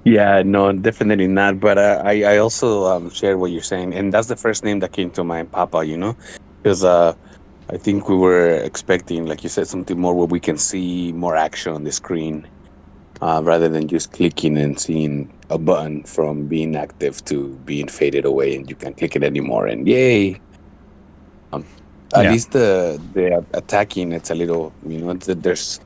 Yeah, no, definitely not. But I also share what you're saying, and that's the first name that came to mind, Papa. Because I think we were expecting, like you said, something more where we can see more action on the screen, rather than just clicking and seeing a button from being active to being faded away, and you can't click it anymore. And yay! At least the attacking, it's a little, there's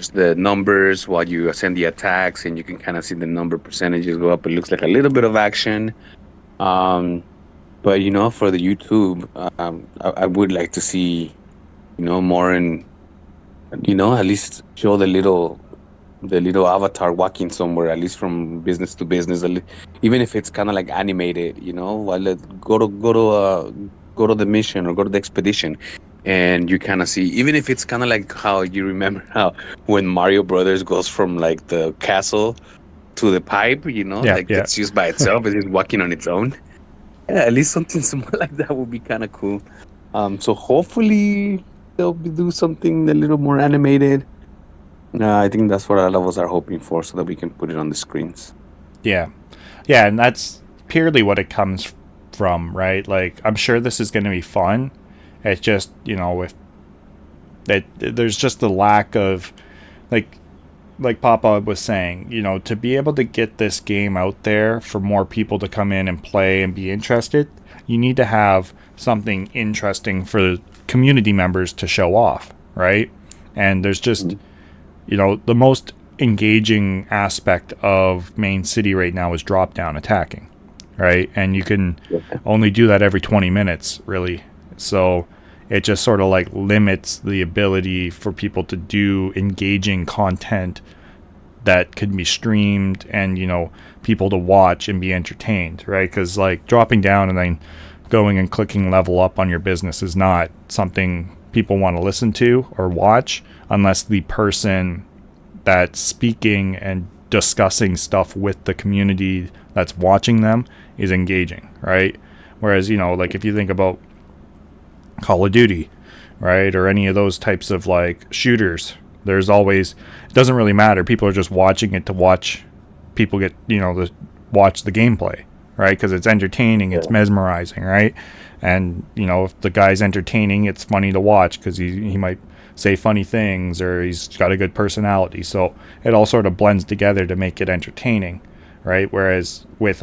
the numbers while you send the attacks, and you can kind of see the number percentages go up. It looks like a little bit of action. But for the YouTube, I would like to see, more, and at least show the little avatar walking somewhere, at least from business to business, even if it's kind of like animated, while go to the mission or go to the expedition, and you kind of see, even if it's kind of like how you remember how when Mario Brothers goes from like the castle to the pipe, it's used by itself, it's just walking on its own. Yeah, at least something small like that would be kind of cool. So hopefully they'll do something a little more animated. I think that's what all of us are hoping for, so that we can put it on the screens. Yeah, and that's purely what it comes from, right? Like, I'm sure this is going to be fun. It's just, if that there's just the lack of, like Papa was saying, to be able to get this game out there for more people to come in and play and be interested, you need to have something interesting for community members to show off, right? And there's just, the most engaging aspect of Mane.City right now is drop down attacking, right? And you can only do that every 20 minutes, really. So it just sort of like limits the ability for people to do engaging content that could be streamed and, people to watch and be entertained, right? Because like dropping down and then going and clicking level up on your business is not something people want to listen to or watch unless the person that's speaking and discussing stuff with the community that's watching them is engaging, right? Whereas, like if you think about Call of Duty, right, or any of those types of like shooters, there's always, it doesn't really matter, people are just watching it to watch people get, watch the gameplay, right? Because it's entertaining, it's mesmerizing, right? And if the guy's entertaining, it's funny to watch because he might say funny things, or he's got a good personality, so it all sort of blends together to make it entertaining, right? Whereas with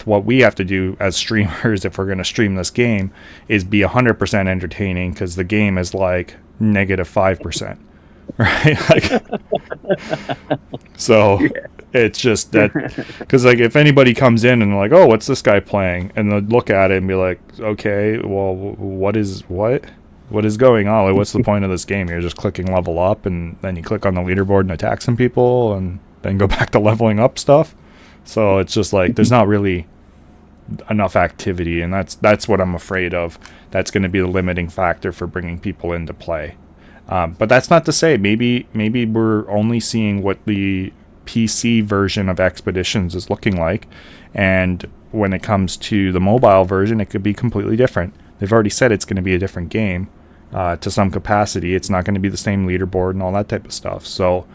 what we have to do as streamers, if we're going to stream this game, is be 100% entertaining, because the game is like -5%, right? Like, so it's just that, because like if anybody comes in and they're like, oh, what's this guy playing, and they'll look at it and be like, okay, well, what is going on? Like, what's the point of this game? You're just clicking level up, and then you click on the leaderboard and attack some people, and then go back to leveling up stuff. So it's just like there's not really enough activity, and that's what I'm afraid of. That's going to be the limiting factor for bringing people into play. But that's not to say maybe we're only seeing what the PC version of Expeditions is looking like, and when it comes to the mobile version, it could be completely different. They've already said it's going to be a different game, to some capacity. It's not going to be the same leaderboard and all that type of stuff. So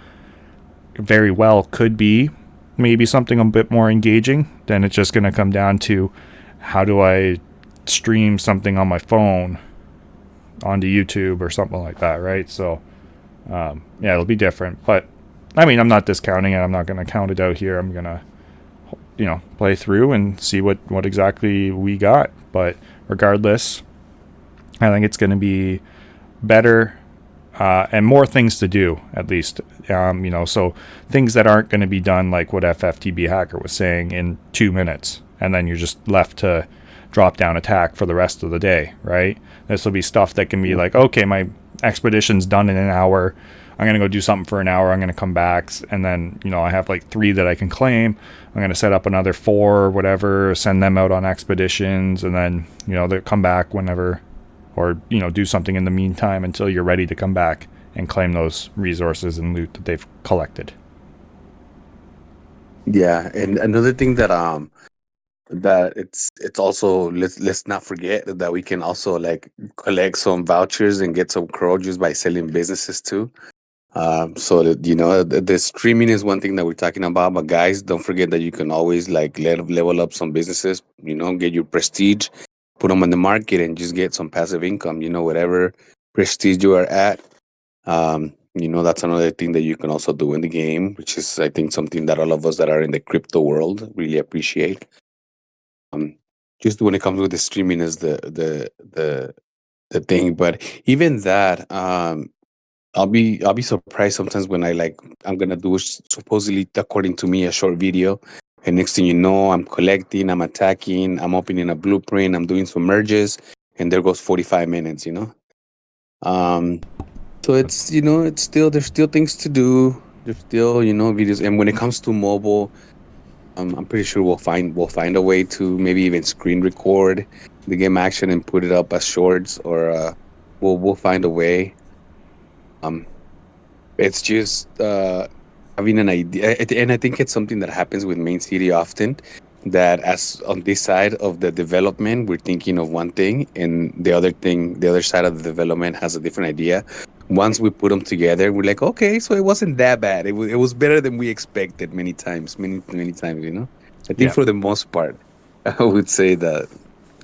very well could be maybe something a bit more engaging. Then it's just going to come down to how do I stream something on my phone onto YouTube or something like that, right? So yeah, it'll be different. But I mean, I'm not discounting it. I'm not going to count it out here. I'm going to, you know, play through and see what exactly we got. But regardless, I think it's going to be better and more things to do, at least. You know, so things that aren't going to be done like what fftbhacker was saying in 2 minutes, and then you're just left to drop down attack for the rest of the day, right? This will be stuff that can be like, okay, my expedition's done in an hour. I'm going to go do something for an hour. I'm going to come back. And then, you know, I have like 3 that I can claim. I'm going to set up another 4 or whatever, send them out on expeditions. And then, you know, they'll come back whenever, or, you know, do something in the meantime until you're ready to come back and claim those resources and loot that they've collected. Yeah. And another thing that, that it's also, let's not forget that we can also like collect some vouchers and get some crow just by selling businesses too. So that, you know, the streaming is one thing that we're talking about, but guys, don't forget that you can always like level up some businesses, you know, get your prestige, put them on the market and just get some passive income, you know, whatever prestige you are at. You know, that's another thing that you can also do in the game, which is, I think, something that all of us that are in the crypto world really appreciate. Just when it comes with the streaming is the thing, but even that, I'll be surprised sometimes when I'm gonna do supposedly, according to me, a short video, and next thing you know, I'm collecting, I'm attacking, I'm opening a blueprint, I'm doing some merges, and there goes 45 minutes, you know. So it's, you know, it's still, there's still things to do. There's still, you know, videos, and when it comes to mobile, I'm pretty sure we'll find a way to maybe even screen record the game action and put it up as shorts, or we'll find a way. It's just having an idea, and I think it's something that happens with Mane.City often. That as on this side of the development, we're thinking of one thing, and the other side of the development has a different idea. Once we put them together, we're like, okay, so it wasn't that bad. It was better than we expected many times, many times. You know, I think Yeah. for the most part, I would say that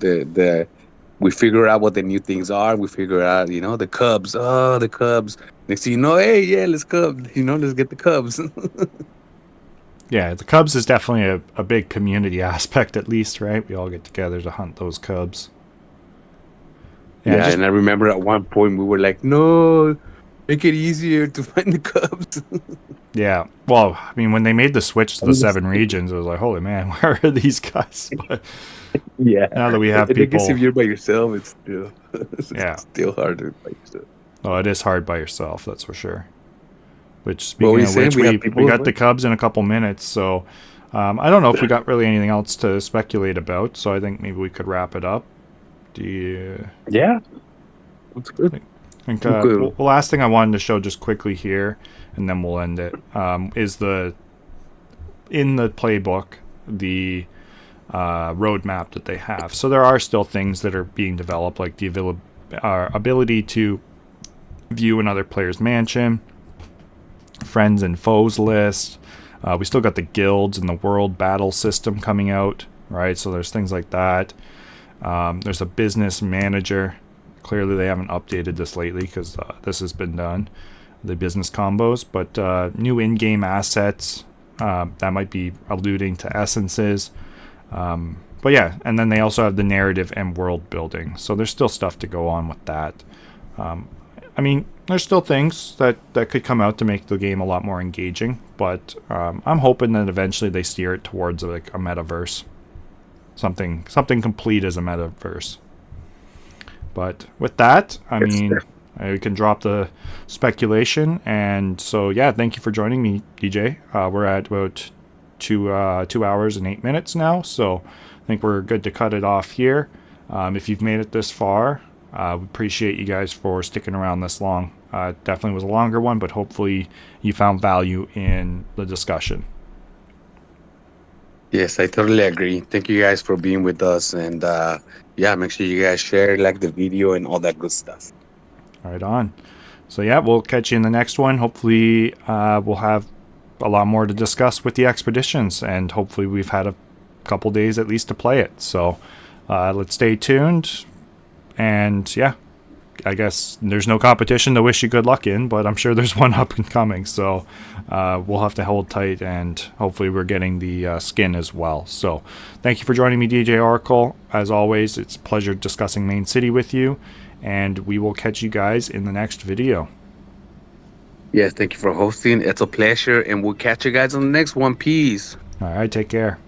the we figure out what the new things are. We figure out, you know, the Cubs. Oh, the Cubs. Next thing you know, hey, yeah, let's Cubs. You know, let's get the Cubs. Yeah, the Cubs is definitely a big community aspect, at least, right? We all get together to hunt those Cubs. Yeah, and I remember at one point we were like, no, make it easier to find the Cubs. Yeah. Well, I mean, when they made the switch to the 7 regions, it was like, holy man, where are these guys? But Yeah. now that we have I guess people, if you're by yourself, it's still, Yeah. still harder by yourself. oh, it is hard by yourself, that's for sure. Which, What were speaking you of saying? which, We have we people got over? the Cubs in a couple minutes, so I don't know if we got really anything else to speculate about. So I think maybe we could wrap it up. Do you? Yeah. That's good. I think Good. the last thing I wanted to show just quickly here, and then we'll end it, is in the playbook, the roadmap that they have. So there are still things that are being developed, like the ability to view another player's mansion, friends and foes list. We still got the guilds and the world battle system coming out, right? So there's things like that. There's a business manager. Clearly they haven't updated this lately because this has been done, the business combos. But new in-game assets, that might be alluding to essences. But yeah, and then they also have the narrative and world building. So there's still stuff to go on with that. I mean, there's still things that could come out to make the game a lot more engaging, but I'm hoping that eventually they steer it towards like a metaverse, something complete as a metaverse. But with that, I mean, we can drop the speculation, and so yeah, thank you for joining me, DJ. We're at about 2 hours and 8 minutes now, so I think we're good to cut it off here. If you've made it this far, we appreciate you guys for sticking around this long. Definitely was a longer one, but hopefully you found value in the discussion. Yes, I totally agree. Thank you guys for being with us, and yeah, make sure you guys share, like the video, and all that good stuff. Right on. So yeah, we'll catch you in the next one. Hopefully we'll have a lot more to discuss with the expeditions, and hopefully we've had a couple days at least to play it. So let's stay tuned. And yeah, I guess there's no competition to wish you good luck in, but I'm sure there's one up and coming. So we'll have to hold tight, and hopefully we're getting the skin as well. So thank you for joining me, DJ Oracle. As always, it's a pleasure discussing Mane.City with you, and we will catch you guys in the next video. Yes, thank you for hosting. It's a pleasure, and we'll catch you guys on the next one. Peace. All right, take care.